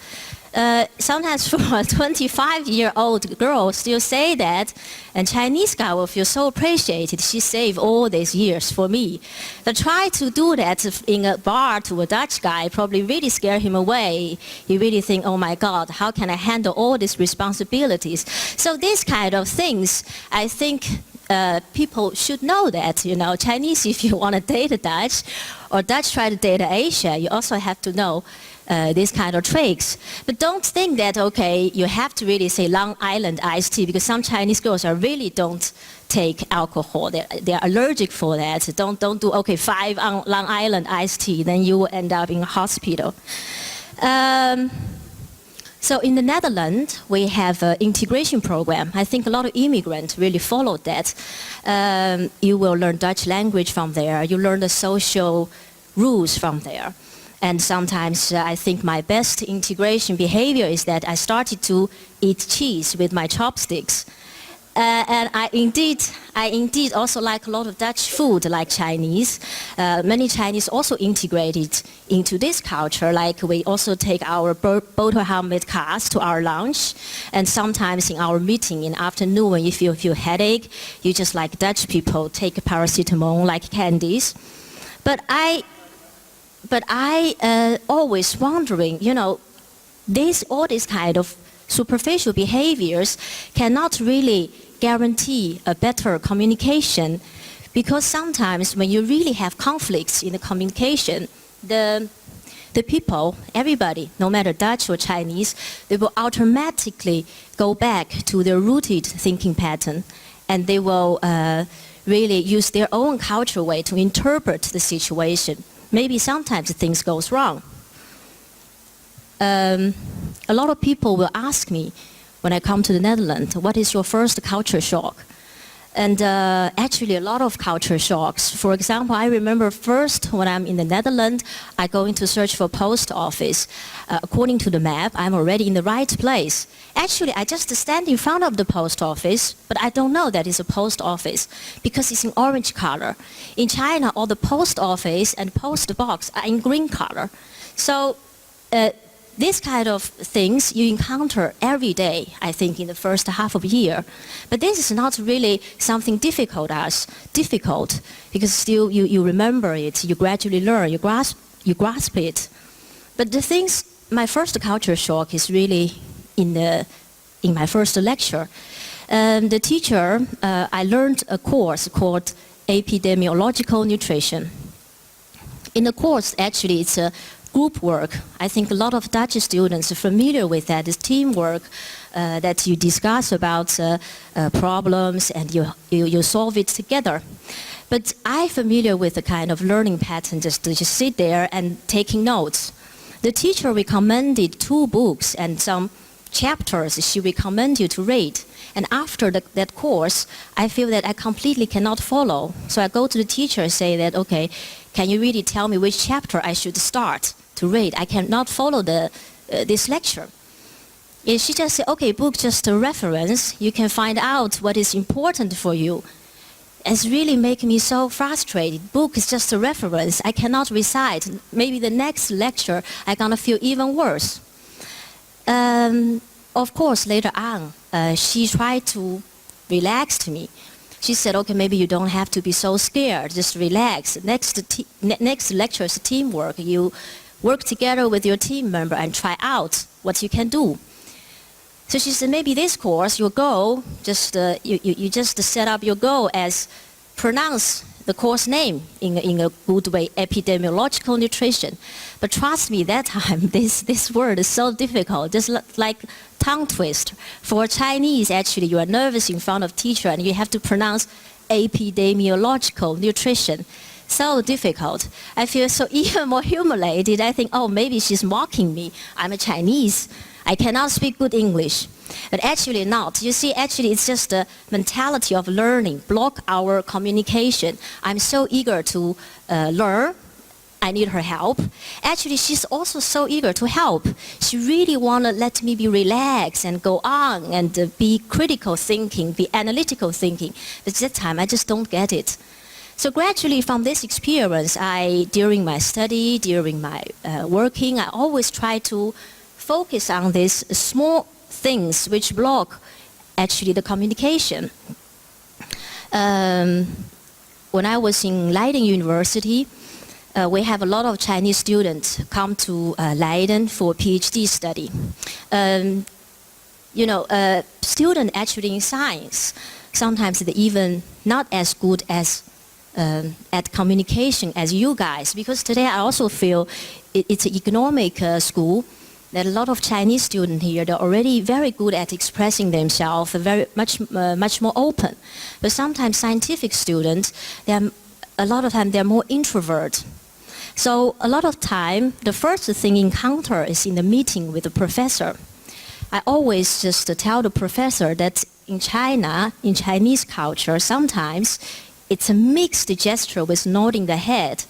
Sometimes for a 25-year-old girl still say that, and Chinese guy will feel so appreciated. She saved all these years for me. But try to do that in a bar to a Dutch guy probably really scare him away. He really think, oh my God, how can I handle all these responsibilities? So these kind of things, I think people should know that, Chinese, if you want to date a Dutch, or Dutch try to date Asia, you also have to know these kind of tricks. But don't think that, okay, you have to really say Long Island iced tea, because some Chinese girls really don't take alcohol. They're allergic for that. Don't do, okay, 5 on Long Island iced tea, then you will end up in a hospital. So in the Netherlands, we have an integration program. I think a lot of immigrants really followed that. You will learn Dutch language from there. You learn the social rules from there. And sometimes I think my best integration behavior is that I started to eat cheese with my chopsticks. And I indeed also like a lot of Dutch food, like Chinese. Many Chinese also integrated into this culture. Like we also take our boterham with kaas to our lunch. And sometimes in our meeting in the afternoon, when you feel headache, you just like Dutch people take paracetamol like candies. But I always wondering, all these kind of superficial behaviors cannot really guarantee a better communication, because sometimes when you really have conflicts in the communication, the people, everybody, no matter Dutch or Chinese, they will automatically go back to their rooted thinking pattern, and they will really use their own cultural way to interpret the situation. Maybe sometimes things goes wrong. A lot of people will ask me when I come to the Netherlands, what is your first culture shock? And actually a lot of culture shocks. For example, I remember first when I'm in the Netherlands, I go into search for post office. According to the map, I'm already in the right place. Actually, I just stand in front of the post office, but I don't know that it's a post office because it's in orange color. In China, all the post office and post box are in green color. So this kind of things you encounter every day, I think, in the first half of the year. But this is not really something difficult because still you remember it, you gradually learn, you grasp it. But the things, my first culture shock is really in my first lecture. The teacher, I learned a course called Epidemiological Nutrition. In the course, actually, it's a group work. I think a lot of Dutch students are familiar with that. It's teamwork that you discuss about problems and you solve it together. But I'm familiar with the kind of learning pattern, just sit there and taking notes. The teacher recommended 2 books and some chapters she recommended you to read. And after that course, I feel that I completely cannot follow. So I go to the teacher and say that, okay, can you really tell me which chapter I should start to read? I cannot follow this lecture. And she just said, okay, book just a reference. You can find out what is important for you. It's really making me so frustrated. Book is just a reference. I cannot recite. Maybe the next lecture I'm gonna feel even worse. Of course, later on, she tried to relax me. She said, okay, maybe you don't have to be so scared. Just relax. Next lecture is teamwork. You work together with your team member and try out what you can do. So she said, maybe this course, your goal, you just set up your goal as pronounce the course name in a good way, epidemiological nutrition. But trust me, that time, this word is so difficult, just like tongue twist. For Chinese, actually, you are nervous in front of teacher and you have to pronounce epidemiological nutrition. So difficult. I feel so even more humiliated. I think, oh, maybe she's mocking me. I'm a Chinese. I cannot speak good English. But actually not. You see, actually it's just the mentality of learning, block our communication. I'm so eager to learn. I need her help. Actually, she's also so eager to help. She really want to let me be relaxed and go on and be critical thinking, be analytical thinking. But that time, I just don't get it. So gradually from this experience, during my study, during my working, I always try to focus on these small things which block actually the communication. When I was in Leiden University, we have a lot of Chinese students come to Leiden for PhD study. Students actually in science, sometimes they're even not as good as at communication as you guys, because today I also feel it's an economic school. That a lot of Chinese students here, they're already very good at expressing themselves, very much more open. But sometimes scientific students, a lot of time they're more introvert. So a lot of time, the first thing encounter is in the meeting with the professor. I always just tell the professor that in China, in Chinese culture, sometimes it's a mixed gesture with nodding the head.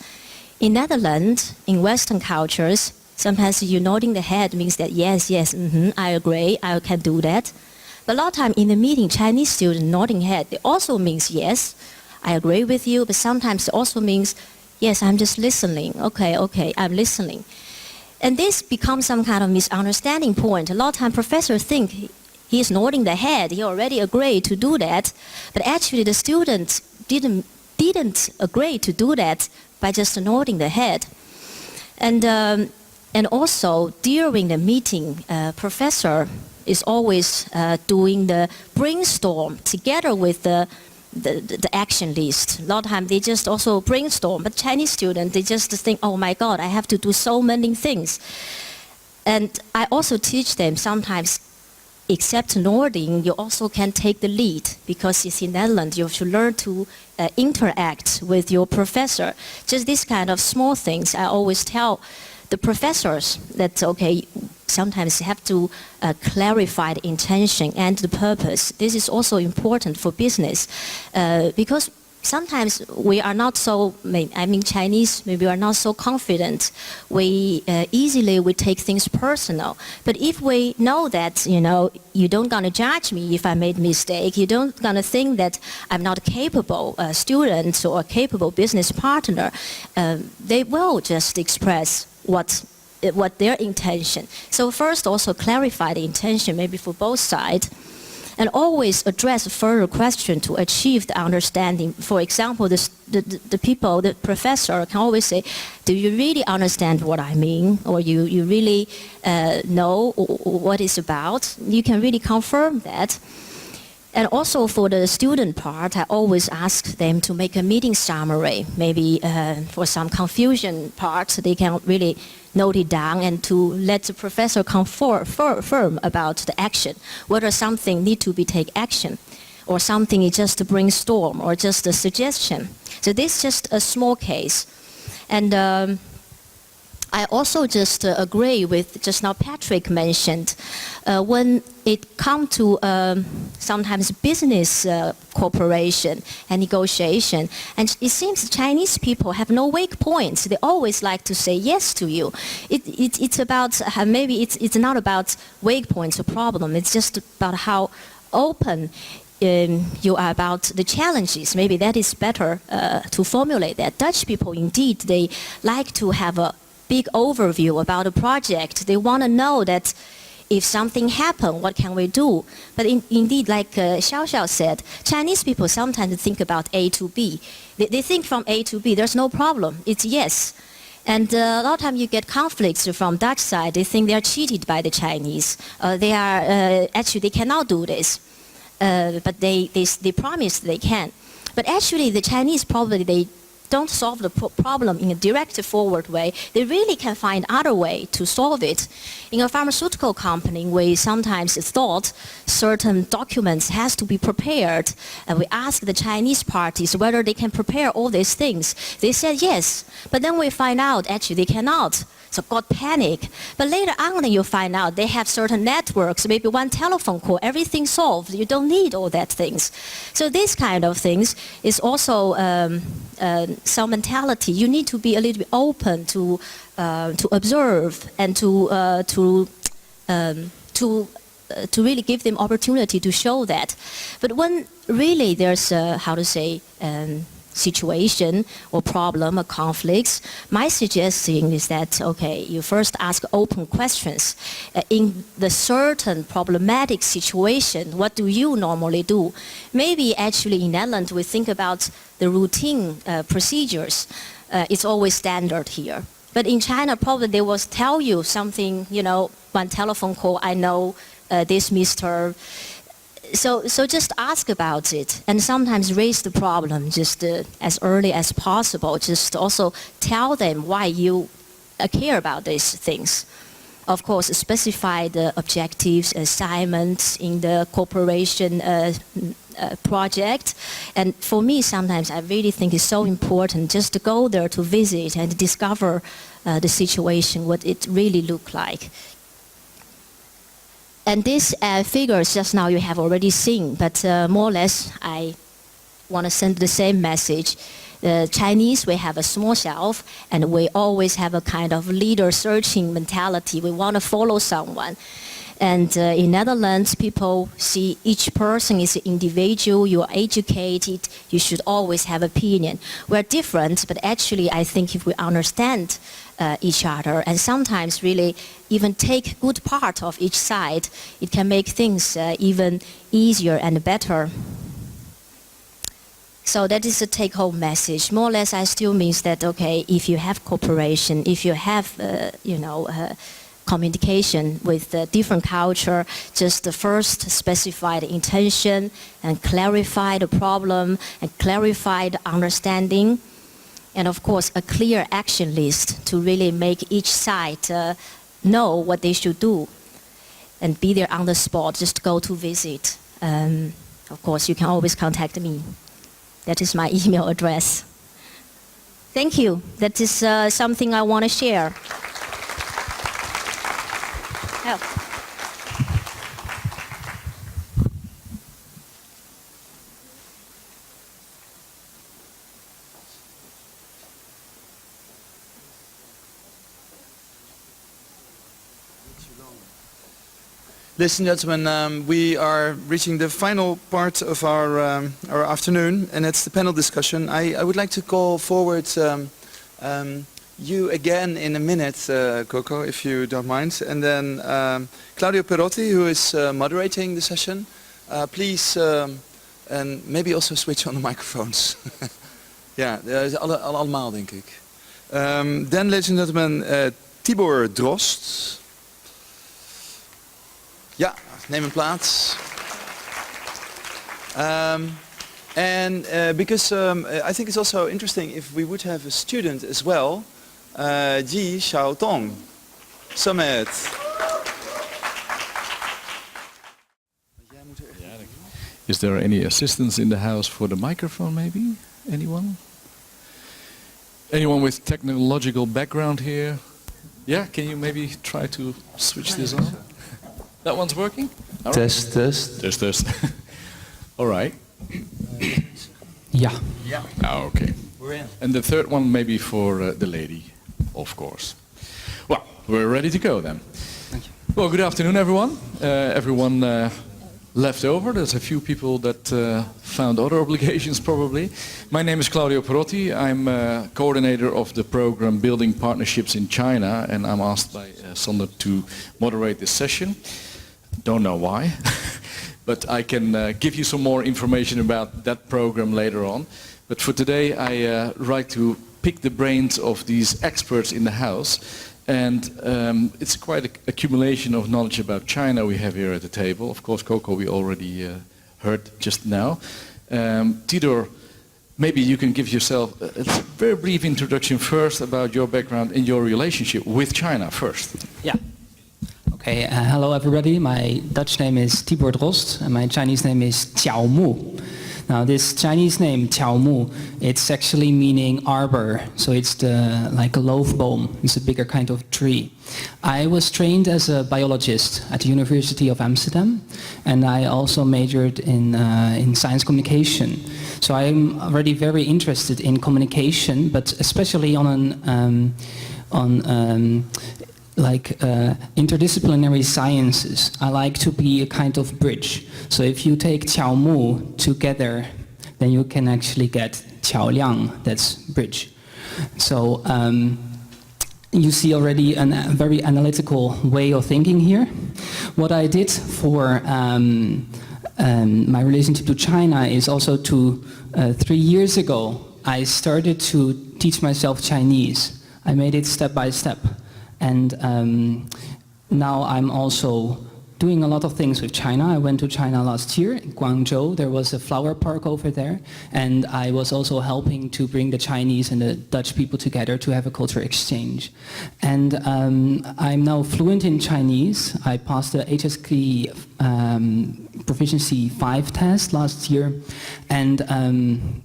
In Netherlands, in Western cultures, sometimes you nodding the head means that yes, I agree, I can do that. But a lot of time in the meeting, Chinese students nodding head, it also means yes, I agree with you, but sometimes it also means yes, I'm just listening. Okay, I'm listening. And this becomes some kind of misunderstanding point. A lot of time professors think he's nodding the head, he already agreed to do that, but actually the students didn't agree to do that by just nodding the head. And also, during the meeting, professor is always doing the brainstorm together with the action list. A lot of time they just also brainstorm, but Chinese students, they just think, oh my God, I have to do so many things. And I also teach them sometimes, except nodding, you also can take the lead, because it's in Netherlands, you have to learn to interact with your professor. Just this kind of small things, I always tell the professors that, okay, sometimes you have to clarify the intention and the purpose. This is also important for business, because sometimes we are not so, Chinese, maybe we are not so confident. We easily take things personal. But if we know that, you don't gonna judge me if I made mistake, you don't gonna think that I'm not a capable student or a capable business partner, they will just express what their intention. So first also clarify the intention maybe for both sides, and always address further question to achieve the understanding. For example, the professor can always say, do you really understand what I mean? Or you really know what it's about? You can really confirm that. And also for the student part, I always ask them to make a meeting summary. Maybe for some confusion parts, they can really note it down and to let the professor confirm about the action, whether something need to be take action or something is just a brainstorm or just a suggestion. So this is just a small case. And I also just agree with just now Patrick mentioned, when it comes to sometimes business cooperation and negotiation, and it seems Chinese people have no weak points. They always like to say yes to you. It's about, maybe it's not about weak points or problem, it's just about how open you are about the challenges. Maybe that is better to formulate that. Dutch people, indeed, they like to have a big overview about a project. They want to know that if something happens, what can we do? But indeed, like Xiao Xiao said, Chinese people sometimes think about A to B. They think from A to B, there's no problem, it's yes. And a lot of times you get conflicts from Dutch side. They think they are cheated by the Chinese. They are, actually, they cannot do this. But they promise they can. But actually, the Chinese probably, they don't solve the problem in a direct forward way. They really can find other way to solve it. In a pharmaceutical company, we sometimes thought certain documents has to be prepared, and we asked the Chinese parties whether they can prepare all these things. They said yes, but then we find out actually they cannot. So got panic. But later on you find out they have certain networks, maybe one telephone call, everything solved. You don't need all that things. So this kind of things is also some mentality. You need to be a little bit open to observe and to really give them opportunity to show that. But when really there's how to say situation or problem or conflicts, my suggestion is that, okay, you first ask open questions. In the certain problematic situation, what do you normally do? Maybe actually in Netherlands we think about the routine procedures. It's always standard here. But in China probably they will tell you something, you know, one telephone call, I know this Mr. So just ask about it, and sometimes raise the problem just as early as possible. Just also tell them why you care about these things. Of course, specify the objectives, assignments in the cooperation project. And for me, sometimes I really think it's so important just to go there to visit and discover the situation, what it really looked like. And these figures just now you have already seen, but more or less I want to send the same message. The Chinese, we have a small self, and we always have a kind of leader searching mentality. We want to follow someone. And in Netherlands, people see each person is an individual, you are educated, you should always have opinion. We're different, but actually I think if we understand each other and sometimes really even take good part of each side, it can make things even easier and better. So that is the take-home message. More or less, I still means that, okay, if you have cooperation, if you have, communication with a different culture, just first specify the intention and clarify the problem and clarify the understanding. And of course, a clear action list to really make each side know what they should do and be there on the spot, just go to visit. Of course, you can always contact me. That is my email address. Thank you. That is something I want to share. Help. Ladies and gentlemen, we are reaching the final part of our afternoon, and it's the panel discussion. I would like to call forward you again in a minute, Coco, if you don't mind, and then Claudio Perotti, who is moderating the session. Please, and maybe also switch on the microphones. Ja, allemaal denk ik. Then, ladies and gentlemen, Tibor Drost. Ja, neem een plaats. And because I think it's also interesting if we would have a student as well, Ji Xiaotong, Summit. Is there any assistance in the house for the microphone maybe? Anyone? Anyone with technological background here? Yeah, can you maybe try to switch this on? That one's working? All right. Test, test. Test, test. All right. Yeah. Ah, okay. We're in. And the third one maybe for the lady, of course. Well, we're ready to go then. Thank you. Well, good afternoon, everyone. Everyone left over. There's a few people that found other obligations probably. My name is Claudio Perotti. I'm coordinator of the program Building Partnerships in China, and I'm asked by Sander to moderate this session. Don't know why, but I can give you some more information about that program later on. But for today, I like to pick the brains of these experts in the house. And it's quite an accumulation of knowledge about China we have here at the table. Of course, Coco we already heard just now. Tidor, maybe you can give yourself a very brief introduction first about your background and your relationship with China first. Yeah. Okay, hello everybody. My Dutch name is Tibor Drost and my Chinese name is Jiao Mu. Now this Chinese name, Jiao Mu, it's actually meaning arbor. So it's like a loofboom. It's a bigger kind of tree. I was trained as a biologist at the University of Amsterdam, and I also majored in science communication. So I'm already very interested in communication, but especially on interdisciplinary sciences. I like to be a kind of bridge. So if you take Qiao Mu together, then you can actually get Qiao Liang, that's bridge. So you see already a very analytical way of thinking here. What I did for my relationship to China is also to, 3 years ago, I started to teach myself Chinese. I made it step by step. And now I'm also doing a lot of things with China. I went to China last year, in Guangzhou. There was a flower park over there. And I was also helping to bring the Chinese and the Dutch people together to have a culture exchange. And I'm now fluent in Chinese. I passed the HSK Proficiency 5 test last year. And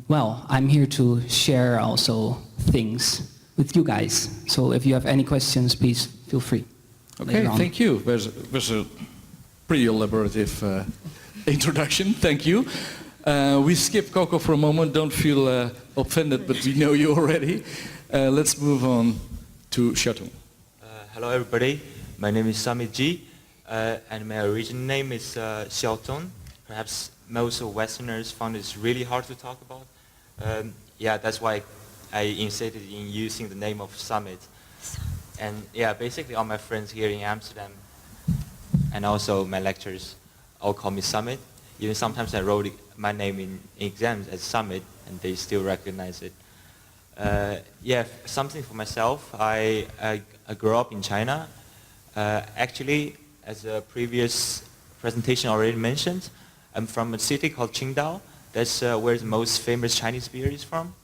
well, I'm here to share also things with you guys. So if you have any questions, please feel free. Okay, thank you. There's a pretty elaborative introduction. Thank you. We skip Coco for a moment. Don't feel offended, but we know you already. Let's move on to Shatung. Hello, everybody. My name is Samit Ji, and my original name is Xiaotong. Perhaps most of Westerners found it really hard to talk about. Yeah, that's why I insisted in using the name of Summit. And yeah, basically all my friends here in Amsterdam and also my lecturers all call me Summit. Even sometimes I wrote my name in exams as Summit and they still recognize it. Yeah, something for myself. I grew up in China. Actually, as a previous presentation already mentioned, I'm from a city called Qingdao. That's where the most famous Chinese beer is from.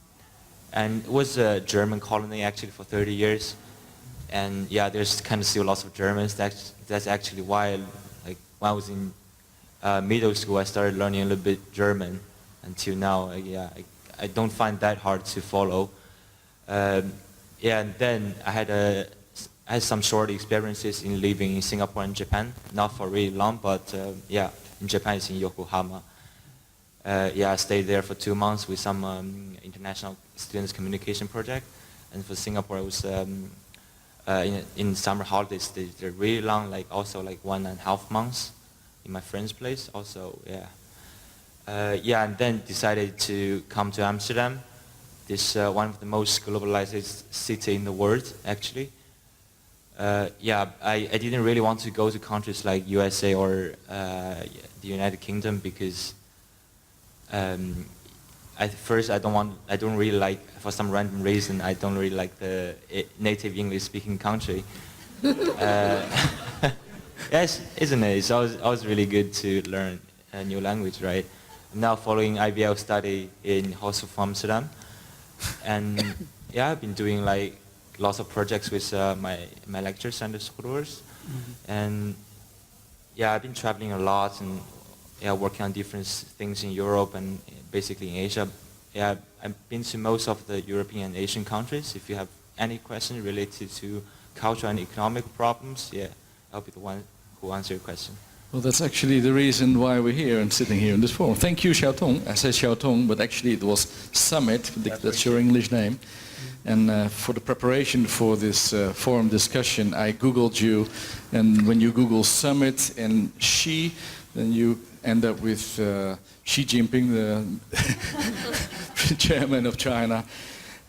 And it was a German colony actually for 30 years. And yeah, there's kind of still lots of Germans. That's actually why, like, when I was in middle school, I started learning a little bit German. Until now, yeah, I don't find that hard to follow. Yeah, and then I had some short experiences in living in Singapore and Japan. Not for really long, but yeah, in Japan it's in Yokohama. Yeah, I stayed there for 2 months with some international students communication project. And for Singapore, I was in summer holidays. They're really long, like also like 1.5 months in my friend's place. Also, yeah. Yeah, and then decided to come to Amsterdam. This one of the most globalized city in the world, actually. Yeah, I didn't really want to go to countries like USA or the United Kingdom because at first I don't really like, for some random reason, I don't really like the native English speaking country. Yes, isn't it? It's always really good to learn a new language, right? I'm now following IBL study in House of Amsterdam. And yeah, I've been doing like lots of projects with my lecturers and the scholars. And yeah, I've been traveling a lot and yeah, working on different things in Europe and basically in Asia. Yeah, I've been to most of the European and Asian countries. If you have any questions related to cultural and economic problems, yeah, I'll be the one who answer your question. Well, that's actually the reason why we're here and sitting here in this forum. Thank you, Xiaotong. I said Xiaotong, but actually it was Summit. That's your English name. And for the preparation for this forum discussion, I Googled you. And when you Google Summit and Xi, then you end up with Xi Jinping, the chairman of China.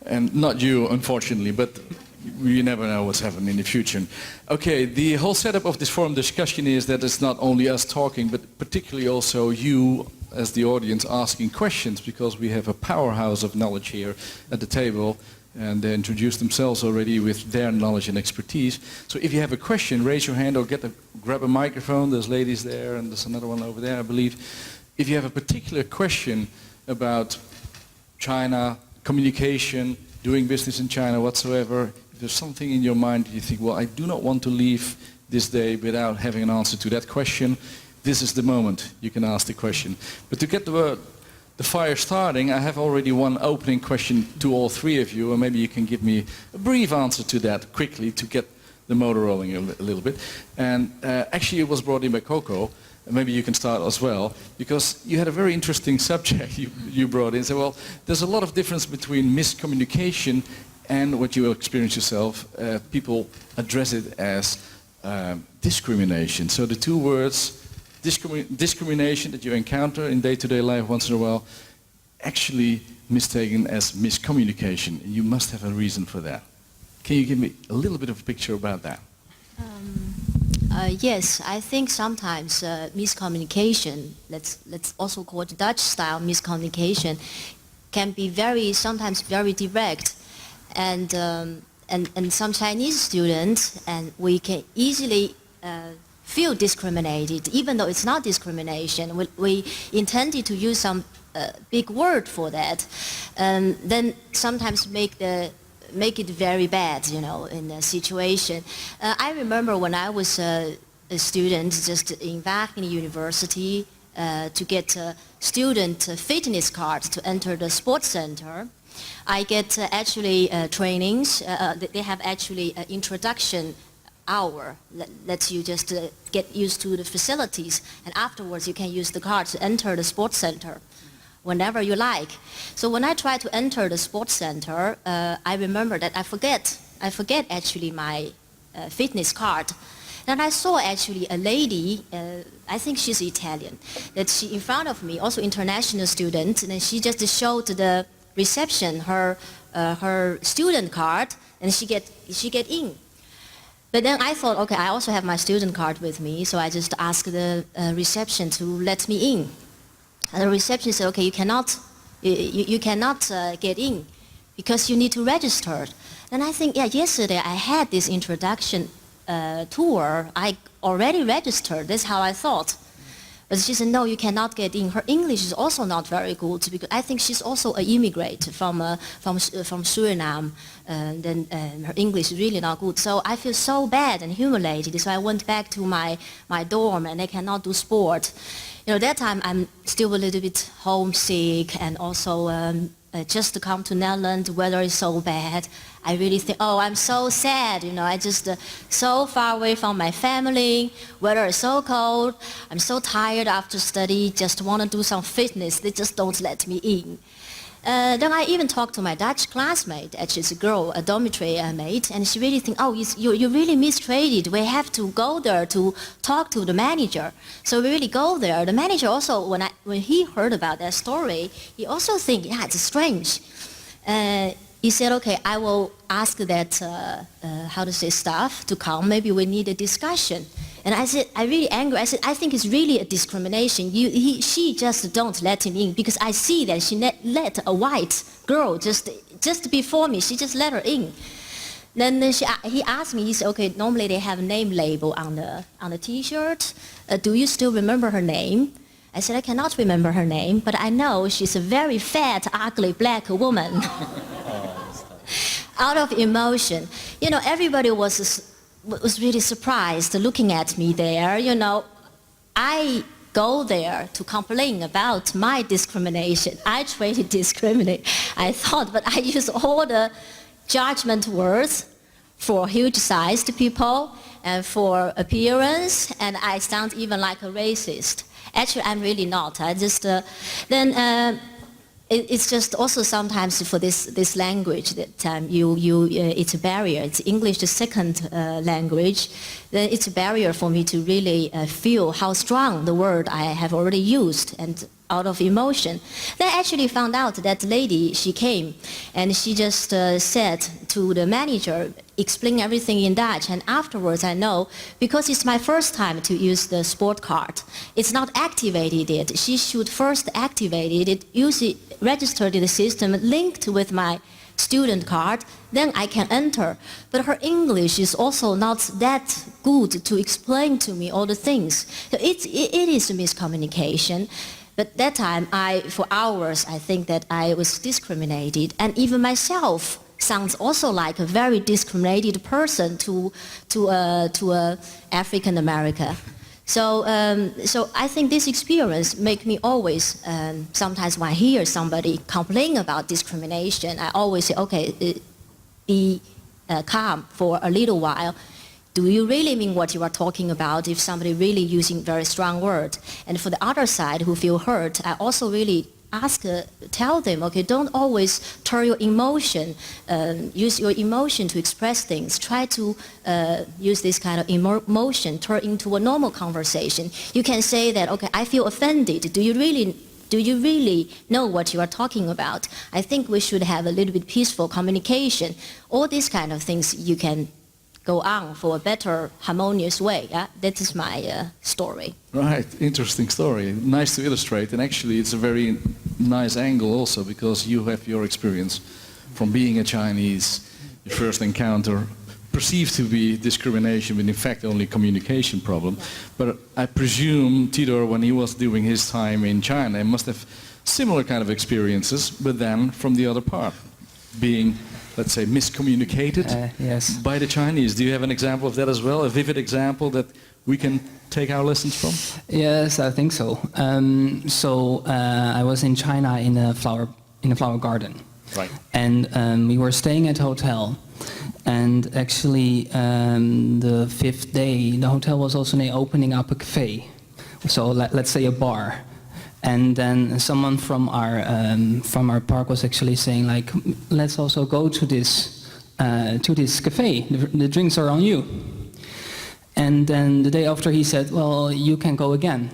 And not you, unfortunately, but we never know what's happening in the future. Okay, the whole setup of this forum discussion is that it's not only us talking, but particularly also you as the audience asking questions, because we have a powerhouse of knowledge here at the table, and they introduced themselves already with their knowledge and expertise. So if you have a question, raise your hand or grab a microphone. There's ladies there, and there's another one over there, I believe. If you have a particular question about China, communication, doing business in China whatsoever, if there's something in your mind you think, well, I do not want to leave this day without having an answer to that question, this is the moment you can ask the question. But to get the fire starting, I have already one opening question to all three of you, and maybe you can give me a brief answer to that quickly to get the motor rolling a little bit. And actually it was brought in by Coco. Maybe you can start as well, because you had a very interesting subject you brought in. So, well, there's a lot of difference between miscommunication and what you experience yourself. People address it as discrimination. So the two words, discrimination that you encounter in day-to-day life once in a while, actually mistaken as miscommunication. You must have a reason for that. Can you give me a little bit of a picture about that? Yes, I think sometimes miscommunication, let's also call it Dutch style miscommunication, can be sometimes very direct, and some Chinese students, and we can easily feel discriminated, even though it's not discrimination. We intended to use some big word for that, and then sometimes make it very bad, in the situation. I remember when I was a student just in Wageningen University to get a student fitness card to enter the sports center. I get actually trainings. They have actually an introduction hour that lets you just get used to the facilities, and afterwards you can use the card to enter the sports center whenever you like. So when I try to enter the sports center, I remember that I forget actually my fitness card. And I saw actually a lady, I think she's Italian, that she in front of me, also international student, and she just showed the reception her student card, and she get in. But then I thought, okay, I also have my student card with me, so I just asked the reception to let me in. And the reception said, okay, you cannot get in because you need to register. And I think, yeah, yesterday I had this introduction tour. I already registered. That's how I thought. But she said, no, you cannot get in. Her English is also not very good, because I think she's also an immigrant from Suriname. Then her English is really not good. So I feel so bad and humiliated. So I went back to my dorm, and I cannot do sport. That time I'm still a little bit homesick, and also just to come to Netherlands, weather is so bad. I really think, oh, I'm so sad, I just so far away from my family, weather is so cold, I'm so tired after study, just want to do some fitness, they just don't let me in. Then I even talked to my Dutch classmate, actually it's a girl, a dormitory mate, and she really think, oh, you really mistreated. We have to go there to talk to the manager. So we really go there. The manager also, when he heard about that story, he also think, yeah, it's strange. He said, okay, I will ask that, staff to come. Maybe we need a discussion. And I said, I really angry. I said, I think it's really a discrimination. She just don't let him in, because I see that she let a white girl just before me. She just let her in. Then he asked me. He said, okay, normally they have a name label on the T-shirt. Do you still remember her name? I said, I cannot remember her name, but I know she's a very fat, ugly black woman. Out of emotion, everybody was really surprised looking at me there. I go there to complain about my discrimination. I try to discriminate, I thought, but I use all the judgment words for huge-sized people and for appearance, and I sound even like a racist. Actually, I'm really not. I just it's just also sometimes for this language that it's a barrier. It's English, the second language. Then it's a barrier for me to really feel how strong the word I have already used and out of emotion. Then I actually found out that lady, she came and she just said to the manager, explain everything in Dutch, and afterwards I know, because it's my first time to use the sport card, it's not activated yet. She should first activate it, use it, register the system, linked with my student card, then I can enter. But her English is also not that good to explain to me all the things. So it is a miscommunication. But that time, for hours, I think that I was discriminated, and even myself sounds also like a very discriminated person to African America. So I think this experience make me always, sometimes when I hear somebody complain about discrimination, I always say, okay, be calm for a little while. Do you really mean what you are talking about if somebody really using very strong words? And for the other side who feel hurt, I also really tell them, okay, don't always turn your emotion, use your emotion to express things. Try to use this kind of emotion, turn into a normal conversation. You can say that, okay, I feel offended. Do you really know what you are talking about? I think we should have a little bit peaceful communication. All these kind of things you can go on for a better harmonious way. Yeah? That is my story. Right, interesting story. Nice to illustrate, and actually it's a very nice angle also, because you have your experience from being a Chinese, your first encounter, perceived to be discrimination, but in fact only communication problem. But I presume Tidor, when he was doing his time in China, he must have similar kind of experiences, but then from the other part, being, let's say, miscommunicated yes. by the Chinese. Do you have an example of that as well, a vivid example that we can take our lessons from? Yes, I think so. I was in China in a flower garden. Right. And we were staying at a hotel. And actually, the 5th day, the hotel was also opening up a cafe. So let's say a bar. And then someone from our park was actually saying, like, let's also go to this cafe. The drinks are on you. And then the day after he said, well, you can go again.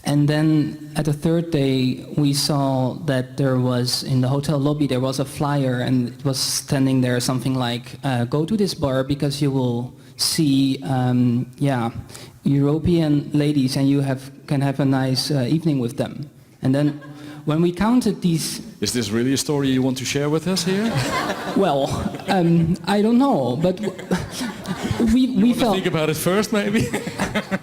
And then at the 3rd day, we saw that there was, in the hotel lobby, there was a flyer, and it was standing there something like, go to this bar because you will see, European ladies, and you can have a nice evening with them. And then when we counted these... Is this really a story you want to share with us here? Well, I don't know, but we felt... Think about it first, maybe?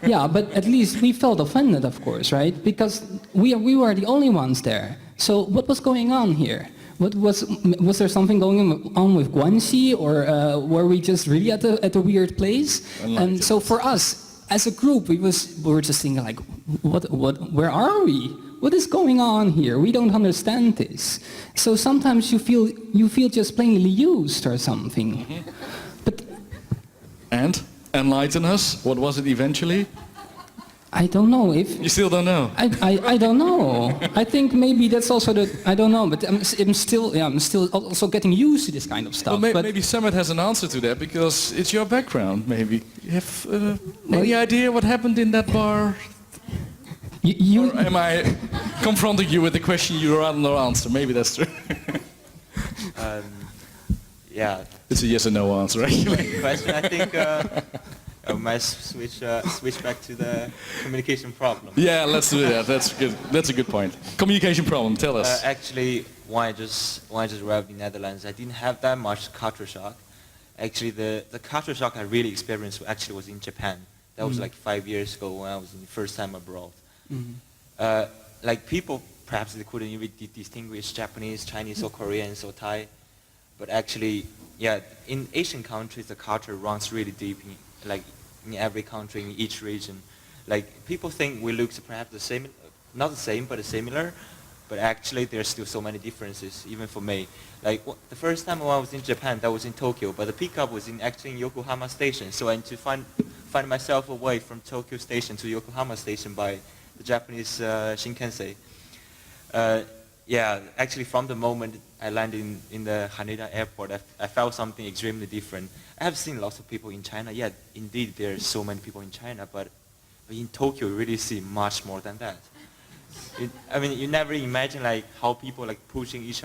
Yeah, but at least we felt offended, of course, right? Because we were the only ones there. So what was going on here? Was there something going on with Guanxi, or were we just really at a weird place? And so for us, as a group, we were just thinking, like, where are we? What is going on here? We don't understand this. So sometimes you feel just plainly used or something. Mm-hmm. But and enlighten us. What was it eventually? I don't know if... You still don't know? I don't know. I think maybe that's also I don't know, but I'm still also getting used to this kind of stuff. Well, maybe Summit has an answer to that, because it's your background, maybe. You have any idea what happened in that bar? Or am I confronting you with the question you rather not answer? Maybe that's true. Yeah. It's a yes or no answer, actually. Question, I think... I might switch back to the communication problem. Yeah, let's do that. That's good. That's a good point. Communication problem. Tell us. Actually, when I just arrived in the Netherlands, I didn't have that much culture shock. Actually, the culture shock I really experienced actually was in Japan. That was like 5 years ago when I was in the first time abroad. Like people, perhaps they couldn't even distinguish Japanese, Chinese, or Korean, or Thai, but actually, yeah, in Asian countries, the culture runs really deep. In every country, in each region. Like, people think we look perhaps the same, not the same, but similar. but actually there's still so many differences, even for me. Like the first time when I was in Japan, that was in Tokyo, but the pickup was actually in Yokohama Station. So I had to find myself away from Tokyo Station to Yokohama Station by the Japanese Shinkansen. Yeah, actually from the moment I landed in the Haneda airport, I felt something extremely different. I have seen lots of people in China. Yeah, indeed, there are so many people in China, but in Tokyo, you really see much more than that. I mean, you never imagine like how people like push each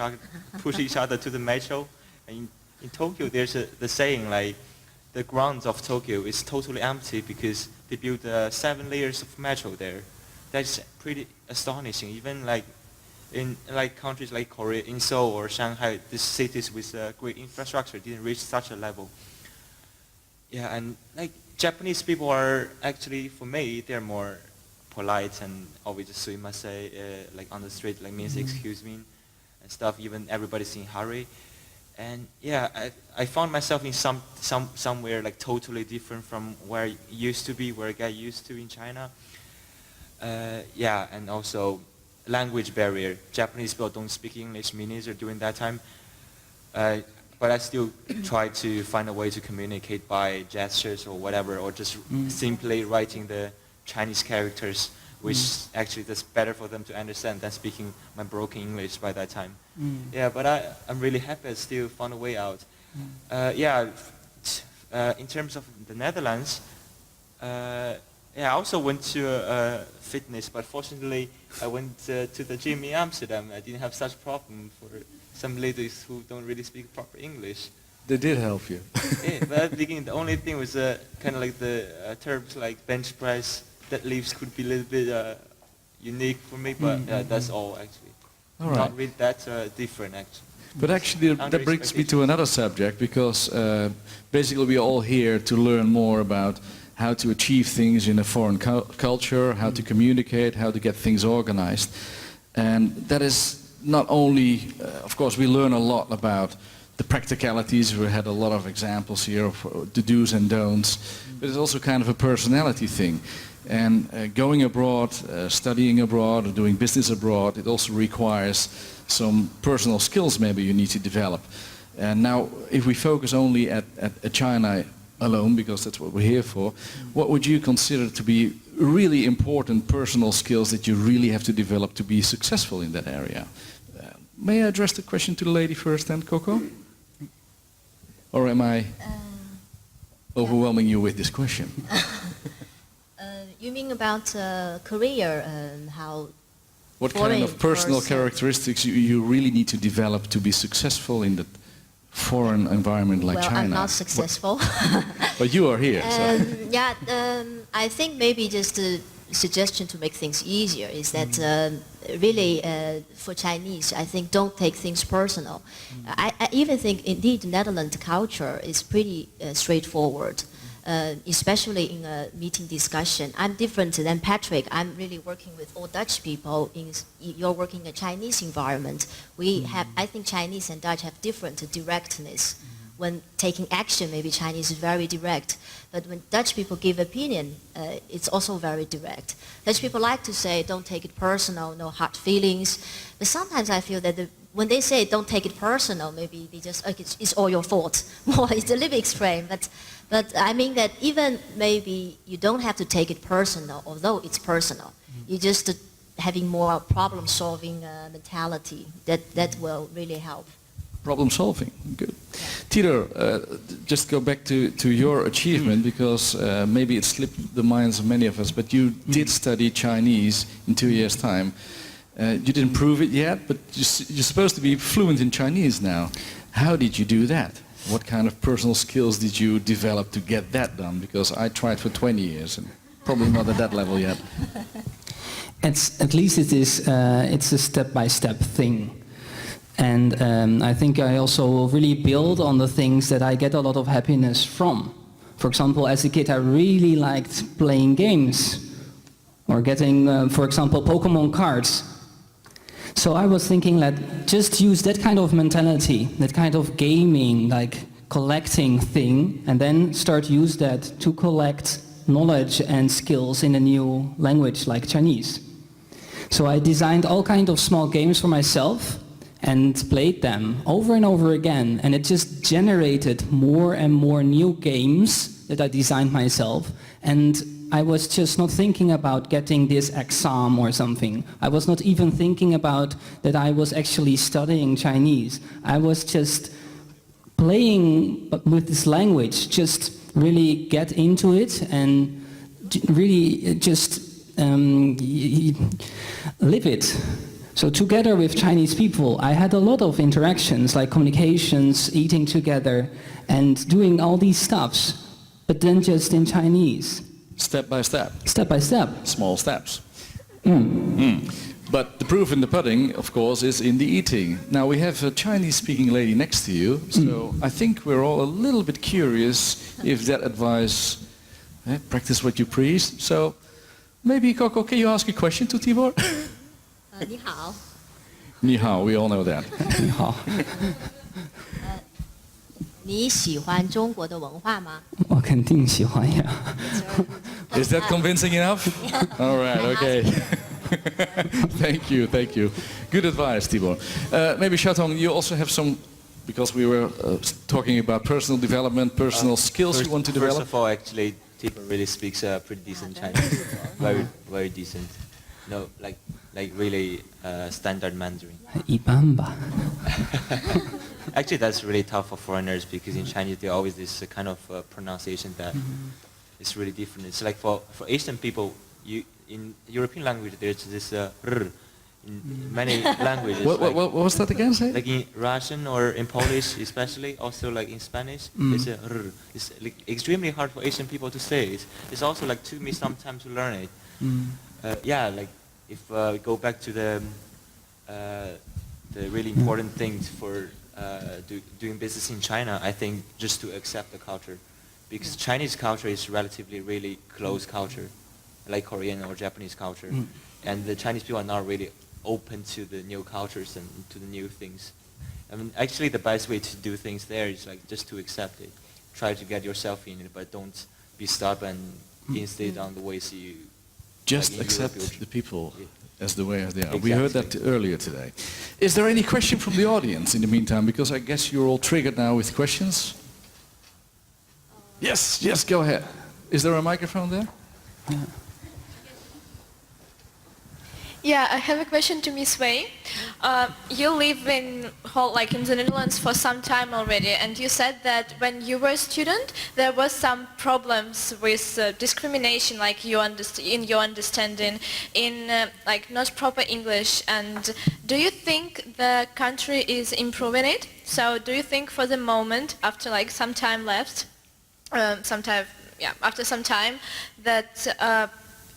other to the metro. And in Tokyo, there's the saying like, the grounds of Tokyo is totally empty because they built 7 layers of metro there. That's pretty astonishing. Even like in like countries like Korea, in Seoul or Shanghai, these cities with great infrastructure didn't reach such a level. Yeah, and like Japanese people are actually, for me, they're more polite and always just sumimasen, like on the street, like means excuse me and stuff. Even everybody's in a hurry. And yeah, I found myself in somewhere like totally different from where I used to be, where I got used to in China. Yeah, and also language barrier. Japanese people don't speak English, me neither during that time. But I still try to find a way to communicate by gestures or whatever, or just simply writing the Chinese characters, which actually is better for them to understand than speaking my broken English by that time. Yeah, but I'm really happy I still found a way out. Yeah, in terms of the Netherlands, yeah, I also went to fitness, but fortunately I went to the gym in Amsterdam. I didn't have such problem for some ladies who don't really speak proper English. They did help you. Yeah, but at the beginning, the only thing was kind of like the terms like bench press, deadlifts could be a little bit unique for me, but that's all actually. All right. Not really that different actually. But actually that brings me to another subject, because basically we are all here to learn more about how to achieve things in a foreign culture, how to communicate, how to get things organized. And that is not only, of course, we learn a lot about the practicalities. We had a lot of examples here of the do's and don'ts, but it's also kind of a personality thing. And going abroad, studying abroad, or doing business abroad, it also requires some personal skills maybe you need to develop. And now, if we focus only at China alone, because that's what we're here for, what would you consider to be really important personal skills that you really have to develop to be successful in that area? May I address the question to the lady first then, Coco? Or am I overwhelming you with this question? You mean about career, how... What kind of personal characteristics you really need to develop to be successful in the foreign environment like China? Well, I'm not successful. But you are here. So. Yeah, I think maybe just a suggestion to make things easier is that really for Chinese, I think don't take things personal. I even think indeed the Netherlands culture is pretty straightforward. Especially in a meeting discussion. I'm different than Patrick. I'm really working with all Dutch people. You're working in a Chinese environment. We have, I think Chinese and Dutch have different directness. When taking action, maybe Chinese is very direct. But when Dutch people give opinion, it's also very direct. Dutch people like to say, don't take it personal, no hard feelings. But sometimes I feel that when they say don't take it personal, maybe they just, it's all your fault. More, it's a little extreme. But I mean that even maybe you don't have to take it personal, although it's personal. You just having more problem-solving mentality. That will really help. Problem solving, good. Tito, just go back to your achievement, because maybe it slipped the minds of many of us, but you did study Chinese in 2 years' time. You didn't prove it yet, but you're supposed to be fluent in Chinese now. How did you do that? What kind of personal skills did you develop to get that done? Because I tried for 20 years and probably not at that level yet. At least it is. It's a step-by-step thing. And I think I also really build on the things that I get a lot of happiness from. For example, as a kid, I really liked playing games or getting, for example, Pokemon cards. So I was thinking that just use that kind of mentality, that kind of gaming, like collecting thing, and then start use that to collect knowledge and skills in a new language like Chinese. So I designed all kinds of small games for myself and played them over and over again, and it just generated more and more new games that I designed myself, and I was just not thinking about getting this exam or something. I was not even thinking about that I was actually studying Chinese. I was just playing with this language, just really get into it and really just live it. So together with Chinese people, I had a lot of interactions, like communications, eating together, and doing all these stuffs, but then just in Chinese. Step by step. Step by step. Small steps. But the proof in the pudding, of course, is in the eating. Now we have a Chinese-speaking lady next to you, so I think we're all a little bit curious if that advice, practice what you preach. So maybe, Coco, can you ask a question to Tibor? 你好。 Ni hao, we all know that. 你好，你喜欢中国的文化吗？我肯定喜欢呀。 Is that convincing enough? All right, okay. Thank you, thank you. Good advice, Tibor. Maybe Shatong, you also have some, because we were talking about personal development, personal skills you want to develop. First of all, actually, Tibor really speaks pretty decent Chinese. Very, very decent. No, like really standard Mandarin. 一般吧。 Actually, that's really tough for foreigners because in Chinese there always this kind of pronunciation that is really different. It's like for Asian people, in European language there's this r. In many languages. What was that again? Say? Like in Russian or in Polish, especially, also like in Spanish, there's a r. It's like extremely hard for Asian people to say. It's also like took me some time to learn it. Yeah, like if we go back to the really important things for doing business in China, I think just to accept the culture, because Chinese culture is relatively really close culture, like Korean or Japanese culture, and the Chinese people are not really open to the new cultures and to the new things. I mean, actually the best way to do things there is like just to accept it, try to get yourself in it, but don't be stubborn, insist on the ways you Just like accept Europe. the people as the way as they are. Exactly. We heard that earlier today. Is there any question from the audience in the meantime? Because I guess you're all triggered now with questions. Yes, yes, go ahead. Is there a microphone there? Yeah, I have a question to Miss Wei. You live in the Netherlands for some time already, and you said that when you were a student, there was some problems with discrimination, like in your understanding, in like not proper English. And do you think the country is improving it? So do you think for the moment, after like some time left, after some time, that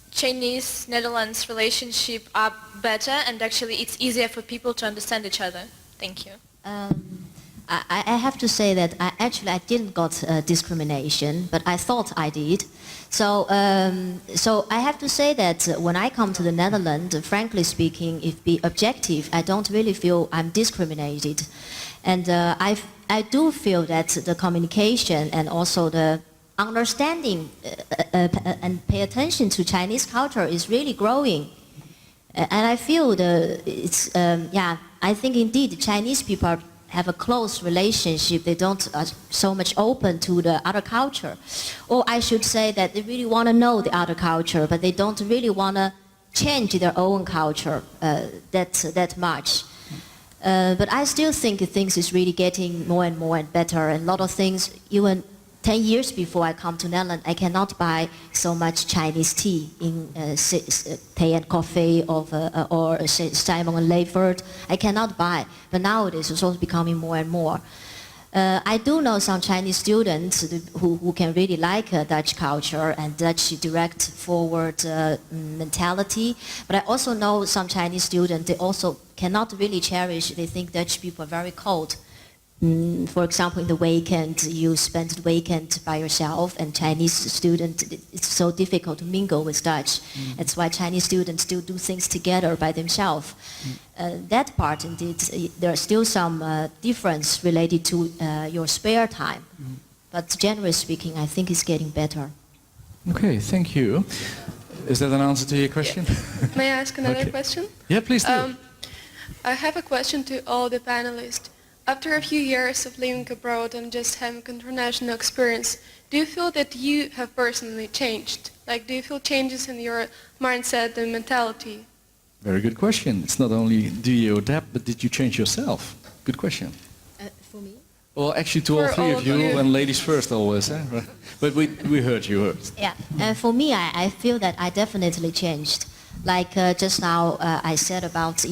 Chinese-Netherlands relationship are better and actually it's easier for people to understand each other? Thank you. I have to say that I didn't got discrimination, but I thought I did. So I have to say that when I come to the Netherlands, frankly speaking, if be objective, I don't really feel I'm discriminated. And I do feel that the communication and also the understanding and pay attention to Chinese culture is really growing. And I feel I think indeed Chinese people have a close relationship. They don't so much open to the other culture. Or I should say that they really want to know the other culture, but they don't really want to change their own culture that much. But I still think things is really getting more and more and better. And a lot of things, even 10 years before I come to Netherlands, I cannot buy so much Chinese tea in tea and coffee or Simon and Leyford. I cannot buy. But nowadays it's also becoming more and more. I do know some Chinese students who can really like Dutch culture and Dutch direct forward mentality. But I also know some Chinese students, they also cannot really cherish, they think Dutch people are very cold. For example, in the weekend, you spend the weekend by yourself, and Chinese students, it's so difficult to mingle with Dutch. That's why Chinese students still do things together by themselves. That part, indeed, there are still some difference related to your spare time. But generally speaking, I think it's getting better. Okay, thank you. Is that an answer to your question? May I ask another Okay. question? Yeah, please do. I have a question to all the panelists. After a few years of living abroad and just having international experience, do you feel that you have personally changed? Like, do you feel changes in your mindset and mentality? Very good question. It's not only do you adapt, but did you change yourself? Good question. For me? Well, actually to all For three all of of you, you. and ladies first always, eh? Right. But we heard you. Yeah, for me, I feel that I definitely changed. Like just now, I said about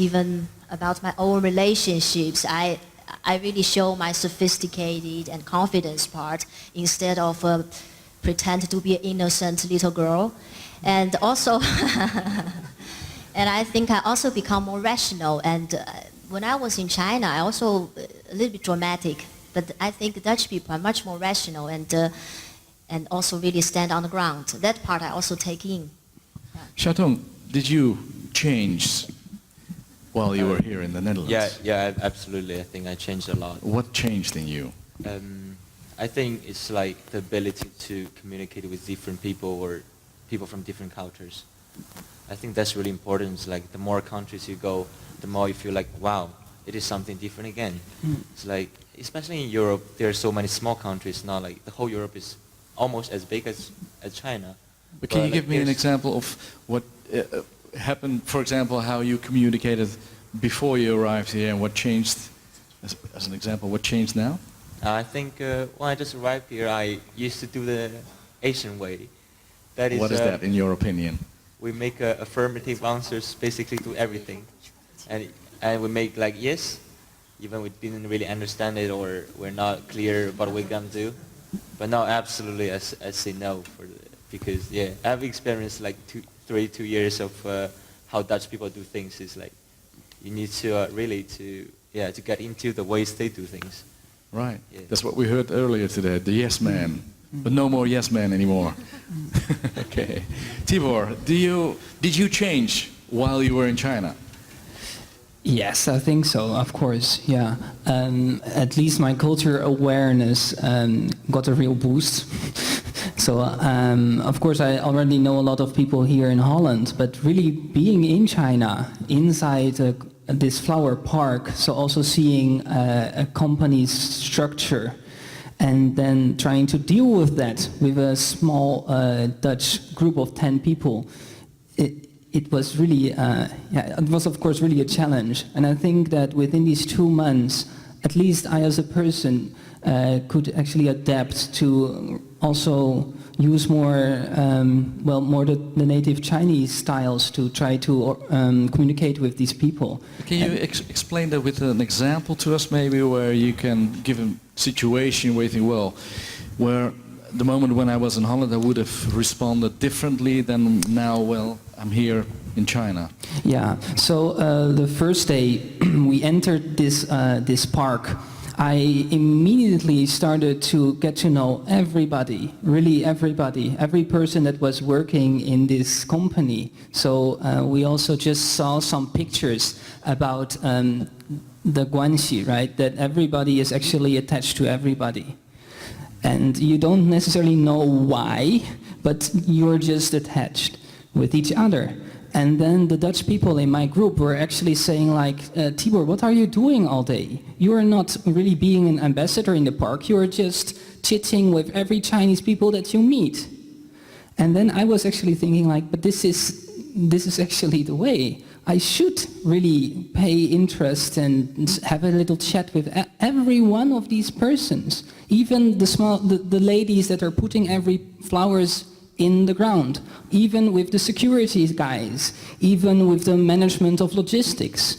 my own relationships. I really show my sophisticated and confidence part instead of pretend to be an innocent little girl. And also, and I think I also become more rational. And when I was in China, I also a little bit dramatic. But I think Dutch people are much more rational and also really stand on the ground. That part I also take in. Xiaotong, did you change while you were here in the Netherlands? Yeah, absolutely. I think I changed a lot. What changed in you? I think it's like the ability to communicate with different people or people from different cultures. I think that's really important. It's like the more countries you go, the more you feel like, wow, it is something different again. It's like, especially in Europe, there are so many small countries now. Like the whole Europe is almost as big as China. But can you like, give me an example of what happened, for example, how you communicated before you arrived here and what changed, as an example, what changed now? I think when I just arrived here, I used to do the Asian way. That is, What is that, in your opinion? We make affirmative answers basically to everything. And we make like yes, even we didn't really understand it or we're not clear what we're going to do. But now absolutely I say no because yeah, I've experienced like 2 years of how Dutch people do things. Is like you need to really to get into the ways they do things. Right. Yeah. That's what we heard earlier today, the yes man. But no more yes man anymore. Okay. Tibor, did you change while you were in China? Yes, I think so, of course, yeah. At least my culture awareness got a real boost. So, of course, I already know a lot of people here in Holland, but really being in China, inside this flower park, so also seeing a company's structure, and then trying to deal with that with a small Dutch group of 10 people, it was really, it was of course really a challenge. And I think that within these 2 months, at least I as a person could actually adapt to also use more, more the native Chinese styles to try to communicate with these people. Can you explain that with an example to us maybe where you can give a situation where you think, well, where the moment when I was in Holland I would have responded differently than now, well, I'm here in China. Yeah, so the first day we entered this park, I immediately started to get to know everybody, really everybody, every person that was working in this company. So we also just saw some pictures about the guanxi, right? That everybody is actually attached to everybody. And you don't necessarily know why, but you're just attached with each other. And then the Dutch people in my group were actually saying like, Tibor, what are you doing all day? You are not really being an ambassador in the park, you are just chitting with every Chinese people that you meet. And then I was actually thinking like, but this is actually the way. I should really pay interest and have a little chat with every one of these persons. Even the ladies that are putting every flowers in the ground, even with the security guys, even with the management of logistics.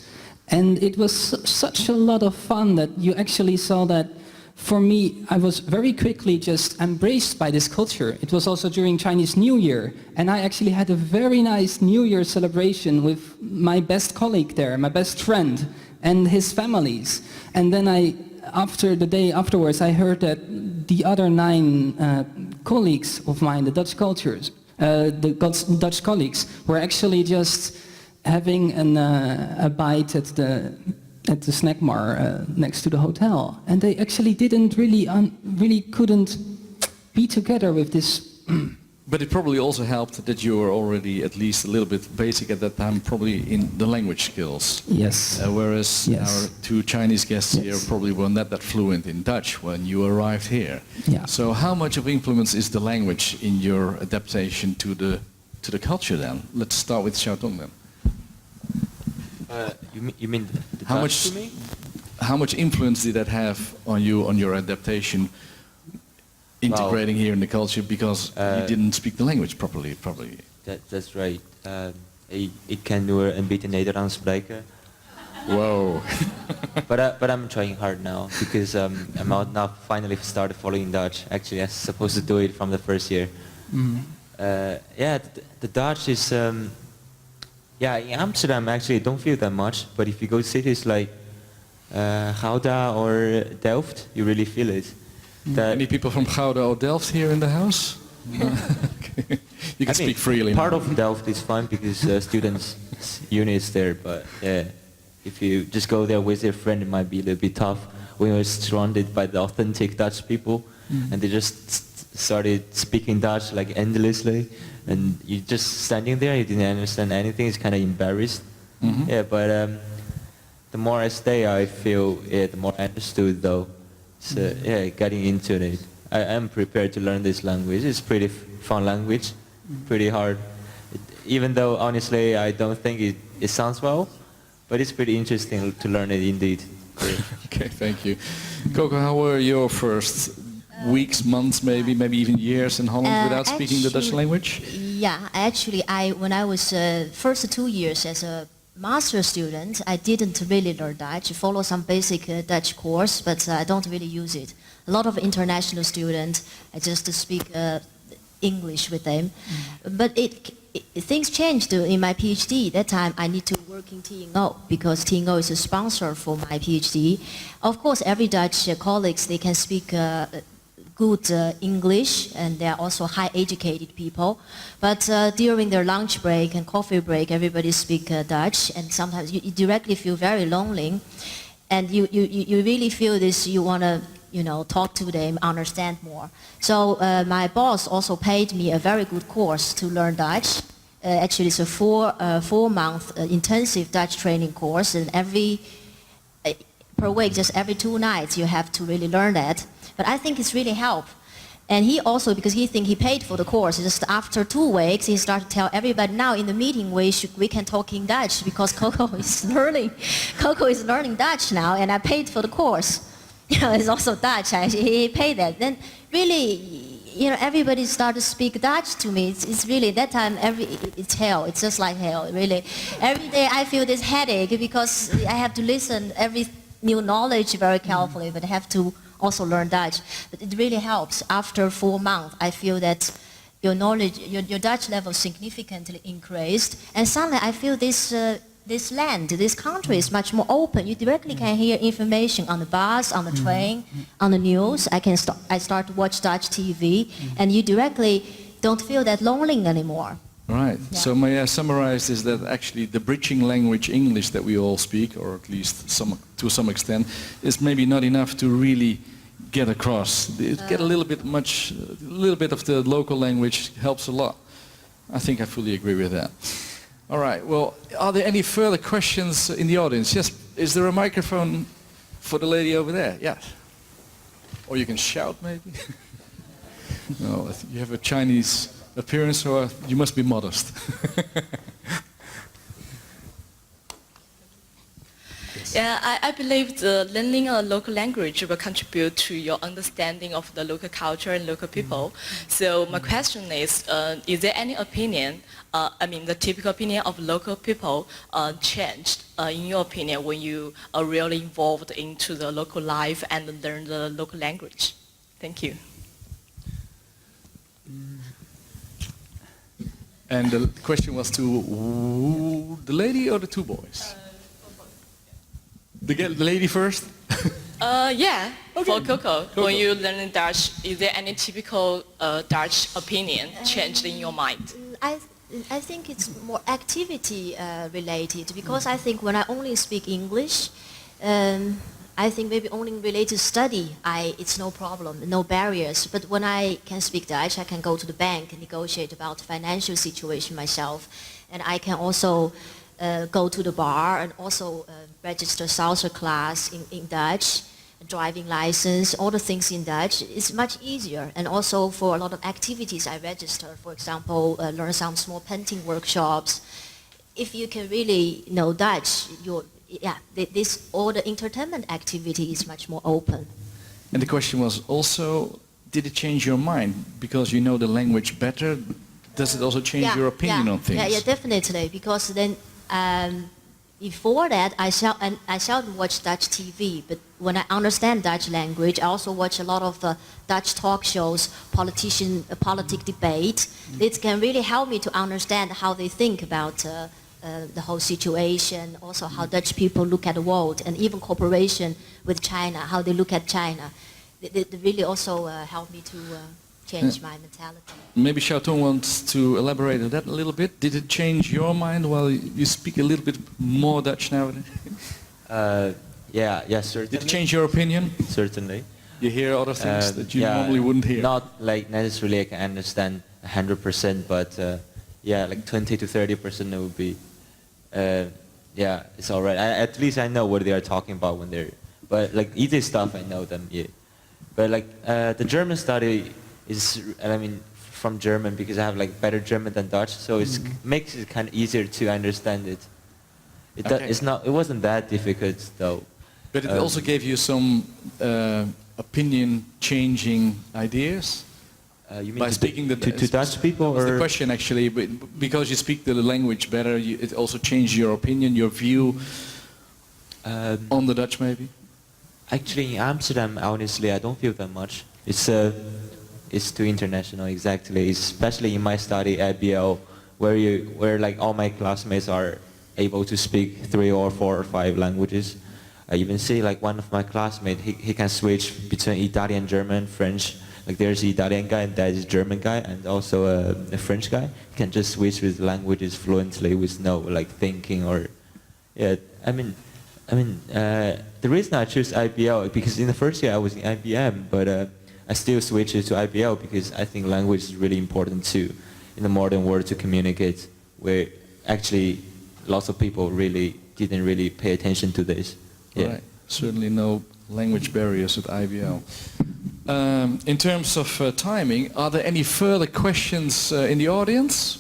And it was such a lot of fun that you actually saw that for me, I was very quickly just embraced by this culture. It was also during Chinese New Year, and I actually had a very nice New Year celebration with my best colleague there, my best friend, and his families. And then after the day afterwards, I heard that the other 9 colleagues of mine, the Dutch Dutch colleagues, were actually just having a bite at the snack bar next to the hotel, and they actually didn't really couldn't be together with this But it probably also helped that you were already at least a little bit basic at that time, probably in the language skills. Yes. Whereas Yes. our two Chinese guests Yes. here probably were not that fluent in Dutch when you arrived here. Yeah. So how much of influence is the language in your adaptation to the culture then? Let's start with Xiaotong then. You mean the How Dutch much, to me? how much influence did that have on you, on your adaptation, integrating here in the culture, because you didn't speak the language properly, probably? That's right. Ik kan nur een beetje Nederlands spreken. Whoa. but I'm trying hard now because I'm out now. Finally started following Dutch. Actually, I was supposed to do it from the first year. Yeah, the Dutch is. Yeah, in Amsterdam actually I don't feel that much. But if you go to cities like Gouda or Delft, you really feel it. Any people from Gouda or Delft here in the house? Okay. You can speak freely. Part now. of Delft is fun because students' uni is there, but if you just go there with your friend, it might be a little bit tough. We were surrounded by the authentic Dutch people, and they just started speaking Dutch like endlessly, and you just standing there, you didn't understand anything. It's kind of embarrassed. Yeah, but the more I stay, I feel the more I understood though. So yeah, getting into it. I am prepared to learn this language. It's pretty fun language, pretty hard. Even though honestly I don't think it sounds well, but it's pretty interesting to learn it indeed. Okay, thank you. Coco, how were your first weeks, months, maybe even years in Holland without speaking the Dutch language? Yeah, actually, when I was first 2 years as a master student, I didn't really learn Dutch. Follow some basic Dutch course, but I don't really use it. A lot of international students, I just speak English with them. But things changed in my PhD. That time I need to work in TNO because TNO is a sponsor for my PhD. Of course, every Dutch colleagues, they can speak good English, and they're also high educated people. But during their lunch break and coffee break, everybody speak Dutch, and sometimes you directly feel very lonely, and you really feel this, you want to talk to them, understand more. So my boss also paid me a very good course to learn Dutch. Actually, it's a four-month intensive Dutch training course, and per week, just every 2 nights, you have to really learn that. But I think it's really helped. And he also, because he paid for the course, just after 2 weeks, he started to tell everybody, now in the meeting we can talk in Dutch because Coco is learning Dutch now, and I paid for the course. It's also Dutch. He paid that. Then really, everybody started to speak Dutch to me. It's really, that time, it's hell. It's just like hell, really. Every day I feel this headache because I have to listen every new knowledge very carefully, but I have to also learn Dutch. But it really helps. After 4 months, I feel that your knowledge, your Dutch level significantly increased. And suddenly I feel this country is much more open. You directly can hear information on the bus, on the train, on the news. I start to watch Dutch TV, and you directly don't feel that lonely anymore. Right. Yeah. So may I summarize this, that actually the bridging language English that we all speak, or at least to some extent, is maybe not enough to really get across. Get a little bit of the local language helps a lot. I think I fully agree with that. All right. Well, are there any further questions in the audience? Yes. Is there a microphone for the lady over there? Yeah. Or you can shout maybe. No, you have a Chinese appearance, so you must be modest. Yeah, I believe the learning a local language will contribute to your understanding of the local culture and local people. So my question is there any opinion, the typical opinion of local people changed, in your opinion, when you are really involved into the local life and learn the local language? Thank you. And the question was to the lady or the 2 boys? The lady first? Yeah, Okay. for Coco, Coco. when you learn Dutch, is there any typical Dutch opinion changed in your mind? I think it's more activity related, because I think when I only speak English, I think maybe only related to study, it's no problem, no barriers. But when I can speak Dutch, I can go to the bank and negotiate about financial situation myself. And I can also go to the bar and also register salsa class in Dutch, driving license, all the things in Dutch. It's much easier. And also for a lot of activities I register, for example, learn some small painting workshops. If you can really know Dutch, all the entertainment activity is much more open. And the question was also, did it change your mind because you know the language better? Does it also change your opinion on things? Yeah, definitely. Because then before that, I seldom watch Dutch TV. But when I understand Dutch language, I also watch a lot of Dutch talk shows, politic debate. It can really help me to understand how they think about the whole situation, also how Dutch people look at the world, and even cooperation with China, how they look at China. They really also helped me to change my mentality. Maybe Xiaotong wants to elaborate on that a little bit. Did it change your mind while you speak a little bit more Dutch nowadays? Yeah, certainly. Did it change your opinion? Certainly. You hear other things that you normally wouldn't hear? Not like necessarily I can understand 100%, but like 20 to 30% it would be, it's all right. At least I know what they are talking about when they're, but like easy stuff I know them, yeah. But like the German study is, from German because I have like better German than Dutch, so it makes it kind of easier to understand it. It wasn't that difficult though. But it also gave you some opinion-changing ideas? You mean by speaking to Dutch people? Or the question actually, because you speak the language better, it also changed your opinion, your view on the Dutch maybe? Actually, in Amsterdam, honestly, I don't feel that much. It's too international, exactly. Especially in my study at BL, where like all my classmates are able to speak 3 or 4 or 5 languages. I even see like one of my classmates, he can switch between Italian, German, French. Like there's an Italian guy and there's a German guy and also a French guy. He can just switch with languages fluently with no like thinking or, the reason I choose IBL because in the first year I was in IBM, but I still switched to IBL because I think language is really important too in the modern world to communicate, where actually lots of people didn't really pay attention to this. Yeah. Right. Certainly no language barriers at IBL. In terms of timing, are there any further questions in the audience?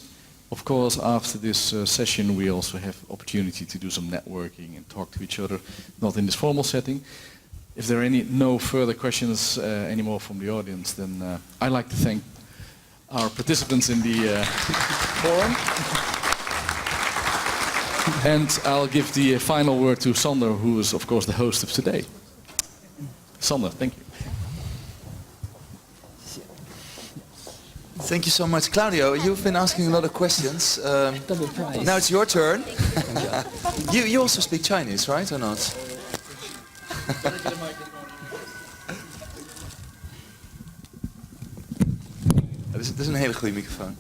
Of course, after this session, we also have opportunity to do some networking and talk to each other, not in this formal setting. If there are no further questions anymore from the audience, then I'd like to thank our participants in the forum. And I'll give the final word to Sander, who is, of course, the host of today. Sander, thank you. Thank you so much. Claudio, you've been asking a lot of questions. Double prize. Now it's your turn. You also speak Chinese, right, or not? Dit is een hele goede microfoon.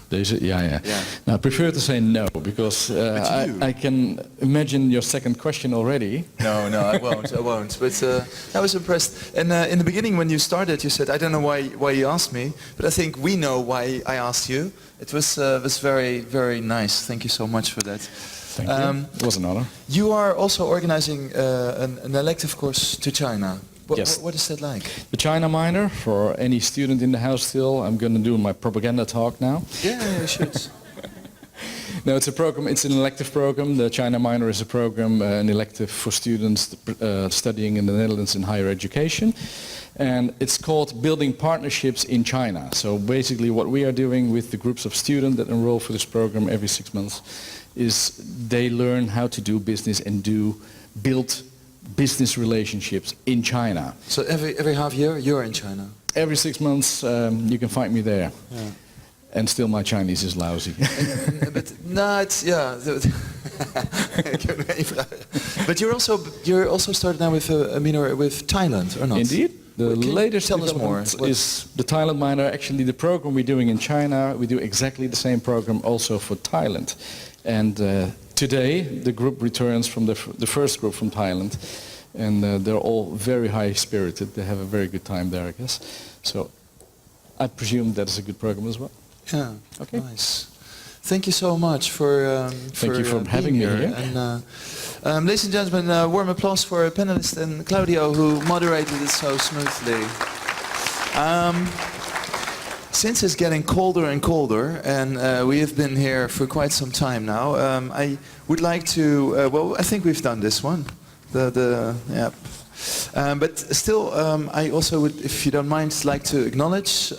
Deze, ja. Now, I prefer to say no, because I can imagine your second question already. No, I won't. But I was impressed. And in the beginning when you started, you said, I don't know why you asked me, but I think we know why I asked you. It was very, very nice. Thank you so much for that. Thank you. It was an honor. You are also organizing an elective course to China. Yes. What is that like? The China minor, for any student in the house still, I'm going to do my propaganda talk now. Yeah, you should. No, it's a program, it's an elective program. The China minor is a program, an elective for students studying in the Netherlands in higher education. And it's called Building Partnerships in China. So basically what we are doing with the groups of students that enroll for this program every 6 months is they learn how to do business and build business relationships in China. So every half year you're in China? Every 6 months you can find me there. Yeah. And still my Chinese is lousy. But no, it's But you're also started now with a minor with Thailand, or not? Indeed. The latest tell us more. Is the Thailand minor. Actually, the program we're doing in China, we do exactly the same program also for Thailand. And today, the group returns from the first group from Thailand. and they're all very high-spirited. They have a very good time there, I guess. So I presume that is a good program as well. Yeah, Okay. nice. Thank you so much for Thank you for having me here. And, ladies and gentlemen, warm applause for our panelist and Claudio, who moderated it so smoothly. Since it's getting colder and colder, and we have been here for quite some time now, I would like to, well, I think we've done this one. But still, I also would, if you don't mind, like to acknowledge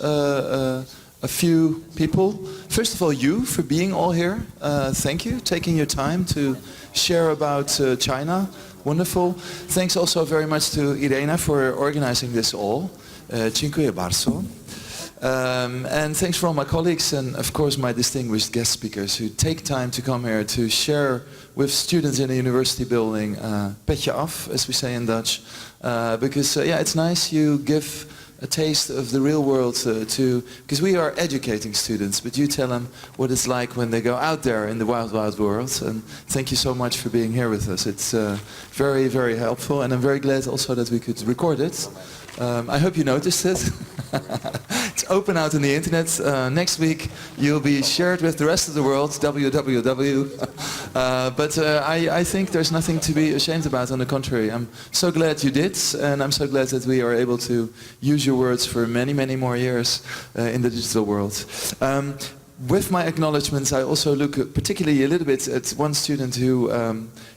a few people. First of all, you for being all here. Thank you, taking your time to share about China. Wonderful. Thanks also very much to Irena for organizing this all. Dziękuję bardzo. And thanks for all my colleagues and of course my distinguished guest speakers who take time to come here to share with students in a university building, petje af, as we say in Dutch, because yeah, it's nice you give a taste of the real world because we are educating students, but you tell them what it's like when they go out there in the wild, wild world. And thank you so much for being here with us. It's very, very helpful, and I'm very glad also that we could record it. I hope you noticed it. It's open out on the internet. Next week you'll be shared with the rest of the world, www. But I think there's nothing to be ashamed about. On the contrary, I'm so glad you did, and I'm so glad that we are able to use your words for many, many more years in the digital world. With my acknowledgements, I also look particularly a little bit at one student who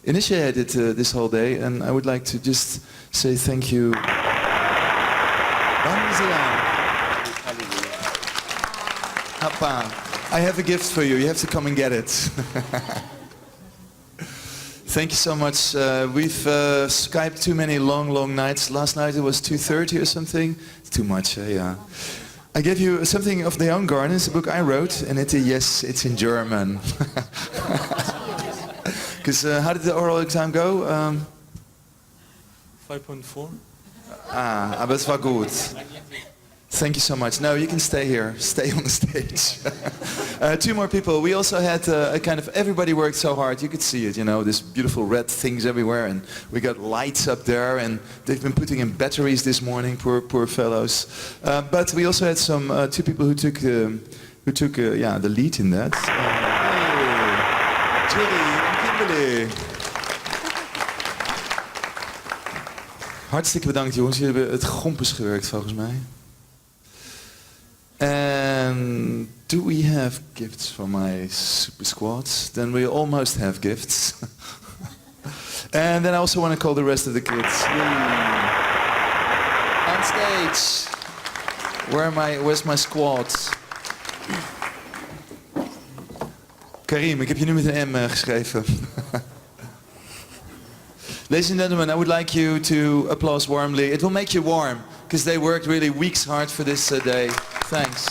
initiated this whole day, and I would like to just say thank you. I have a gift for you. You have to come and get it. Thank you so much. We've Skyped too many long, long nights. Last night it was 2:30 or something. It's too much, yeah. I gave you something of the Young Garden. It's a book I wrote, and yes, it's in German. Because how did the oral exam go? 5.4. Aber es war gut. Thank you so much. No, you can stay here. Stay on the stage. Two more people. We also had a kind of, everybody worked so hard. You could see it, you know, this beautiful red things everywhere. And we got lights up there. And they've been putting in batteries this morning, poor fellows. But we also had some two people who took yeah, the lead in that. Julie and Kimberly. Hartstikke bedankt jongens. Jullie hebben het gompers gewerkt volgens mij. And do we have gifts for my super squad? Then we almost have gifts. And then I also want to call the rest of the kids. Yay. On stage. Where's my squad? Karim, ik heb je nu met een M geschreven. Ladies and gentlemen, I would like you to applaud warmly. It will make you warm, because they worked really weeks hard for this day. Thanks.